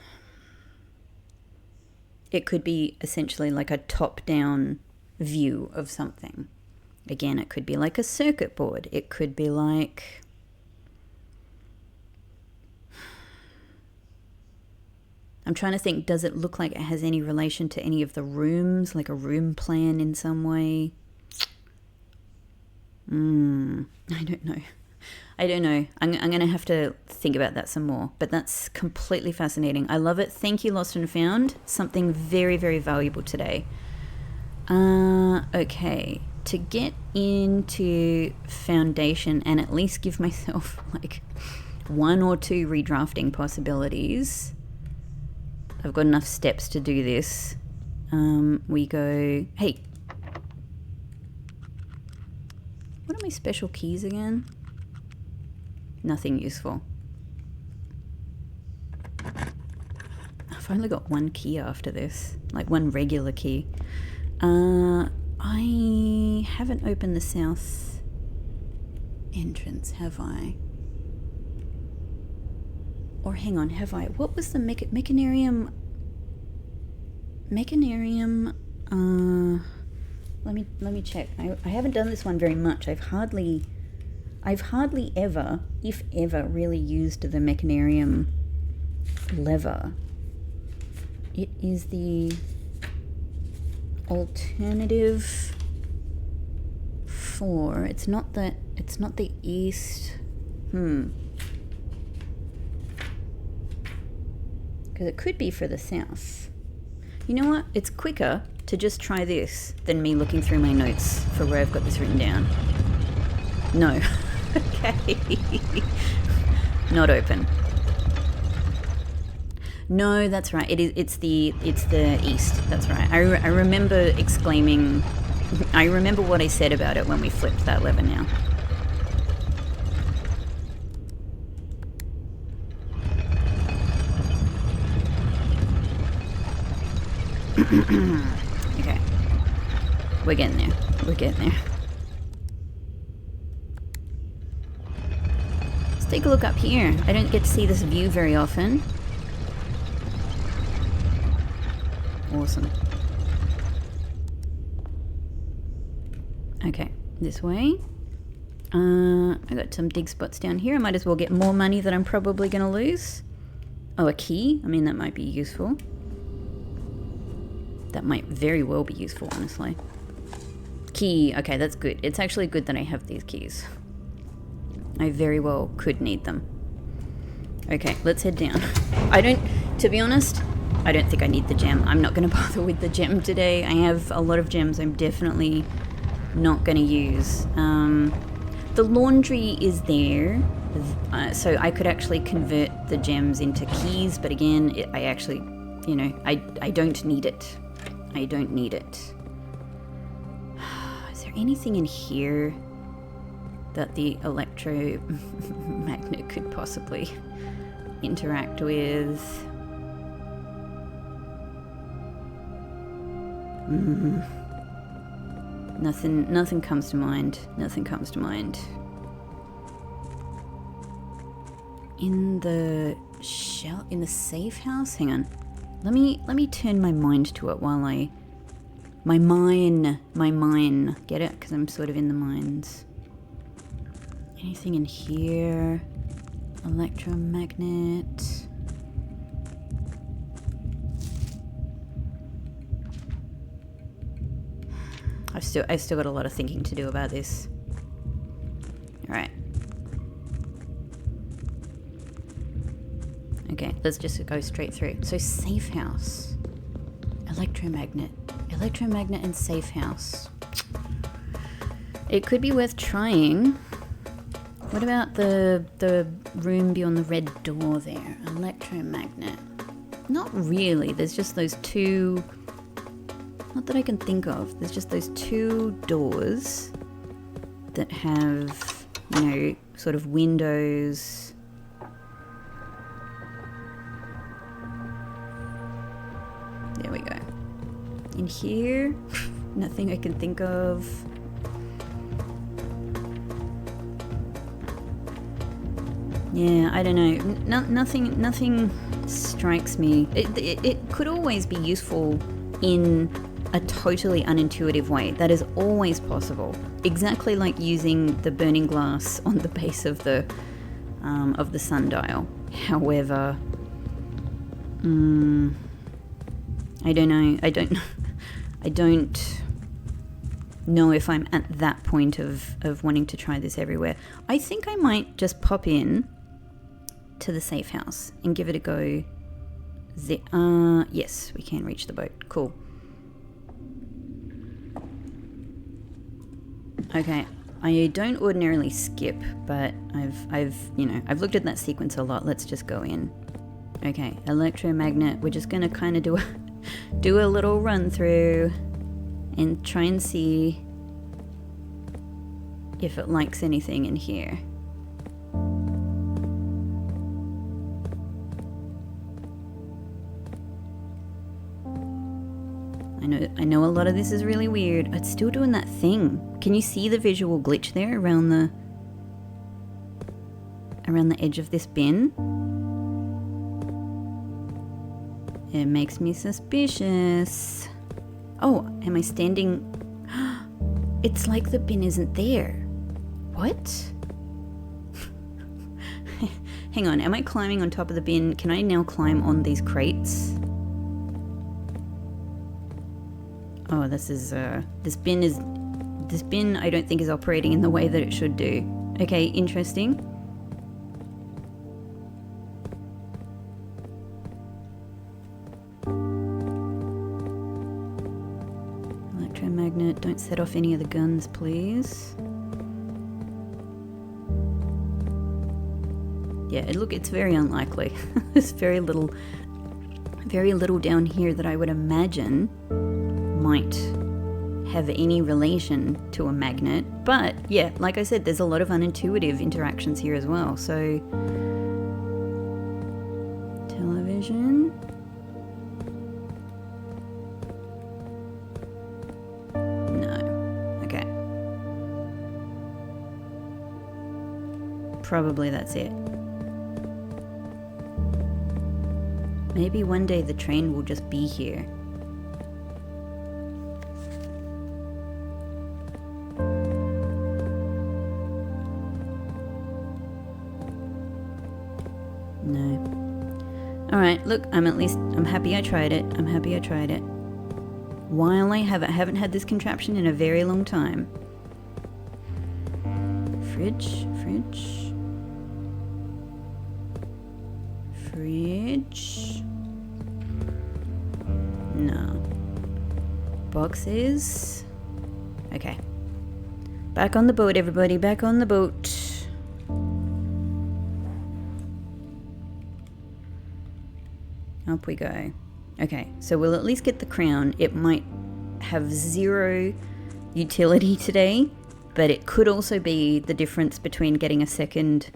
it could be essentially like a top-down view of something. Again, it could be like a circuit board. It could be like, I'm trying to think, does it look like it has any relation to any of the rooms, like a room plan in some way? I don't know. I'm going to have to think about that some more, but that's completely fascinating. I love it. Thank you, Lost and Found. Something very, very valuable today. Okay. To get into Foundation and at least give myself like 1 or 2 redrafting possibilities, I've got enough steps to do this. We go, hey, what are my special keys again? Nothing useful. I've only got 1 key after this, like 1 regular key. I haven't opened the south entrance, have I? Or hang on, have I? What was the mechanarium? Mechanarium. Let me check. I haven't done this one very much. I've hardly ever, if ever, really used the mechanarium lever. It is the alternative 4. It's not the east. Because it could be for the south. You know what? It's quicker to just try this than me looking through my notes for where I've got this written down. No. Okay. Not open. No, that's right. It's the east. That's right. I remember exclaiming. I remember what I said about it when we flipped that lever now. Okay. We're getting there. We're getting there. Let's take a look up here. I don't get to see this view very often. Awesome. Okay, this way. I got some dig spots down here. I might as well get more money that I'm probably going to lose. Oh, a key? I mean, that might be useful. That might very well be useful, honestly. Key. Okay, that's good. It's actually good that I have these keys. I very well could need them. Okay, let's head down. To be honest, I don't think I need the gem. I'm not going to bother with the gem today. I have a lot of gems I'm definitely not going to use. The laundry is there, so I could actually convert the gems into keys, but again, I actually, you know, I don't need it. I don't need it. Is there anything in here that the electromagnet could possibly interact with? Nothing comes to mind. Nothing comes to mind. In the safe house? Hang on. Let me turn my mind to it while my mine. Get it? Because I'm sort of in the mines. Anything in here? Electromagnet. I've still got a lot of thinking to do about this. Okay, let's just go straight through. So safe house, electromagnet and safe house. It could be worth trying. What about the room beyond the red door there? Electromagnet. Not really. There's just those two. Not that I can think of. There's just those two doors that have, you know, sort of windows. There we go. In here, nothing I can think of. Yeah, I don't know. Nothing strikes me. It could always be useful in a totally unintuitive way. That is always possible. Exactly like using the burning glass on the base of the sundial. However, I don't know. I don't know if I'm at that point of wanting to try this everywhere. I think I might just pop in to the safe house and give it a go. Yes, we can reach the boat. Cool. Okay, I don't ordinarily skip, but I've looked at that sequence a lot. Let's just go in. Okay, electromagnet. We're just gonna kind of do a little run through and try and see if it likes anything in here. I know a lot of this is really weird. It's still doing that thing. Can you see the visual glitch there around the edge of this bin? It makes me suspicious. Oh, am I standing? It's like the bin isn't there. What? Hang on, am I climbing on top of the bin? Can I now climb on these crates? Oh, this bin I don't think is operating in the way that it should do. Okay, interesting. Electromagnet, don't set off any of the guns, please. Yeah, look, it's very unlikely. There's very little down here that I would imagine might have any relation to a magnet. But yeah, like I said, there's a lot of unintuitive interactions here as well. So, television. No. Okay. Probably that's it. Maybe one day the train will just be here. Alright, look, I'm happy I tried it. While I haven't had this contraption in a very long time. Fridge. No. Boxes. Okay. Back on the boat, everybody, back on the boat. Up we go. Okay, so we'll at least get the crown. It might have zero utility today, but it could also be the difference between getting a second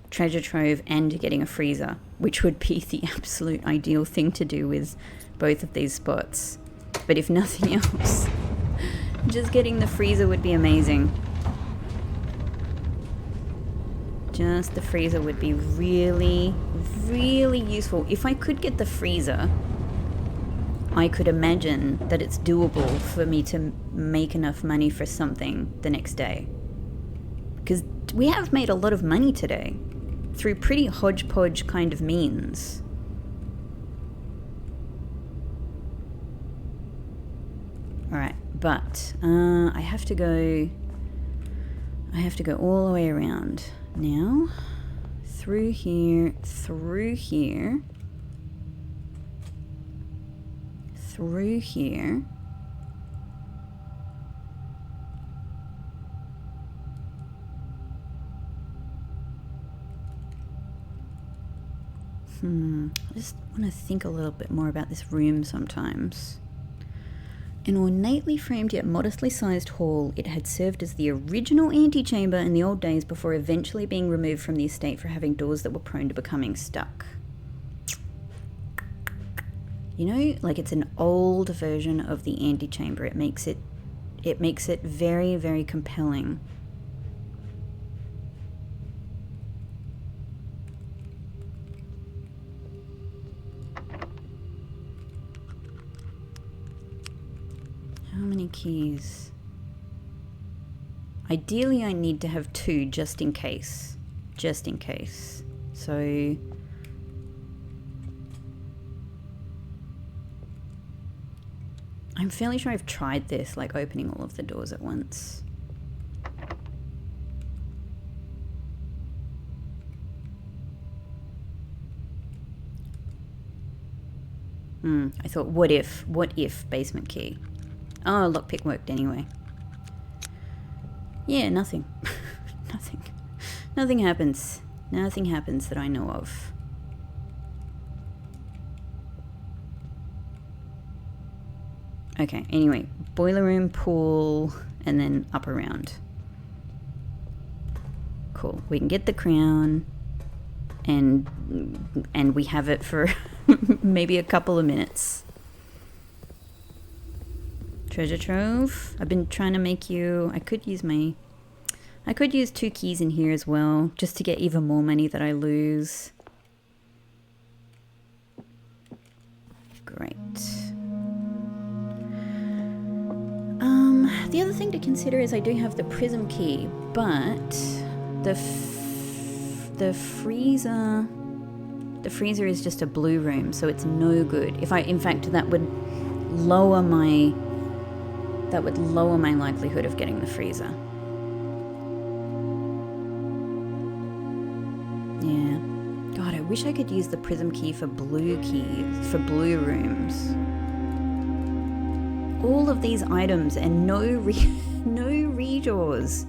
treasure trove and getting a freezer, which would be the absolute ideal thing to do with both of these spots. But if nothing else, just getting the freezer would be amazing. Just the freezer would be really, really useful. If I could get the freezer, I could imagine that it's doable for me to make enough money for something the next day. Because we have made a lot of money today through pretty hodgepodge kind of means. Alright, but I have to go all the way around. Now, through here, through here, through here. I just want to think a little bit more about this room sometimes. An ornately framed yet modestly sized hall, it had served as the original antechamber in the old days before eventually being removed from the estate for having doors that were prone to becoming stuck. You know, like it's an old version of the antechamber. It makes it very, very compelling. How many keys? Ideally, I need to have 2 just in case. Just in case. So... I'm fairly sure I've tried this, like opening all of the doors at once. I thought, what if basement key? Oh, lockpick worked anyway. Yeah, nothing. Nothing happens. Nothing happens that I know of. Okay, anyway, boiler room, pool, and then up around. Cool. We can get the crown, and we have it for maybe a couple of minutes. Treasure trove. I've been trying to make you... I could use 2 keys in here as well, just to get even more money that I lose. Great. The other thing to consider is I do have the prism key, but the freezer is just a blue room, so it's no good. In fact, that would lower my likelihood of getting the freezer. Yeah. God, I wish I could use the prism key for blue rooms. All of these items and no redoors.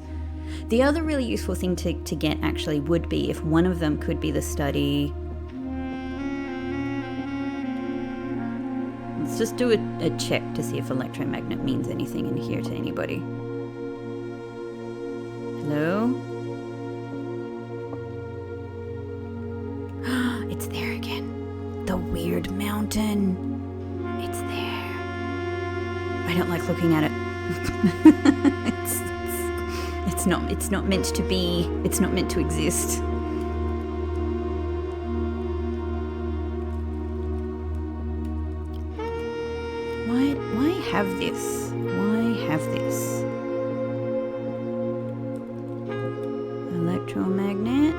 The other really useful thing to get actually would be if one of them could be the study. Let's just do a check to see if electromagnet means anything in here to anybody. Hello? It's there again. The weird mountain. It's there. I don't like looking at it. It's not meant to be. It's not meant to exist. Why have this? Why have this? Electromagnet.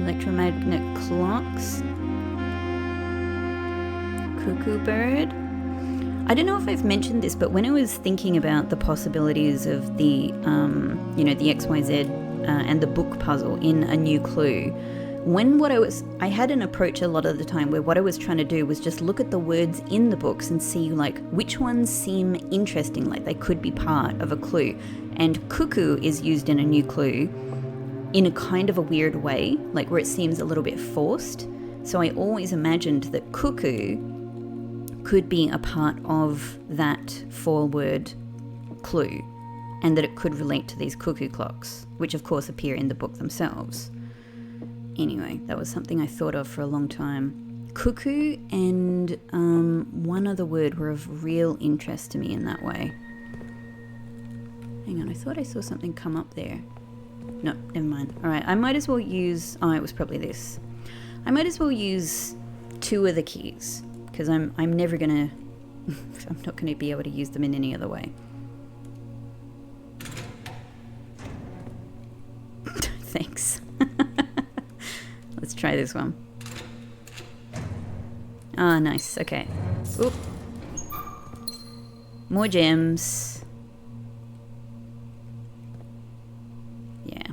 Electromagnet clocks. Cuckoo bird. I don't know if I've mentioned this, but when I was thinking about the possibilities of the, the XYZ and the book puzzle in A New Clue, I had an approach a lot of the time where what I was trying to do was just look at the words in the books and see like which ones seem interesting, like they could be part of a clue. And cuckoo is used in A New Clue in a kind of a weird way, like where it seems a little bit forced. So I always imagined that cuckoo could be a part of that 4-word clue, and that it could relate to these cuckoo clocks, which of course appear in the book themselves. Anyway, that was something I thought of for a long time. Cuckoo and one other word were of real interest to me in that way. Hang on, I thought I saw something come up there. No, never mind. All right, I might as well use... Oh, it was probably this. I might as well use 2 of the keys, because I'm never gonna... I'm not gonna be able to use them in any other way. Thanks. Let's try this one. Ah, nice. Okay. Oop. more gems. Yeah.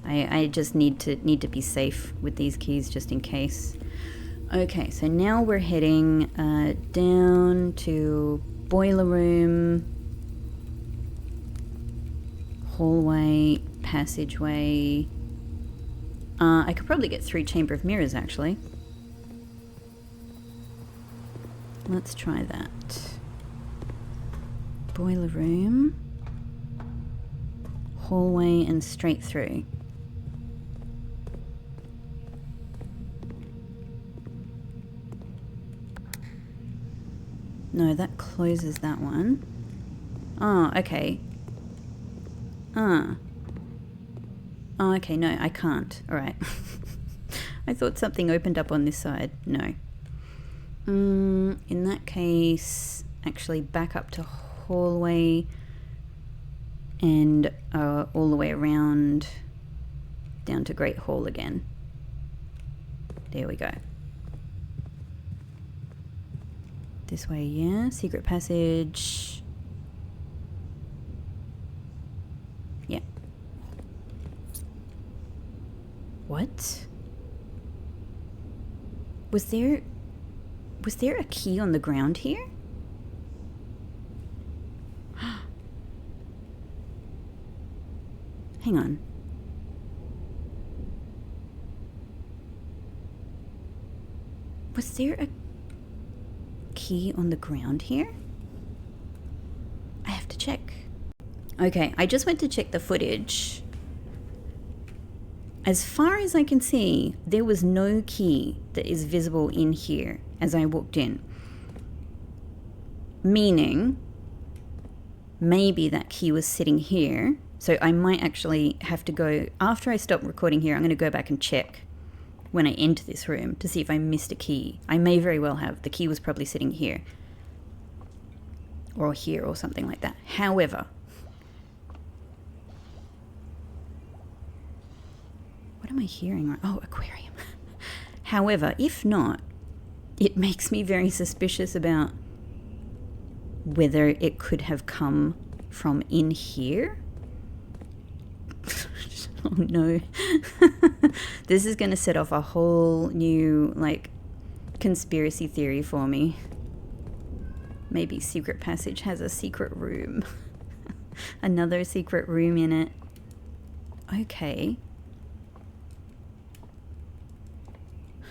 I just need to be safe with these keys just in case. Okay, so now we're heading down to boiler room, hallway, passageway. I could probably get through Chamber of Mirrors actually. Let's try that. Boiler room, hallway, and straight through. No, that closes that one. Oh, okay. Oh, okay, no, I can't. Alright. I thought something opened up on this side. No. In that case, actually back up to hallway and all the way around down to Great Hall again. There we go. This way, yeah. Secret passage. Yeah. What? Was there a key on the ground here? Hang on. Was there a key on the ground here? I have to check. Okay, I just went to check the footage. As far as I can see, there was no key that is visible in here as I walked in. Meaning, maybe that key was sitting here. So I might actually have to go, after I stop recording here, I'm going to go back and check when I enter this room to see if I missed a key. I may very well have. The key was probably sitting here. Or here or something like that. However, what am I hearing? Oh, aquarium. However, if not, it makes me very suspicious about whether it could have come from in here. Oh no. This is going to set off a whole new, like, conspiracy theory for me. Maybe Secret Passage has a secret room. Another secret room in it. Okay.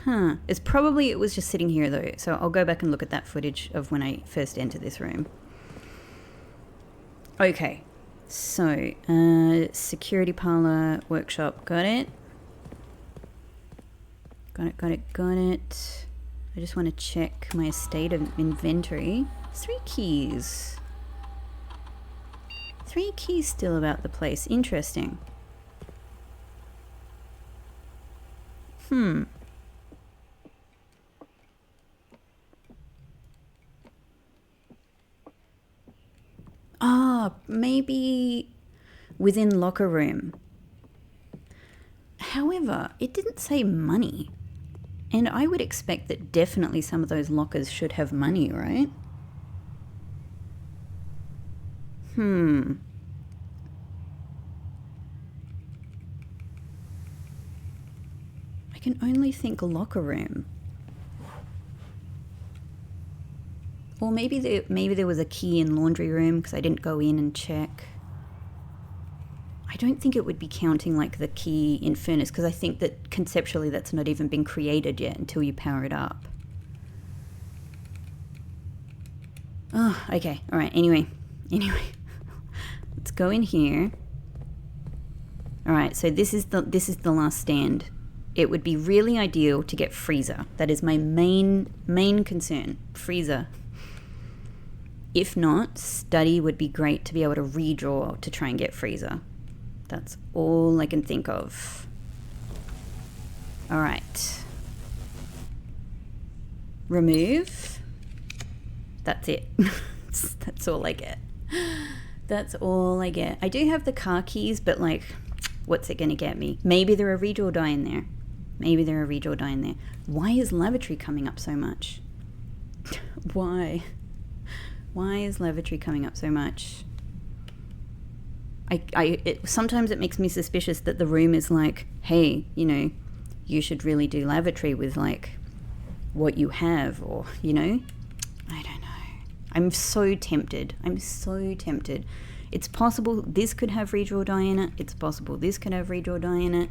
Huh. It was just sitting here though, so I'll go back and look at that footage of when I first entered this room. Okay. So, security parlor, workshop, got it. Got it. I just want to check my state of inventory. 3 keys. 3 keys still about the place. Interesting. Ah, maybe within locker room. However, it didn't say money. And I would expect that definitely some of those lockers should have money, right? I can only think locker room. Or maybe there was a key in laundry room because I didn't go in and check. I don't think it would be counting like the key in furnace because I think that conceptually that's not even been created yet until you power it up. Oh, okay. All right. Anyway. Let's go in here. All right. So this is the last stand. It would be really ideal to get freezer. That is my main concern. Freezer. If not, study would be great to be able to redraw to try and get freezer. That's all I can think of. All right. Remove. That's it. That's all I get. That's all I get. I do have the car keys, but like, what's it going to get me? Maybe there are redraw die in there. Why is lavatory coming up so much? Why? Why is lavatory coming up so much? Sometimes it makes me suspicious that the room is like, hey, you know, you should really do lavatory with like what you have, or, you know, I don't know. I'm so tempted. It's possible this could have redraw dye in it. It's possible this could have redraw dye in it.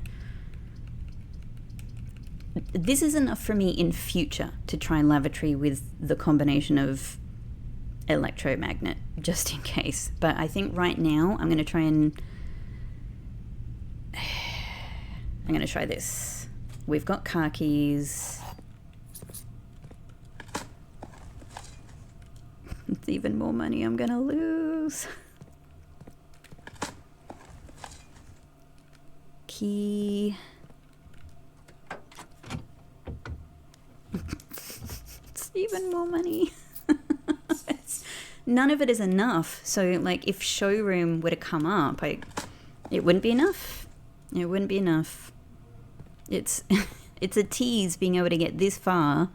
This is enough for me in future to try lavatory with the combination of electromagnet, just in case. But I think right now I'm going to try and... I'm going to try this. We've got car keys. It's even more money I'm going to lose. Key. It's even more money. None of it is enough. So, like, if showroom were to come up, it wouldn't be enough. It wouldn't be enough. It's it's a tease being able to get this far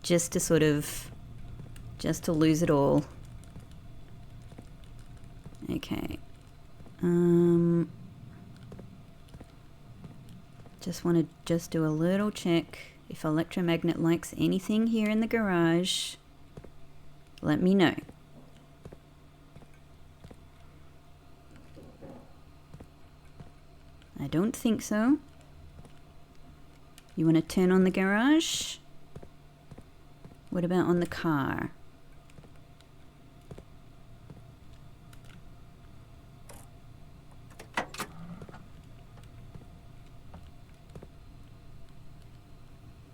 just to sort of, just to lose it all. Okay. Just want to do a little check. If electromagnet likes anything here in the garage, let me know. I don't think so. You want to turn on the garage? What about on the car?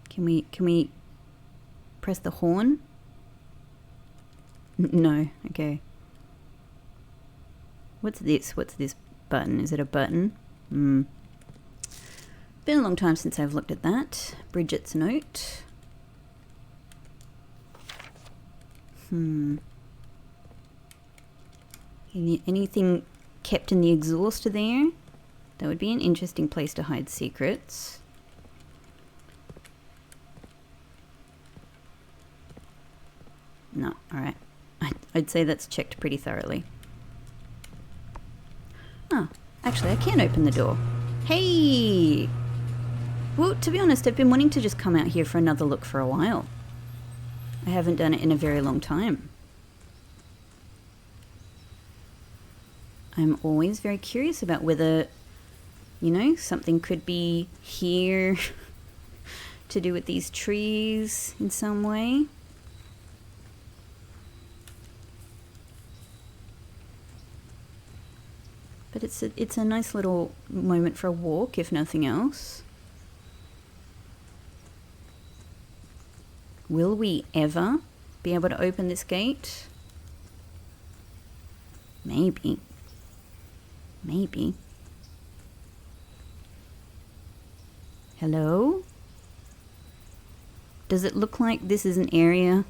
Can we press the horn? No, okay. What's this? What's this button? Is it a button? Been a long time since I've looked at that. Bridget's note. Anything kept in the exhaust there? That would be an interesting place to hide secrets. No, alright. I'd say that's checked pretty thoroughly. Oh, actually I can open the door. Hey! Well, to be honest, I've been wanting to just come out here for another look for a while. I haven't done it in a very long time. I'm always very curious about whether, you know, something could be here to do with these trees in some way. But it's a nice little moment for a walk, if nothing else. Will we ever be able to open this gate? Maybe. Maybe. Hello? Does it look like this is an area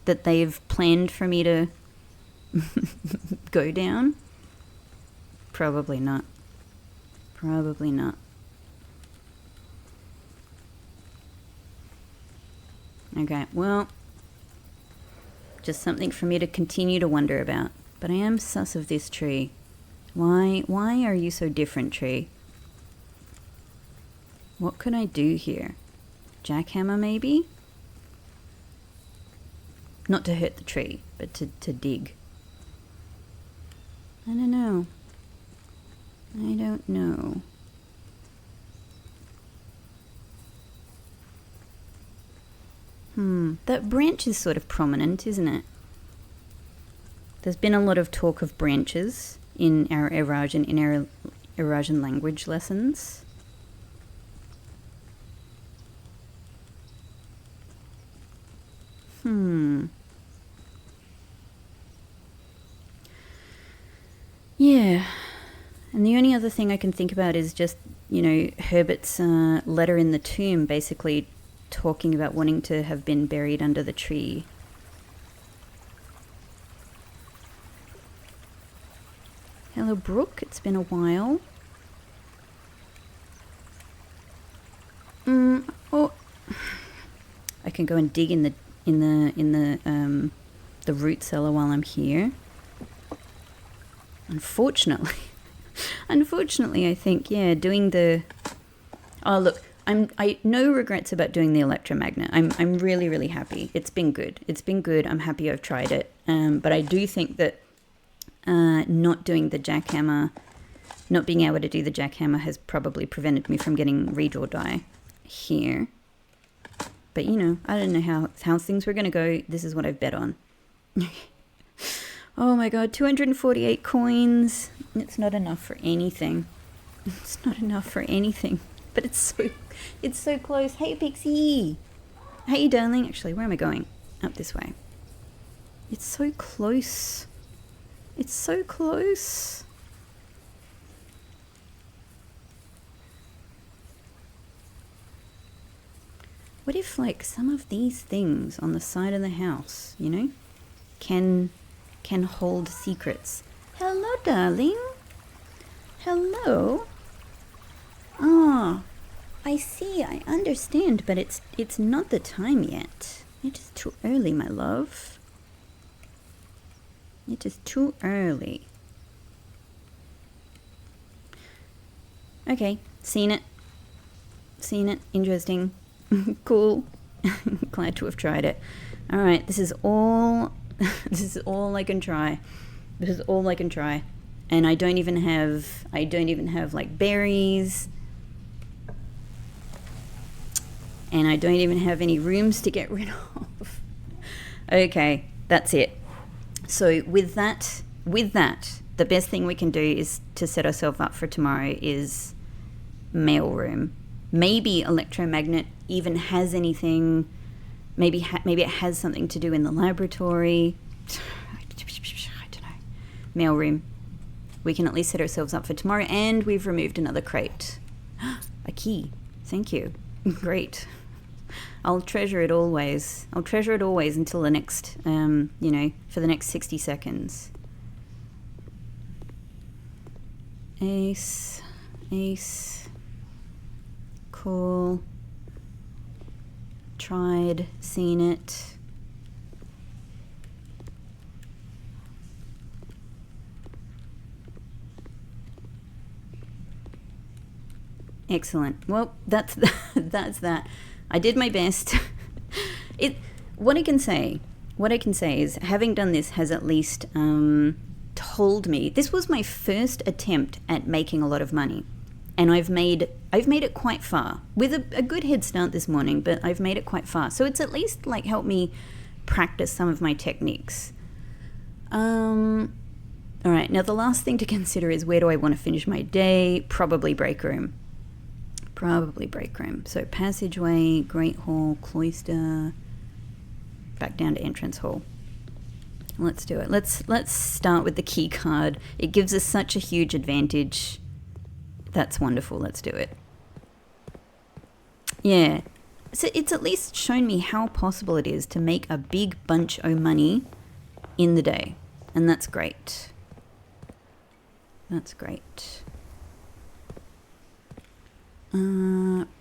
that they've planned for me to go down? Probably not. Probably not. Okay, well, just something for me to continue to wonder about. But I am sus of this tree. Why are you so different, tree? What could I do here? Jackhammer, maybe? Not to hurt the tree, but to dig. I don't know. I don't know. That branch is sort of prominent, isn't it? There's been a lot of talk of branches in our Eurasian language lessons. Yeah. And the only other thing I can think about is just, you know, Herbert's letter in the tomb, basically talking about wanting to have been buried under the tree. Hello, Brooke. It's been a while. Oh, I can go and dig in the the root cellar while I'm here. Unfortunately, I think, yeah, doing the... Oh, look, I no regrets about doing the electromagnet. I'm really, really happy. It's been good. I'm happy I've tried it. But I do think that not doing the jackhammer, not being able to do the jackhammer has probably prevented me from getting redraw die here. But, you know, I don't know how things were going to go. This is what I've bet on. Oh my god, 248 coins. It's not enough for anything. It's not enough for anything. But it's so close. Hey, Pixie. Hey, darling. Actually, where am I going? Up this way. It's so close. It's so close. What if, like, some of these things on the side of the house, you know, can hold secrets? Hello, darling. Hello. Ah, I see, I understand, but it's not the time yet. It is too early, my love. It is too early. Okay, seen it. Interesting. Cool. Glad to have tried it. All right, this is all I can try. And I don't even have like berries. And I don't even have any rooms to get rid of. Okay, that's it. So with that, the best thing we can do is to set ourselves up for tomorrow is mailroom. Maybe electromagnet even has anything. Maybe it has something to do in the laboratory. I don't know. Mailroom. We can at least set ourselves up for tomorrow, and we've removed another crate. A key. Thank you. Great. I'll treasure it always. Until the next, for the next 60 seconds. Ace. Cool. Tried, seen it. Excellent. Well, that's that. I did my best. What I can say is, having done this has at least told me this was my first attempt at making a lot of money, and I've made it quite far with a good head start this morning. But I've made it quite far, so it's at least like helped me practice some of my techniques. All right. Now the last thing to consider is, where do I want to finish my day? Probably break room. So passageway, great hall, cloister, back down to entrance hall. Let's do it. Let's start with the key card. It gives us such a huge advantage. That's wonderful. Let's do it. Yeah. So it's at least shown me how possible it is to make a big bunch of money in the day. And that's great.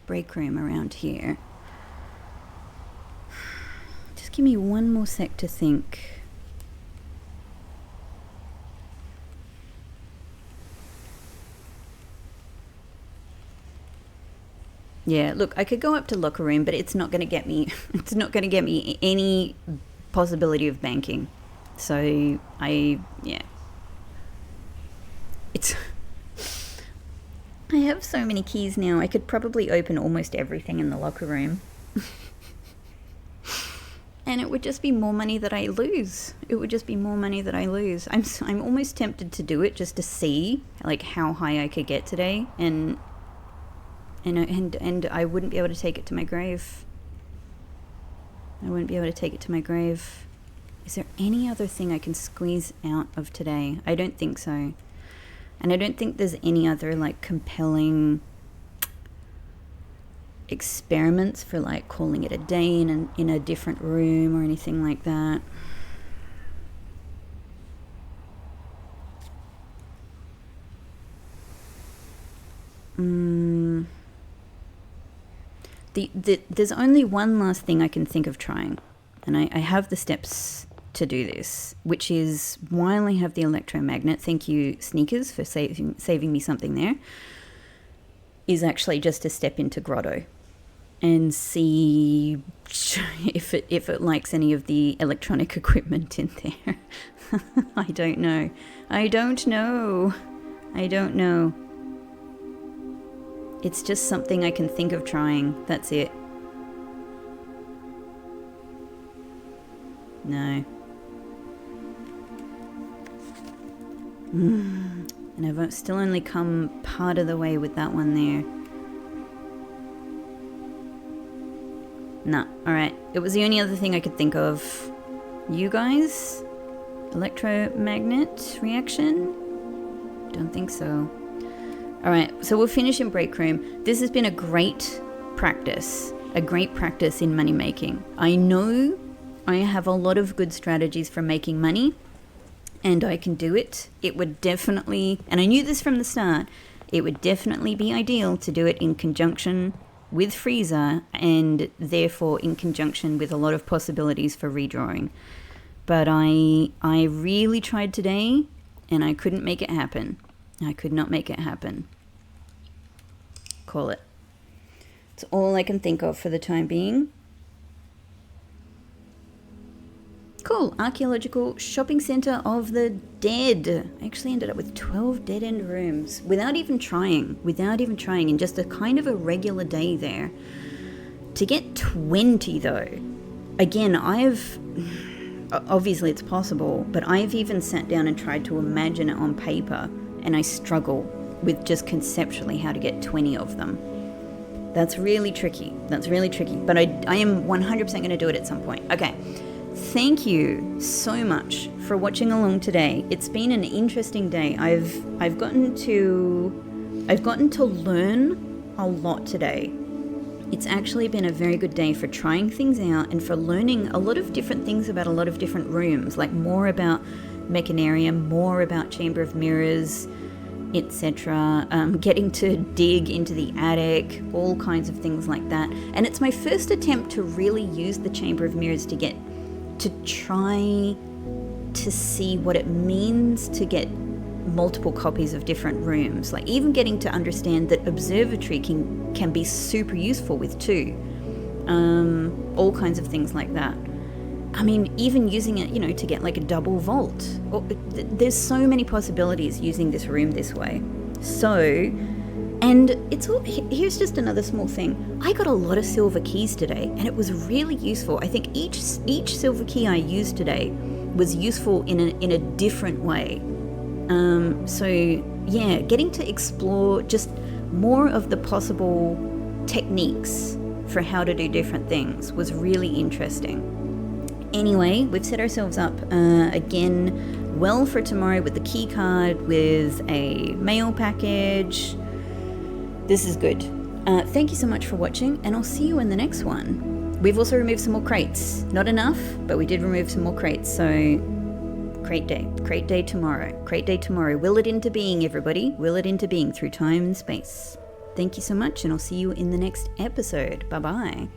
Break room around here. Just give me one more sec to think. Yeah, look, I could go up to locker room, but it's not going to get me. It's not going to get me any possibility of banking. So it's. I have so many keys now. I could probably open almost everything in the locker room. And it would just be more money that I lose. I'm almost tempted to do it just to see like how high I could get today, and I wouldn't be able to take it to my grave. Is there any other thing I can squeeze out of today? I don't think so. And I don't think there's any other like compelling experiments for like calling it a day in a different room or anything like that. There's only one last thing I can think of trying, and I have the steps to do this, which is while I have the electromagnet, thank you Sneakers for saving me something there, is actually just to step into Grotto and see if it likes any of the electronic equipment in there. I don't know. It's just something I can think of trying. That's it. No. And I've still only come part of the way with that one there. Nah, alright. It was the only other thing I could think of. You guys? Electromagnet reaction? Don't think so. Alright, so we'll finish in break room. This has been a great practice in money making. I know I have a lot of good strategies for making money, and I can do it. It would definitely, and I knew this from the start, it would definitely be ideal to do it in conjunction with Freezer, and therefore in conjunction with a lot of possibilities for redrawing. But I really tried today, and I couldn't make it happen. I could not make it happen. Call it. It's all I can think of for the time being. Cool, archaeological shopping centre of the dead. I actually ended up with 12 dead-end rooms without even trying, in just a kind of a regular day there. To get 20 though, again, obviously it's possible, but I've even sat down and tried to imagine it on paper, and I struggle with just conceptually how to get 20 of them. That's really tricky, but I am 100% going to do it at some point. Okay. Thank you so much for watching along today. It's been an interesting day. I've gotten to learn a lot today. It's actually been a very good day for trying things out and for learning a lot of different things about a lot of different rooms, like more about Mechanarium, more about Chamber of Mirrors, etc. Getting to dig into the attic, all kinds of things like that. And it's my first attempt to really use the Chamber of Mirrors to try to see what it means to get multiple copies of different rooms, like even getting to understand that observatory can be super useful with too, all kinds of things like that. I mean, even using it, to get like a double vault. There's so many possibilities using this room this way. So, and it's all, here's just another small thing. I got a lot of silver keys today, and it was really useful. I think each silver key I used today was useful in a different way. So yeah, getting to explore just more of the possible techniques for how to do different things was really interesting. Anyway, we've set ourselves up again well for tomorrow with the key card, with a mail package. This is good. Thank you so much for watching, and I'll see you in the next one. We've also removed some more crates. Not enough, but we did remove some more crates, so crate day tomorrow. Will it into being, everybody. Will it into being through time and space. Thank you so much, and I'll see you in the next episode. Bye-bye.